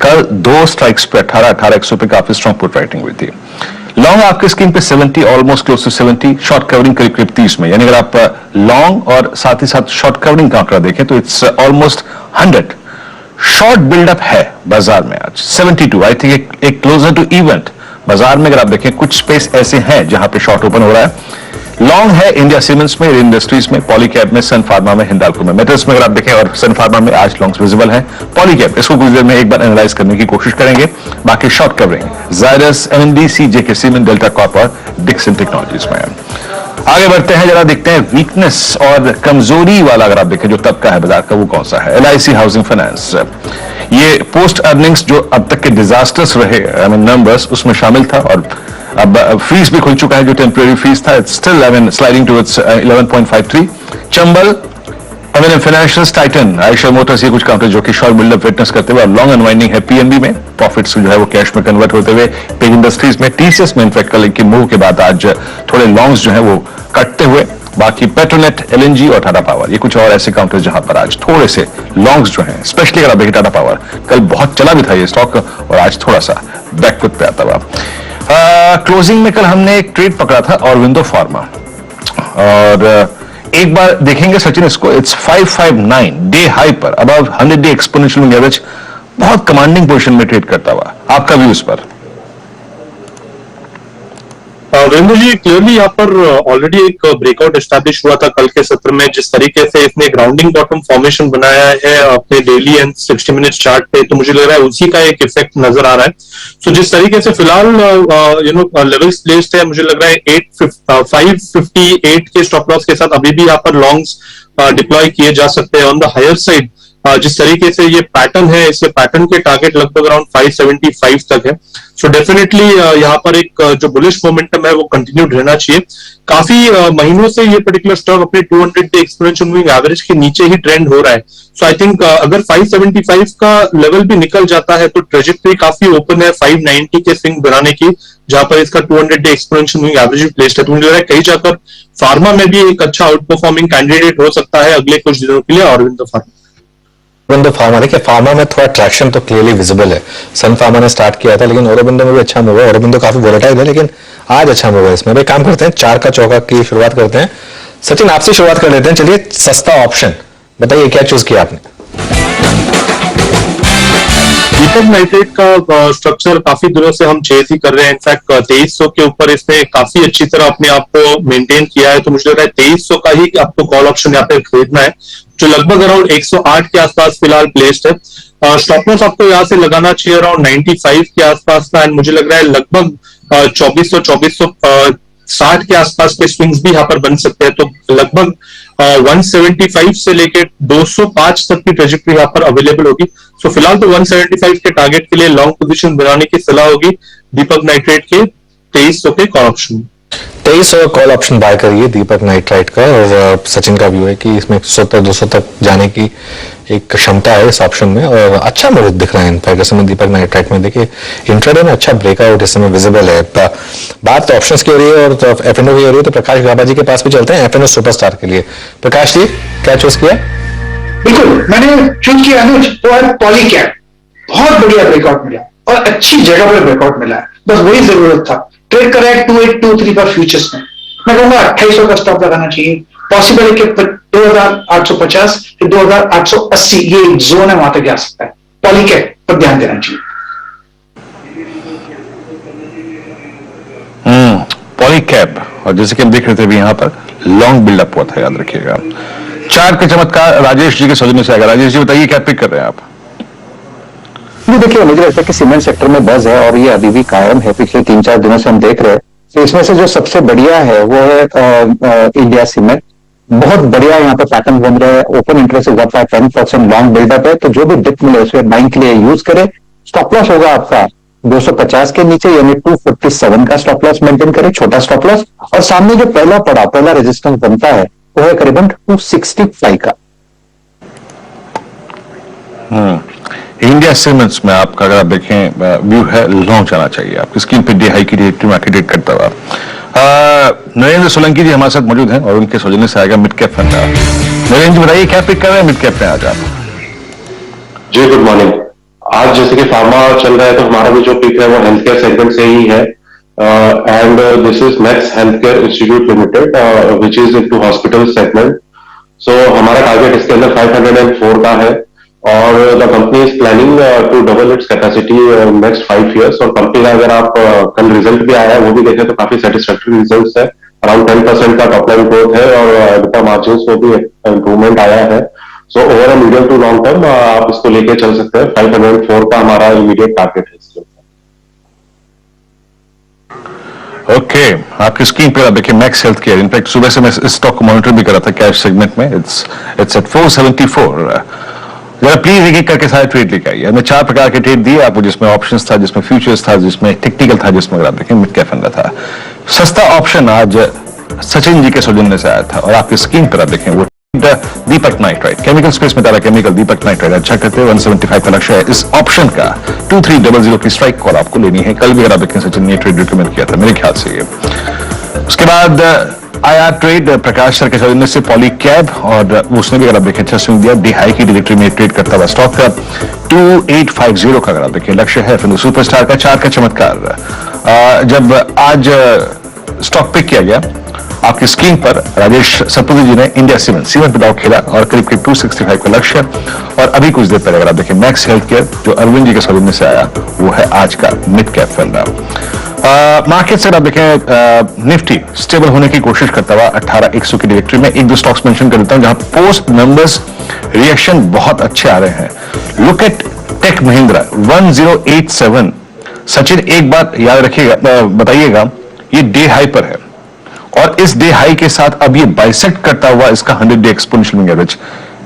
कल 2 स्ट्राइक्स पे 18,100 पे काफी स्ट्रॉन्ग पुट राइटिंग हुई थी। लॉन्ग आपके स्क्रीन पे 70 almost close to 70, short covering करीब करीब 30 में, यानी अगर आप लॉन्ग और साथ ही साथ शॉर्ट कवरिंग का आंकड़ा देखें तो इट्स ऑलमोस्ट 100। शॉर्ट बिल्डअप है बाजार में आज 72। आई थिंक एक क्लोजर टू इवेंट बाजार में अगर आप देखें कुछ स्पेस ऐसे हैं जहां पे शॉर्ट ओपन हो रहा है। लॉन्ग है इंडिया सीमेंट्स में, इंडस्ट्रीज में, पॉलीकैब में, सन फार्मा में, हिंडाल्को में। मेटल्स में अगर आप देखें और सन फार्मा में आज लॉन्ग्स विजिबल है। पॉलीकैब इसको कुछ देर में एक बार एनालाइज करने की कोशिश करेंगे। बाकी शॉर्ट कवरिंग जायडस, एमएनडीसी, जेके सीमेंट, डेल्टा कॉर्प और डिक्सन टेक्नोलॉजीज में। आगे बढ़ते हैं, जरा देखते हैं वीकनेस और कमजोरी वाला अगर आप देखें जो तबका है बाजार का वो कौन सा है। एलआईसी हाउसिंग फाइनेंस, ये पोस्ट अर्निंग्स जो अब तक के डिजास्टर्स रहे आई मीन नंबर्स उसमें शामिल था और अब फ्रीज भी खुल चुका है जो टेम्परेरी फ्रीज था, it's still I mean sliding towards 11.53। Chambal, M&M Financials, Titan, Eicher Motors, ये कुछ काउंटर जो कि शॉर्ट बिल्डअप विटनेस करते हुए लॉन्ग अनवाइंडिंग है। पीएनबी में प्रॉफिट्स जो है वो कैश में कन्वर्ट होते हुए पेज इंडस्ट्रीज में, टीसीएस में इनफैक्ट कल की मूव के बाद आज थोड़े लॉन्ग्स जो है वो कटते हुए। बाकी पेट्रोनेट, एलएनजी और टाटा पावर, ये कुछ और ऐसे काउंटर्स जहां पर आज थोड़े से लॉन्ग्स जो हैं, स्पेशली अगर आप देखें टाटा पावर कल बहुत चला भी था ये स्टॉक और आज थोड़ा सा बैकफुट पे आता हुआ। क्लोजिंग में कल हमने एक ट्रेड पकड़ा था ऑरबिंदो फार्मा और एक बार देखेंगे सचिन इसको, इट्स 559 डे हाई पर above 100 day exponential moving average, बहुत कमांडिंग पोजीशन में ट्रेड करता हुआ। आपका व्यू इस पर? वीरेंद्र जी, क्लियरली यहाँ पर ऑलरेडी एक ब्रेकआउट एस्टैब्लिश हुआ था कल के सत्र में। जिस तरीके से इसने एक राउंडिंग बॉटम फॉर्मेशन बनाया है अपने डेली एंड 60 मिनट्स चार्ट पे, तो मुझे लग रहा है उसी का एक इफेक्ट नजर आ रहा है। सो जिस तरीके से फिलहाल लेवल्स प्लेस्ड है, मुझे लग रहा है 558 के स्टॉप लॉस के साथ अभी भी यहाँ पर लॉन्ग्स डिप्लॉय किए जा सकते हैं ऑन द हायर साइड। जिस तरीके से ये पैटर्न है, इसके पैटर्न के टारगेट लगभग अराउंड 575 तक है। सो डेफिनेटली यहाँ पर एक जो बुलिश मोमेंटम है वो कंटिन्यूड रहना चाहिए। काफी महीनों से ये पर्टिकुलर स्टॉक अपने 200 डे एक्सपोनेंशियल मूविंग एवरेज के नीचे ही ट्रेंड हो रहा है। सो आई थिंक अगर 575 का लेवल भी निकल जाता है तो ट्रेजेक्टरी काफी ओपन है 590 के स्विंग बनाने की, जहां पर इसका 200 डे एक्सपोनेंशियल मूविंग एवरेज भी प्लेस्ड है। तो मुझे लग रहा है कहीं जाकर फार्मा में भी एक अच्छा आउट परफॉर्मिंग कैंडिडेट हो सकता है अगले कुछ दिनों के लिए ऑरबिंदो फार्मा। औरोबिंदो फार्मा, देखिए फार्मा में थोड़ा ट्रैक्शन तो क्लियरली विजिबल है। सन फार्मा ने स्टार्ट किया था लेकिन औरोबिंदो में भी अच्छा मूव है। औरोबिंदो काफी वोलेटाइल है लेकिन आज अच्छा मूव है इसमें। भाई काम करते हैं, 4 का चौका की शुरुआत करते हैं। सचिन आपसे शुरुआत कर लेते हैं। चलिए, सस्ता ऑप्शन बताइए क्या चूज किया आपने? दीपक नाइट्रेट का स्ट्रक्चर काफी दिनों से हम चेज ही कर रहे हैं। इनफैक्ट 2300 के ऊपर इसने काफी अच्छी तरह अपने आप को मेंटेन किया है, तो मुझे लग रहा है 2300 का ही आपको कॉल ऑप्शन यहाँ पे खरीदना है, जो लगभग अराउंड 108 के आसपास फिलहाल प्लेस्ड है। स्टॉप लॉस आपको यहाँ से लगाना चाहिए अराउंड 95 के आसपास का, एंड मुझे लग रहा है लगभग 2460 के आसपास के स्विंग्स भी यहाँ पर बन सकते हैं। तो लगभग 175 से लेकर 205 तक की ट्रेजेक्टरी यहाँ पर अवेलेबल होगी। सो फिलहाल तो 175 के टारगेट के लिए लॉन्ग पोजीशन बनाने की सलाह होगी दीपक नाइट्रेट के 2300 के call option. 2300 call option buy करिए दीपक नाइट्राइट का। और सचिन का व्यू है कि इसमें 100-200 तक जाने की एक क्षमता है इस ऑप्शन में और अच्छा मूव दिख रहा है। इनफैक्ट इस समय दीपक नाइट्राइट में देखिए इंट्राडे में अच्छा ब्रेकआउट इस समय विजिबल है। बात तो ऑप्शंस की हो रही है और तो एफएनओ की हो रही है, तो प्रकाश गाबा जी के पास भी चलते हैं एफएनओ सुपरस्टार के लिए। प्रकाश जी क्या चूज किया? बिल्कुल, मैंने चूज किया अनुज वो है पॉलीकैब। बहुत बढ़िया ब्रेकआउट मिला और अच्छी जगह पर ब्रेकआउट मिला है, बस वही जरूरत था। ट्रेड करा है 2823 पर फ्यूचर्स में। मैं कहूंगा 2800 का स्टॉप लगाना चाहिए। पॉसिबल है कि 2850 से 2880 ये जोन है, वहां तक जा सकता है। पॉलीकैब पर ध्यान देना चाहिए। पॉलीकैब, और जैसे कि हम देख रहे थे अभी यहाँ पर लॉन्ग बिल्डअप हुआ था, याद रखिएगा। 4 का चमत्कार राजेश जी के सौजन्य से आएगा। राजेश जी बताइए क्या पिक कर रहे हैं आप? देखिए, मुझे लगता है कि सीमेंट सेक्टर में बज़ है और ये अभी भी कायम है। पिछले 3-4 दिनों से हम देख रहे हैं। तो इसमें से जो सबसे बढ़िया है वो है इंडिया सीमेंट, बहुत बढ़िया यहाँ पे पैटर्न बन रहा है, ओपन इंटरेस्ट हुआ था 10% लॉन्ग बिल्डअप है, तो जो भी डिप मिले उसे बाइंग के लिए यूज करें। स्टॉप लॉस होगा आपका 250 के नीचे, यानी 247 का स्टॉप लॉस मेंटेन करें, छोटा स्टॉप लॉस। और सामने जो पहला रेजिस्टेंस बनता है वो है करीबन 265 का। इंडिया सीमेंट्स में आपका अगर आप देखें व्यू है लॉन्ग जाना चाहिए, आपकी स्क्रीन पे हाई की मार्केट रेट करता हुआ नरेंद्र सोलंकी जी हमारे साथ मौजूद हैं और उनके सौजन्य से आएगा मिड कैप फंड। नरेंद्र जी बताइए क्या पिक कर रहे हैं मिड कैप में आज आप? जी गुड मॉर्निंग। आज जैसे कि फार्मा चल रहा है तो हमारा भी जो पिक है वो हेल्थ केयर सेगमेंट से ही है, and this is Max healthcare institute limited which is into hospital segment. So हमारा टारगेट इसके अंदर 504 का है और the company is planning to double its capacity next 5 years। और कंपनी का अगर आप कल रिजल्ट भी आया है वो भी देखें तो काफी सेटिस्फैक्टरी रिजल्ट्स है, अराउंड 10% का टॉप लाइन ग्रोथ है और EBITDA मार्जिन्स में भी इंप्रूवमेंट आया है। So over medium to long term आप इसको लेके चल सकते हैं। 504 का हमारा इमीडिएट टारगेट है इसके। ओके आपकी स्क्रीन पे आप देखिए मैक्स हेल्थ केयर। इनफैक्ट सुबह से मैं इस स्टॉक को मॉनिटर भी कर रहा था कैश सेगमेंट में। It's at 474। जरा प्लीज एक एक करके सारे ट्रेड लेके आइए। हमने 4 प्रकार के ट्रेड दिए आपको, जिसमें ऑप्शंस था, जिसमें फ्यूचर्स था, जिसमें टेक्निकल था, जिसमें अगर आप देखें मिड कैप फंड था। सस्ता ऑप्शन आज सचिन जी के सौजन्य से आया था और आपकी स्क्रीन पर आप देखें वो दीपक नाइट्राइट केमिकल स्पेस में डाला केमिकल दीपक नाइट्राइट अच्छा करते हैं। 175 का लक्ष्य है इस ऑप्शन का। 2300 की स्ट्राइक कॉल आपको लेनी है। कल भी अगर आप देखें सचिन ने ट्रेड रिकमेंड किया था मेरे ख्याल से ये। उसके बाद आया ट्रेड प्रकाश सर के सौजन्य से पॉली कैब और उसने भी अगर आप देखें अच्छा स्विंग दिया। डी हाई की डिरेक्टरी में ट्रेड करता हुआ स्टॉक का 2850 का अगर आप देखें लक्ष्य है। फिर सुपरस्टार का 4 का चमत्कार। जब आज स्टॉक पिक किया गया आपकी स्क्रीन पर राजेश सतपथी जी ने इंडिया सीमेंट पे खेला और करीब 265 का लक्ष्य। और अभी कुछ देर पहले अगर आप देखें मैक्स हेल्थ केयर जो अरविंद जी के सौजन्य से आया वो है आज का मिड कैप फंड। मार्केट से आप देखें निफ्टी स्टेबल होने की कोशिश करता हुआ 18100 की डायरेक्टरी में। एक दो स्टॉक्स मेंशन कर देता हूं जहां पोस्ट नंबर्स रिएक्शन बहुत अच्छे आ रहे हैं। Look at Tech Mahindra 1087। सचिन एक बात याद रखिएगा, बताइएगा ये डे हाई पर है और इस डे हाई के साथ अब ये बाइसेक्ट करता हुआ इसका 100-day एक्सपोनेंशियल मूविंग एवरेज।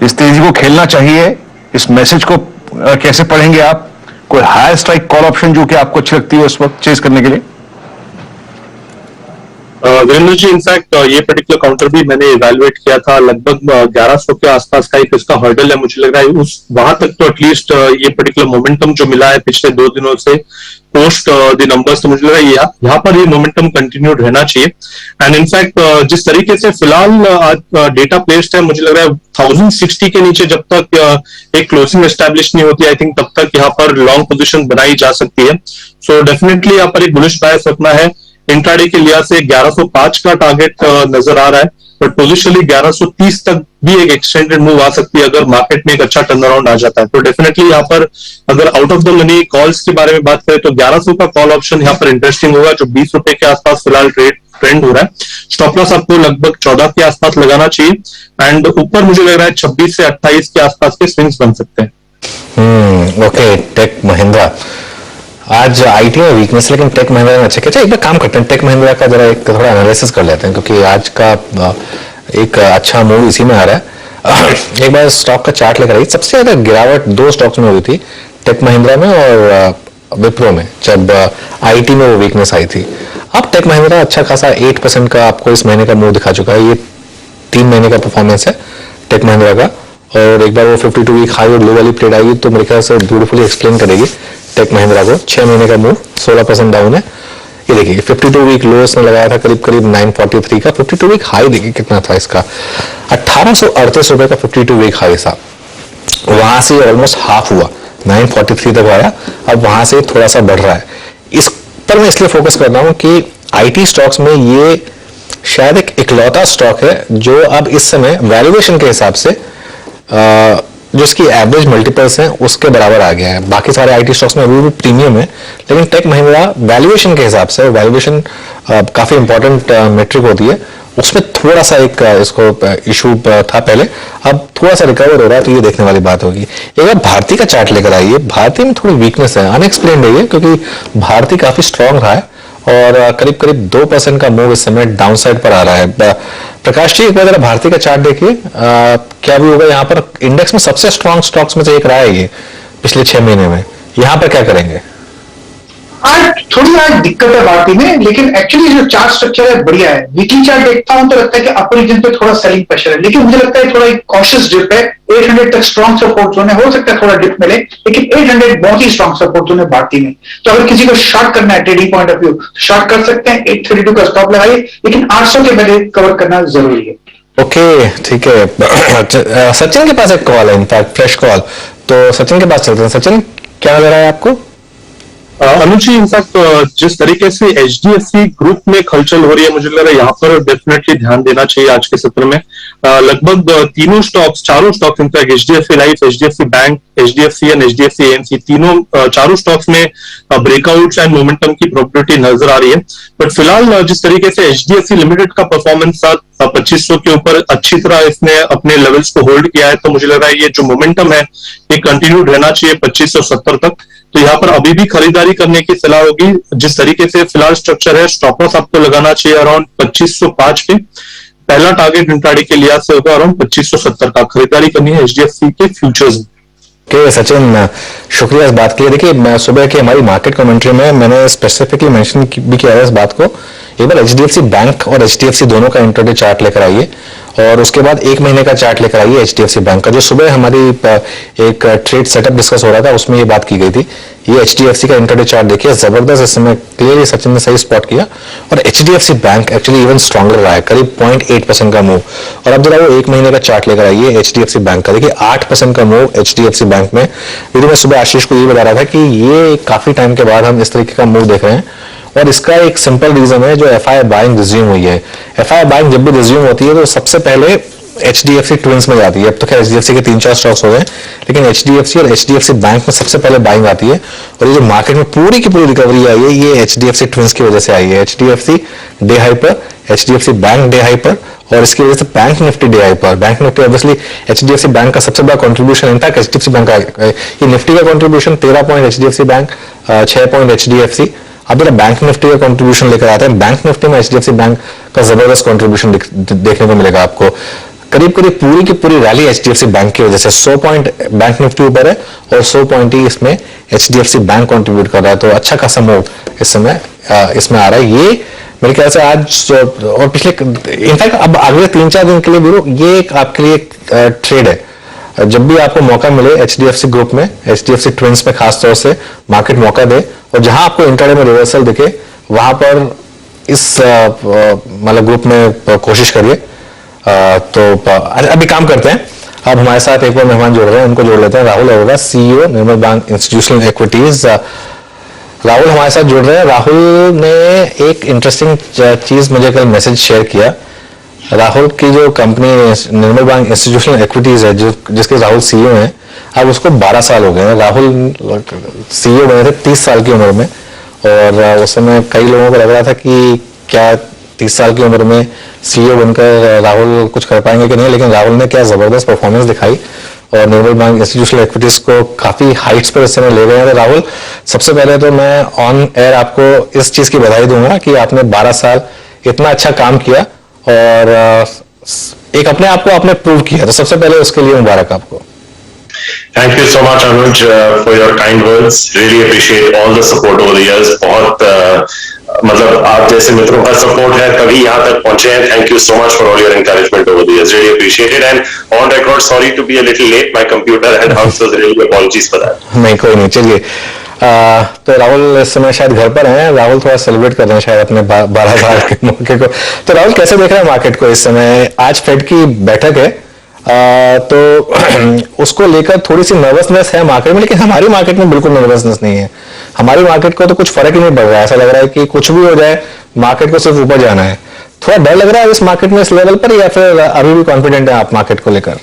इस तेजी को खेलना चाहिए। इस मैसेज को कैसे पढ़ेंगे आप? कोई हाई स्ट्राइक कॉल ऑप्शन जो कि आपको अच्छी लगती है उस वक्त चेज करने के लिए? वीरेंद्र जी इनफैक्ट ये पर्टिकुलर काउंटर भी मैंने इवैल्यूएट किया था, लगभग 1100 के आसपास का एक इसका हर्डल है। मुझे लग रहा है उस वहां तक तो एटलीस्ट ये पर्टिकुलर मोमेंटम जो मिला है पिछले 2 दिनों से पोस्ट द नंबर्स, तो मुझे लग रहा है यहाँ पर ये मोमेंटम कंटिन्यूड रहना चाहिए। एंड इनफैक्ट जिस तरीके से फिलहाल आज डेटा प्लेस्ड है, मुझे लग रहा है 1060 के नीचे जब तक एक क्लोजिंग एस्टैब्लिश नहीं होती आई थिंक तब तक यहाँ पर लॉन्ग पोजीशन बनाई जा सकती है। सो डेफिनेटली यहाँ पर एक बुलिश बायस रखना है। इंट्राडे के लिहाज से 1105 का टारगेट नजर आ रहा है, बट पोजिशनली 1130 तक भी एक एक्सटेंडेड मूव आ सकती है अगर मार्केट में एक अच्छा टर्न अराउंड आ जाता है। तो डेफिनेटली यहाँ पर अगर out of the money calls के बारे में बात करें तो 1100 का कॉल ऑप्शन यहाँ पर इंटरेस्टिंग होगा जो 20 रुपए के आसपास फिलहाल ट्रेंड हो रहा है। स्टॉप लॉस आपको लगभग 14 के आसपास लगाना चाहिए एंड ऊपर मुझे लग रहा है 26 से 28 के आसपास के स्विंग्स बन सकते हैं। ओके टेक महिंद्रा आज आईटी में वीकनेस, लेकिन टेक महिंद्रा में अच्छा एक बार काम करते हैं। टेक महिंद्रा का जरा एक थोड़ा एनालिसिस कर लेते हैं क्योंकि आज का एक अच्छा मूव इसी में आ रहा है। एक बार स्टॉक का चार्ट लेकर आई। सबसे ज्यादा गिरावट 2 स्टॉक्स में हुई थी, टेक महिंद्रा में और विप्रो में, जब आईटी में वो वीकनेस आई थी। अब टेक महिंद्रा अच्छा खासा 8% का आपको इस महीने का मूव दिखा चुका है। ये 3 महीने का परफॉर्मेंस है टेक महिंद्रा का और एक बार वो 52 वीक हाई और लो वाली ट्रेड आएगी तो मेरे ख्याल से ब्यूटीफुली एक्सप्लेन करेगी टेक महिंद्रा को। 6 महीने का मूव 16% डाउन है। ये देखिए 52 वीक लो इसने लगाया था करीब 943 का। 52 वीक हाई देखिए कितना था इसका, 1838 रुपए का 52 वीक हाई था। वहां से ऑलमोस्ट हाफ हुआ, 943 तक आया, अब वहां से थोड़ा सा बढ़ रहा है। इस पर मैं इसलिए फोकस कर रहा हूं कि आईटी स्टॉक्स में ये शायद एक इकलौता स्टॉक है जो अब इस समय वैल्यूएशन के हिसाब से जो इसकी एवरेज मल्टीपल्स हैं उसके बराबर आ गया है। बाकी सारे आईटी स्टॉक्स में अभी भी प्रीमियम है, लेकिन टेक महिंद्रा वैल्यूएशन के हिसाब से, वैल्यूएशन काफी इंपॉर्टेंट मेट्रिक होती है, उसमें थोड़ा सा एक इसको इशू था पहले, अब थोड़ा सा रिकवर हो रहा है तो ये देखने वाली बात होगी। एक बार भारती का चार्ट लेकर आइए। भारती में थोड़ी वीकनेस है, अनएक्सप्लेन्ड है क्योंकि भारती काफी स्ट्रांग रहा है और करीब 2% का मूव इस समय डाउन साइड पर आ रहा है। प्रकाश जी, एक बार जरा भारतीय का चार्ट देखिए, क्या भी होगा यहाँ पर। इंडेक्स में सबसे स्ट्रॉन्ग स्टॉक्स में से एक रहा है ये पिछले 6 महीने में। यहाँ पर क्या करेंगे? आज थोड़ी आज दिक्कत है भारती में, लेकिन एक्चुअली जो चार्ट स्ट्रक्चर है बढ़िया है। वीकली चार्ट देखता हूं तो लगता है कि अपर रीजन पे थोड़ा सेलिंग प्रेशर है, लेकिन मुझे लगता है थोड़ा एक कॉशियस डिप है। 800 तक स्ट्रॉन्ग सपोर्ट जोन है, हो सकता है थोड़ा डिप मिले, लेकिन 800 बहुत ही स्ट्रॉन्ग सपोर्ट जोन है भारती में। तो अगर किसी को शॉर्ट करना है trading point of view, short कर सकते हैं। 832 का स्टॉप लगाइए, लेकिन 800 के पहले कवर करना जरूरी है। ओके, ठीक है। सचिन के पास एक कॉल है, इनफैक्ट फ्रेश कॉल, तो सचिन के पास चलते हैं। सचिन, क्या लग रहा है आपको? अनुज जी, इनफैक्ट जिस तरीके से HDFC ग्रुप में खलचल हो रही है, मुझे लग रहा है यहाँ पर डेफिनेटली ध्यान देना चाहिए आज के सत्र में। लगभग चारों stocks in fact HDFC life, HDFC bank, HDFC and HDFC AMC, चारों स्टॉक्स में ब्रेकआउट्स एंड मोमेंटम की प्रोबेबिलिटी नजर आ रही है। बट फिलहाल जिस तरीके से HDFC लिमिटेड का परफॉर्मेंस 2500 के ऊपर अच्छी तरह इसने अपने लेवल्स को होल्ड किया है, तो मुझे लग रहा है ये जो मोमेंटम है ये कंटिन्यूड रहना चाहिए 2570 तक। तो यहाँ पर अभी भी खरीदारी करने की सलाह होगी। जिस तरीके से फिलहाल स्ट्रक्चर है, स्टॉप लॉस आपको लगाना चाहिए अराउंड 2505 पे। पहला टारगेट इंट्राडे के लिहाज से होगा अराउंड 2570 का। खरीदारी करनी है HDFC के फ्यूचर्स में। ओके सचिन, शुक्रिया इस बात के लिए। देखिए, सुबह की हमारी मार्केट कमेंट्री में मैंने स्पेसिफिकली मेंशन भी किया है इस बात को। एक बार HDFC बैंक और HDFC दोनों का इंट्राडे चार्ट लेकर आइए, और उसके बाद 1 महीने का चार्ट लेकर आइए HDFC बैंक का। जो सुबह हमारी एक ट्रेड सेटअप डिस्कस हो रहा था, उसमें ये बात की गई थी। ये HDFC का इंट्राडे चार्ट देखिए, जबरदस्त इस समय क्लियरली सचिन ने सही स्पॉट किया। और HDFC bank actually even stronger रहा है, करीब 0.8% का मूव। और अब जरा वो 1 महीने का चार्ट लेकर आइए HDFC बैंक का, देखिए 8% का मूव HDFC बैंक में। यदि मैं सुबह आशीष को ये बता रहा था कि ये काफी टाइम के बाद हम इस तरीके का मूव देख रहे हैं, और इसका एक सिंपल रीजन है, जो FI बाइंग रिज्यूम हुई है। FI बाइंग जब भी रिज्यूम होती है तो सबसे पहले HDFC ट्विंस में जाती है। अब तो खैर HDFC के 3-4 स्टॉक्स हो गए, लेकिन HDFC और HDFC बैंक में सबसे पहले बाइंग आती है। और ये जो मार्केट में पूरी की पूरी रिकवरी आई है, ये HDFC ट्विंस की वजह से आई है। HDFC डे हाई पर, HDFC बैंक डे हाई पर, और इसकी वजह से बैंक निफ्टी डे हाई पर। Bank Nifty obviously HDFC bank का सबसे बड़ा कंट्रीब्यूशन, इनफैक्ट HDFC बैंक का ये निफ्टी का contribution 13 point HDFC bank, 6 point HDFC। अब जरा बैंक निफ्टी का कंट्रीब्यूशन लेकर आते हैं। बैंक निफ्टी में HDFC बैंक का जबरदस्त कंट्रीब्यूशन देखने को मिलेगा आपको। करीब करीब पूरी की पूरी रैली HDFC बैंक की वजह से। 100 पॉइंट बैंक निफ्टी ऊपर है और 100 पॉइंट ही इसमें HDFC बैंक कंट्रीब्यूट कर रहा है। तो अच्छा खासा मूव इस समय इसमें आ रहा है। ये मेरे ख्याल से आज और पिछले इनफैक्ट अब अगले 3-4 दिन के लिए भी ये एक आपके लिए ट्रेड है। जब भी आपको मौका मिले HDFC ग्रुप में, HDFC ट्विंस में खास तौर से मार्केट मौका दे, और जहां आपको इंट्राडे में रिवर्सल दिखे, वहां पर इस मतलब ग्रुप में कोशिश करिए। तो अभी काम करते हैं। अब हमारे साथ एक और मेहमान जुड़ रहे हैं, उनको जोड़ लेते हैं। राहुल अरोड़ा, CEO निर्मल बैंक इंस्टीट्यूशनल इक्विटीज। राहुल हमारे साथ जुड़ रहे हैं। राहुल ने एक इंटरेस्टिंग चीज मुझे कल मैसेज शेयर किया। राहुल की जो कंपनी निर्मल बैंक इंस्टीट्यूशनल इक्विटीज है, जिसके राहुल CEO हैं, अब उसको 12 साल हो गए हैं। राहुल CEO बने थे 30 साल की उम्र में, और उस समय कई लोगों को लग रहा था कि क्या 30 साल की उम्र में CEO बनकर राहुल कुछ कर पाएंगे कि नहीं, लेकिन राहुल ने क्या जबरदस्त परफॉर्मेंस दिखाई और निर्मल बैंक इंस्टीट्यूशनल इक्विटीज को काफी हाइट्स पर इस समय ले गए हैं। तो राहुल, सबसे पहले तो मैं ऑन एयर आपको इस चीज की बधाई दूंगा कि आपने 12 साल इतना अच्छा काम किया और एक अपने आप को आपने प्रूव किया, तो सबसे पहले उसके लिए मुबारक आपको। Thank you so much, Anuj, for your kind words. Really appreciate all the support over the years. बहुत मतलब आप जैसे मित्रों का सपोर्ट है तभी यहाँ तक पहुंचे हैं। Thank you so much for all your encouragement over the years. Really appreciate it. And on record, sorry to be a little late. My computer had hung, so really apologies for that. नहीं, कोई नहीं, चलिए। तो राहुल इस समय शायद घर पर हैं। राहुल थोड़ा सेलिब्रेट कर रहे हैं शायद अपने 12 साल के मौके को। तो राहुल, कैसे देख रहे हैं मार्केट को इस समय? आज फेड की बैठक है, तो उसको लेकर थोड़ी सी नर्वसनेस है मार्केट में, लेकिन हमारी मार्केट में बिल्कुल नर्वसनेस नहीं है। हमारी मार्केट को तो कुछ फर्क ही नहीं पड़ रहा है। ऐसा लग रहा है कि कुछ भी हो जाए, मार्केट को सिर्फ ऊपर जाना है। थोड़ा डर लग रहा है इस मार्केट में, इस लेवल पर, या फिर अभी भी कॉन्फिडेंट है आप मार्केट को लेकर?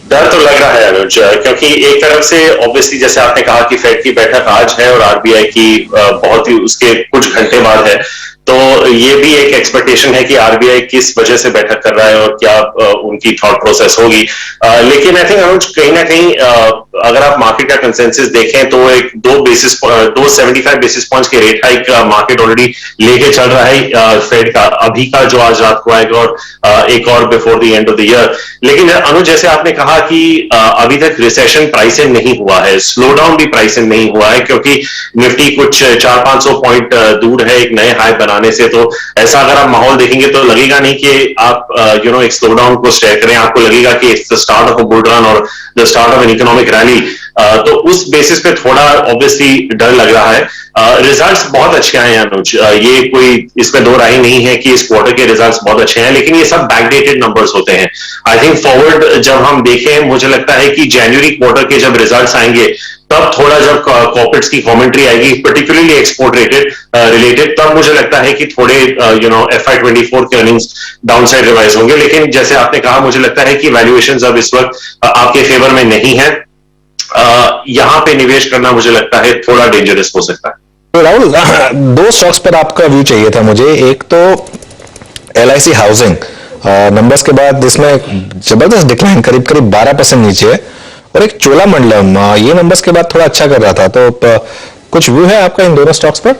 डर तो लग रहा है अनुज, क्योंकि एक तरफ से ऑब्वियसली जैसे आपने कहा कि फेड की बैठक आज है और RBI की बहुत ही उसके कुछ घंटे बाद है, तो ये भी एक एक्सपेक्टेशन है कि आरबीआई किस वजह से बैठक कर रहा है और क्या उनकी थॉट प्रोसेस होगी। लेकिन आई थिंक अनुज कहीं ना कहीं अगर आप मार्केट का कंसेंसस देखें तो एक 275 बेसिस पॉइंट्स के रेट हाइक मार्केट ऑलरेडी लेके चल रहा है फेड का, अभी का जो आज रात को आएगा और एक और before the end of the year. लेकिन अनुज जैसे आपने कहा कि अभी तक रिसेशन प्राइस इन नहीं हुआ है, स्लो डाउन भी प्राइस इन नहीं हुआ है, क्योंकि निफ्टी कुछ 400-500 पॉइंट दूर है एक नए हाई बनाने से। तो ऐसा अगर आप माहौल देखेंगे तो लगेगा नहीं कि आप एक स्लो डाउन को स्टे करें, आपको लगेगा कि it's the start of a bull run और the start of an economic rally. तो उस बेसिस पे थोड़ा ऑब्वियसली डर लग रहा है। रिजल्ट्स बहुत अच्छे आए हैं अनुज, ये कोई इसमें दो राय नहीं है कि इस क्वार्टर के रिजल्ट्स बहुत अच्छे हैं, लेकिन ये सब बैकडेटेड नंबर्स होते हैं। आई थिंक फॉरवर्ड जब हम देखें, मुझे लगता है कि जनवरी क्वार्टर के जब रिजल्ट्स आएंगे तब थोड़ा जब कॉर्पोरेट्स की कमेंट्री आएगी, पर्टिकुलरली एक्सपोर्ट रिलेटेड, तब मुझे लगता है कि थोड़े FY24 के अर्निंग्स डाउनसाइड रिवाइज होंगे। लेकिन जैसे आपने कहा, मुझे लगता है कि वैल्यूएशंस अब इस वक्त आपके फेवर में नहीं है। यहां पे निवेश करना मुझे लगता है थोड़ा डेंजरस हो सकता है। तो राहुल, दो स्टॉक्स पर आपका व्यू चाहिए था मुझे। एक तो LIC हाउसिंग, नंबर्स के बाद इसमें जबरदस्त डिक्लाइन, करीब 12% नीचे है, और एक चोलामंडलम, ये नंबर्स के बाद थोड़ा अच्छा कर रहा था। तो कुछ व्यू है आपका इन दोनों स्टॉक्स पर?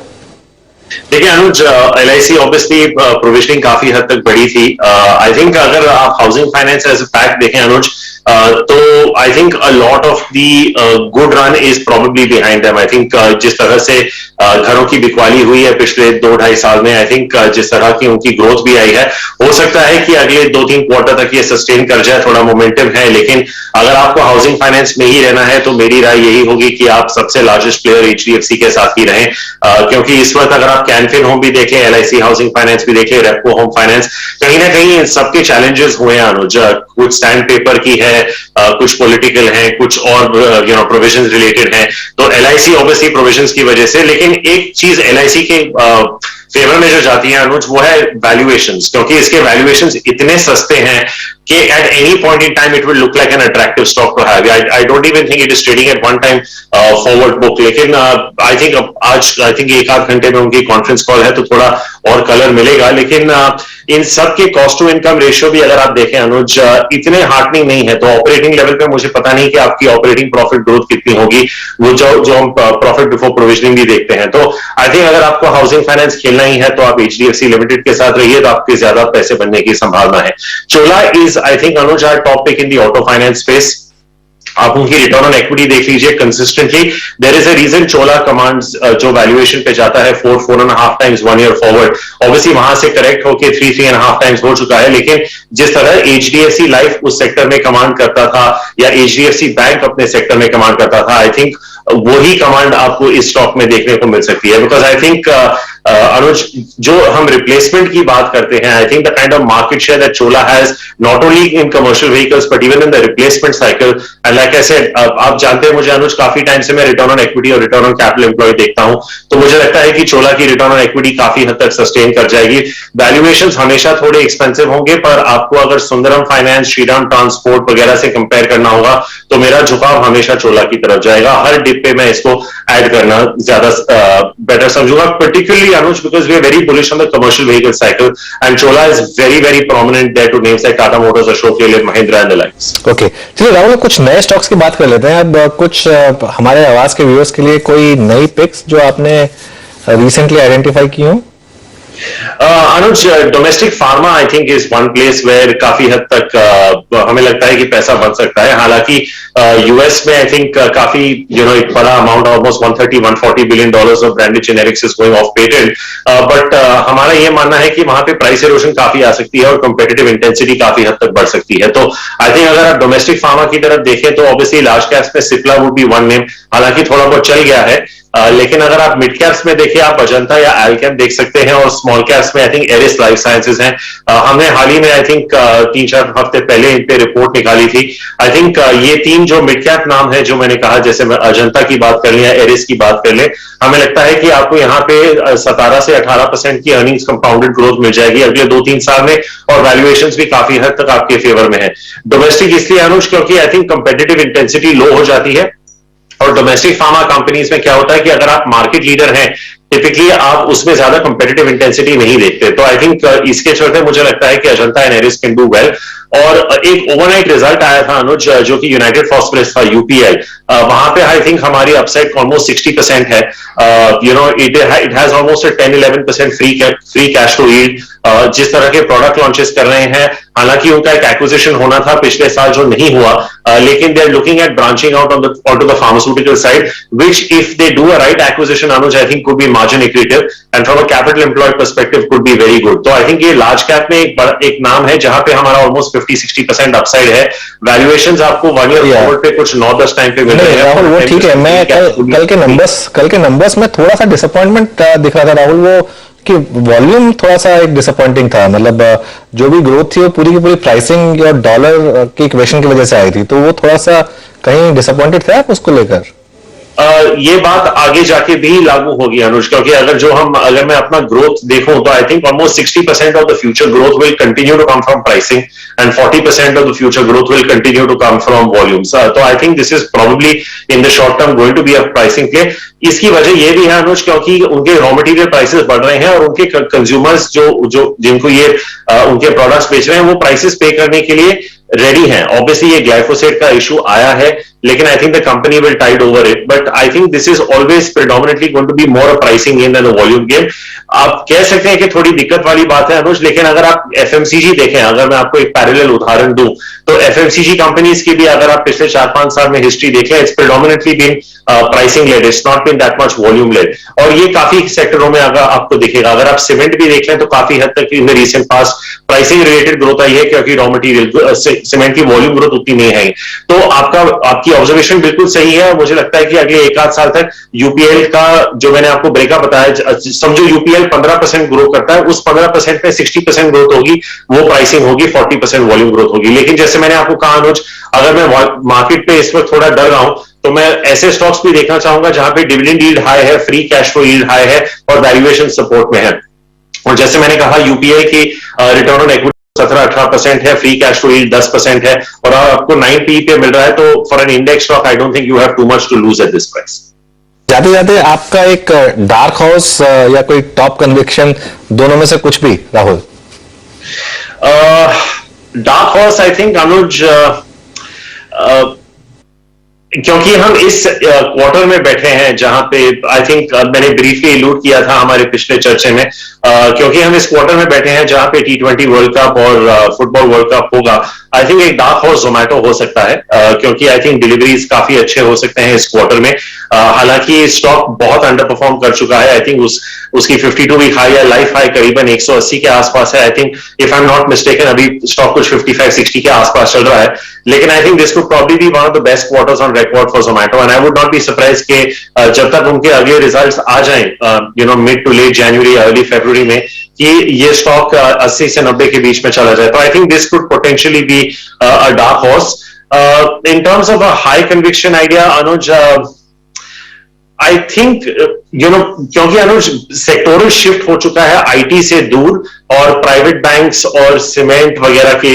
देखिए अनुज, LIC ऑब्वियसली प्रोविजनिंग काफी हद तक बढ़ी थी। आई थिंक अगर आप housing finance as a fact देखें अनुज, तो I think a lot of the good run is probably behind them. I think जिस तरह से घरों की बिकवाली हुई है पिछले 2-2.5 साल में, आई थिंक जिस तरह की उनकी ग्रोथ भी आई है, हो सकता है कि अगले 2-3 क्वार्टर तक ये सस्टेन कर जाए, थोड़ा मोमेंटम है। लेकिन अगर आपको हाउसिंग फाइनेंस में ही रहना है तो मेरी राय यही होगी कि आप सबसे लार्जेस्ट प्लेयर HDFC के साथ ही रहें, क्योंकि इस वक्त अगर आप कैनफिन होम भी देखें, LIC हाउसिंग फाइनेंस भी देखें, रेपको होम फाइनेंस, कहीं ना कहीं इन सबके चैलेंजेस हुए हैं अनुज। कुछ स्टैंड पेपर की है, कुछ पॉलिटिकल है, कुछ और प्रोविजंस रिलेटेड है। तो LIC ऑब्वियसली प्रोविजंस की वजह से, लेकिन एक चीज LIC के फेवर में जो जाती है अनुज, वो है वैल्यूएशंस, क्योंकि इसके वैल्यूएशंस इतने सस्ते हैं कि at any point in time it will look like an attractive stock to have. I don't even think it is trading at one time forward book. लेकिन I think आज एक आध घंटे में उनकी कॉन्फ्रेंस कॉल है तो थोड़ा और कलर मिलेगा। लेकिन इन सब के कॉस्ट टू इनकम रेशियो भी अगर आप देखें अनुज, इतने हार्टनिंग नहीं है। तो ऑपरेटिंग लेवल पे मुझे पता नहीं कि आपकी ऑपरेटिंग प्रॉफिट ग्रोथ कितनी होगी, वो जो हम प्रॉफिट बिफोर प्रोविजनिंग भी देखते हैं। तो आई थिंक अगर आपको हाउसिंग फाइनेंस खेलना ही है तो आप HDFC लिमिटेड के साथ रहिए, तो आपके ज्यादा पैसे बनने की संभावना है। चोला is I think Anuj our top pick in the auto finance space. आप उनकी रिटर्न ऑन इक्विटी देख लीजिए consistently, there is a reason Chola commands जो वैल्यूएशन पे जाता है 4.5 टाइम्स 1 ईयर फॉरवर्ड। ऑब्वियसली वहां से करेक्ट होके 3.5 टाइम्स हो चुका है, लेकिन जिस तरह HDFC लाइफ उस सेक्टर में कमांड करता था या HDFC बैंक अपने सेक्टर में कमांड करता था, आई थिंक वही कमांड आपको इस स्टॉक में देखने को मिल सकती है। बिकॉज आई थिंक अनुज, जो हम रिप्लेसमेंट की बात करते हैं, आई think the kind of market share that Chola has not only in commercial vehicles but even in the replacement cycle. And like I said, आप जानते हैं मुझे अनुज, काफी टाइम से मैं रिटर्न ऑन इक्विटी और रिटर्न ऑन कैपिटल एम्प्लॉय देखता हूं, तो मुझे लगता है कि चोला की रिटर्न ऑन इक्विटी काफी हद तक सस्टेन कर जाएगी। वैल्यूएशन हमेशा थोड़े एक्सपेंसिव होंगे, पर आपको अगर सुंदरम फाइनेंस, श्रीराम ट्रांसपोर्ट वगैरह से कंपेयर करना होगा तो मेरा झुकाव हमेशा चोला की तरफ जाएगा। हर डिप पे मैं इसको ऐड करना ज्यादा better समझूंगा, particularly Anuj, because we are very bullish on the commercial vehicle cycle and Chola is very very prominent there to names like Tata Motors, Ashok Leyland, Mahindra and the likes. Okay, चलिए राहुल, कुछ नए stocks की बात कर लेते हैं अब। कुछ हमारे आवाज के व्यूअर्स के लिए कोई नई पिक्स जो आपने रिसेंटली आइडेंटिफाई की हो? Anuj, domestic pharma I think is one place where काफी हद तक हमें लगता है कि पैसा बन सकता है। हालांकि यूएस में आई थिंक काफी एक बड़ा amount, almost 130-140 billion dollars of branded generics is going of patent, but हमारा ये मानना है कि वहां पे प्राइस एरोशन काफी आ सकती है और कंपेटिटिव इंटेंसिटी काफी हद तक बढ़ सकती है। तो आई थिंक अगर आप डोमेस्टिक फार्मा की तरफ देखें तो ऑब्वियसली लार्ज कैप्स में Cipla would be one name, हालांकि थोड़ा बहुत चल गया है। लेकिन अगर आप मिड कैप्स में देखिए, आप अजंता या एल्केम देख सकते हैं, और स्मॉल कैप्स में आई थिंक एरिस लाइफ साइंसेज हैं। हमने हाल ही में आई थिंक 3-4 हफ्ते पहले इन पे रिपोर्ट निकाली थी। आई थिंक ये 3 जो मिड कैप नाम है जो मैंने कहा, जैसे अजंता की बात कर लें या एरिस की बात कर लें, हमें लगता है कि आपको यहाँ पे 17 से 18% की अर्निंग्स कंपाउंडेड ग्रोथ मिल जाएगी अगले 2-3 साल में, और वैल्यूएशंस भी काफी हद तक आपके फेवर में है। डोमेस्टिक इसलिए अनुज क्योंकि आई थिंक कंपेटिटिव इंटेंसिटी लो हो जाती है, और डोमेस्टिक फार्मा कंपनीज में क्या होता है कि अगर आप मार्केट लीडर हैं टिपिकली आप उसमें ज्यादा कंपेटिटिव इंटेंसिटी नहीं देखते। तो आई थिंक इसके चलते मुझे लगता है कि Ajanta and Eris can do well. और एक ओवरनाइट रिजल्ट आया था अनुज, जो कि यूनाइटेड फॉस्फोरस था, यूपीएल, वहां पे आई थिंक हमारी अपसाइड ऑलमोस्ट 60% है। It has almost 10-11% free cash to yield. जिस तरह के प्रोडक्ट लॉन्चेस कर रहे हैं, हालांकि उनका एक एक्विजिशन होना था पिछले साल जो नहीं हुआ, लेकिन they are looking at branching out onto the pharmaceutical side, which if they do a right acquisition, Anuj, I think could be margin accretive and from a capital employed perspective could be very good. तो I think ये large cap में एक नाम है जहां पे हमारा almost 50-60% upside है। वैल्यूएशंस आपको 1 ईयर फॉरवर्ड पे कुछ 9-10 टाइम पे मिल रहे हैं। राहुल वो ठीक है, मैं कल के नंबर्स में थोड़ा सा डिसअपॉइंटमेंट दिख रहा था राहुल, वो कि वॉल्यूम थोड़ा सा एक डिसअपॉइंटिंग था। मतलब जो भी ग्रोथ थी वो पूरी की पूरी प्राइसिंग और डॉलर की इक्वेशन की वजह से आई थी, तो वो थोड़ा सा कहीं डिसअपॉइंटेड थे आप उसको लेकर? ये बात आगे जाके भी लागू होगी अनुज, क्योंकि अगर मैं अपना ग्रोथ देखूं तो I think almost 60% of the future growth will continue to come from pricing and 40% of the future growth will continue to come from volumes. तो I think this is probably in the short term going to be a pricing play. इसकी वजह ये भी है अनुज, क्योंकि उनके raw material prices बढ़ रहे हैं और उनके कंज्यूमर्स जो जिनको ये उनके प्रोडक्ट्स बेच रहे हैं वो प्राइसेस पे करने के लिए रेडी हैं। ऑब्वियसली ये ग्लाइफोसेट का इशू आया है, लेकिन I think the company will tide over it, but I think this is always predominantly going to be more a pricing game than a volume game. आप कह सकते हैं कि थोड़ी दिक्कत वाली बात है अनुज, लेकिन अगर आप एफएमसीजी देखें, अगर मैं आपको एक पैरेलल उदाहरण दूं, तो एफएमसीजी कंपनीज की भी अगर आप पिछले 4-5 साल में हिस्ट्री देखें, it's predominantly been pricing led, it's not been that much volume led. और ये काफी सेक्टरों में अगर आपको दिखेगा, अगर आप सीमेंट भी देख लें तो काफी हद तक in recent past pricing related growth आई है, क्योंकि रॉ मटेरियल सीमेंट की वॉल्यूम ग्रोथ उतनी नहीं है। तो आपकी ऑब्जर्वेशन बिल्कुल सही है। मुझे लगता है कि अगले 1-8 साल तक यूपीएल का जो मैंने आपको ब्रेकअप बताया, समझो यूपीएल 15% ग्रो करता है, उस 15% में 60% ग्रोथ होगी वो प्राइसिंग होगी, 40% वॉल्यूम ग्रोथ होगी। लेकिन जैसे मैंने आपको कहा अनुज, अगर मैं मार्केट पे इस वक्त थोड़ा डर रहा हूं तो मैं ऐसे स्टॉक्स भी देखना चाहूंगा जहां पे डिविडेंड यील्ड हाई है, free cash flow yield high है और वैल्यूएशन सपोर्ट में है। और जैसे मैंने कहा यूपीआई की रिटर्न ऑन इक्विटी 17-18% है, फ्री कैश फ्लो यील्ड 10% है और आपको 9 PE पे मिल रहा है, तो for an index stock I don't think you have too much to lose at this price. जाते जाते आपका एक डार्क हॉर्स या कोई टॉप कन्विक्शन, दोनों में से कुछ भी Rahul? Dark horse I think Anuj, क्योंकि हम इस क्वार्टर में बैठे हैं जहां पे आई थिंक मैंने ब्रीफली अलूड किया था हमारे पिछले चर्चे में, क्योंकि हम इस क्वार्टर में बैठे हैं जहां पे T20 वर्ल्ड कप और फुटबॉल वर्ल्ड कप होगा। आई थिंक एक डार्क हॉर्स जोमेटो हो सकता है, क्योंकि आई थिंक डिलीवरीज काफी अच्छे हो सकते हैं इस क्वार्टर में। हालांकि स्टॉक बहुत अंडर परफॉर्म कर चुका है। आई थिंक उसकी 52 वीक हाई या लाइफ हाई करीबन 180 के आसपास है। I think if I am not mistaken अभी स्टॉक कुछ 55-60 के आसपास चल रहा है, लेकिन I think this could probably be one of the best quarters on record for Zomato and I would not be surprise के जब तक उनके अगले रिजल्ट्स आ जाएं mid to late January early February में, कि ये स्टॉक 80 से 90 के बीच में चला जाए। तो I think this could potentially be a dark horse. In terms of a high conviction idea Anuj, I think क्योंकि अनुज सेक्टोरल शिफ्ट हो चुका है आईटी से दूर और प्राइवेट बैंक्स और सीमेंट वगैरह के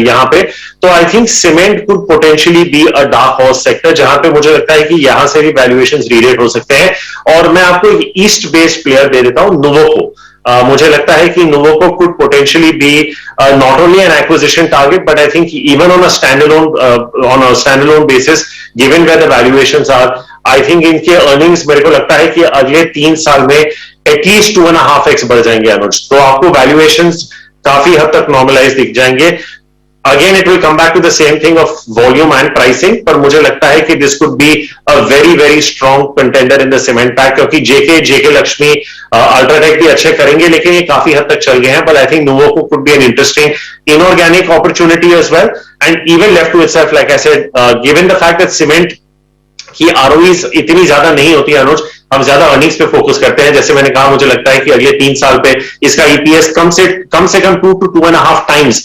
यहां पे, तो I think cement could potentially be a dark horse sector, जहां पे मुझे लगता है कि यहां से भी वैल्यूएशंस रीरेट हो सकते हैं। और मैं आपको एक ईस्ट बेस्ड प्लेयर दे देता हूं, नुवोको। मुझे लगता है कि Nuvoco could potentially be not only an acquisition target, but I think even on a standalone basis, given where the valuations are, I think इनके अर्निंग्स मेरे को लगता है कि अगले 3 साल में एटलीस्ट 2.5x बढ़ जाएंगे अनुज। तो आपको वैल्यूएशंस काफी हद तक नॉर्मलाइज दिख जाएंगे। Again it will come back to the same thing of volume and pricing, पर मुझे लगता है कि this could be a very very strong contender in the cement pack, क्योंकि जेके लक्ष्मी अल्ट्राटेक भी अच्छे करेंगे, लेकिन ये काफी हद तक चल गए हैं। But I think Nuvoco could be an interesting inorganic opportunity as well, and even left to itself, like I said, given the fact that cement की आरओईज इतनी ज्यादा नहीं होती अनुज, हम ज्यादा अर्निंग्स पे फोकस करते हैं। जैसे मैंने कहा, मुझे लगता है कि अगले 3 साल पे इसका ईपीएस कम से कम 2 to 2.5 टाइम्स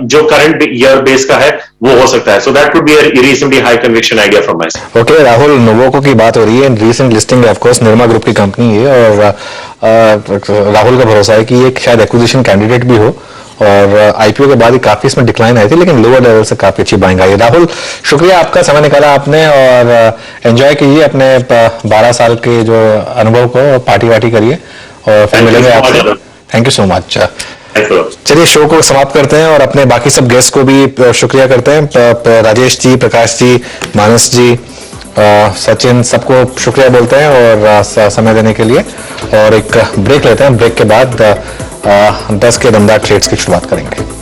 जो करंट ईयर बेस का है वो हो सकता है। So that could be a reasonably high conviction idea from my side. Okay Rahul, Nuvoco की बात हो रही है, recent listing of course Nirma group की कंपनी है और राहुल का भरोसा है कि ये शायद एक्विजिशन कैंडिडेट भी हो और आईपीओ के बाद ही काफी इसमें डिक्लाइन आई थी, लेकिन लोअर लेवल से काफी अच्छी बाइंग आई है। राहुल, शुक्रिया आपका, समय निकाला आपने, और एंजॉय कीजिए अपने 12 साल के जो अनुभव को, पार्टी वार्टी करिए और फिर मिलेंगे आपसे। Thank you so much. चलिए शो को समाप्त करते हैं और अपने बाकी सब गेस्ट को भी शुक्रिया करते हैं। राजेश जी, प्रकाश जी, मानस जी, सचिन, सबको शुक्रिया बोलते हैं और समय देने के लिए। और एक ब्रेक लेते हैं, ब्रेक के बाद 10 के दमदार ट्रेड्स की शुरुआत करेंगे।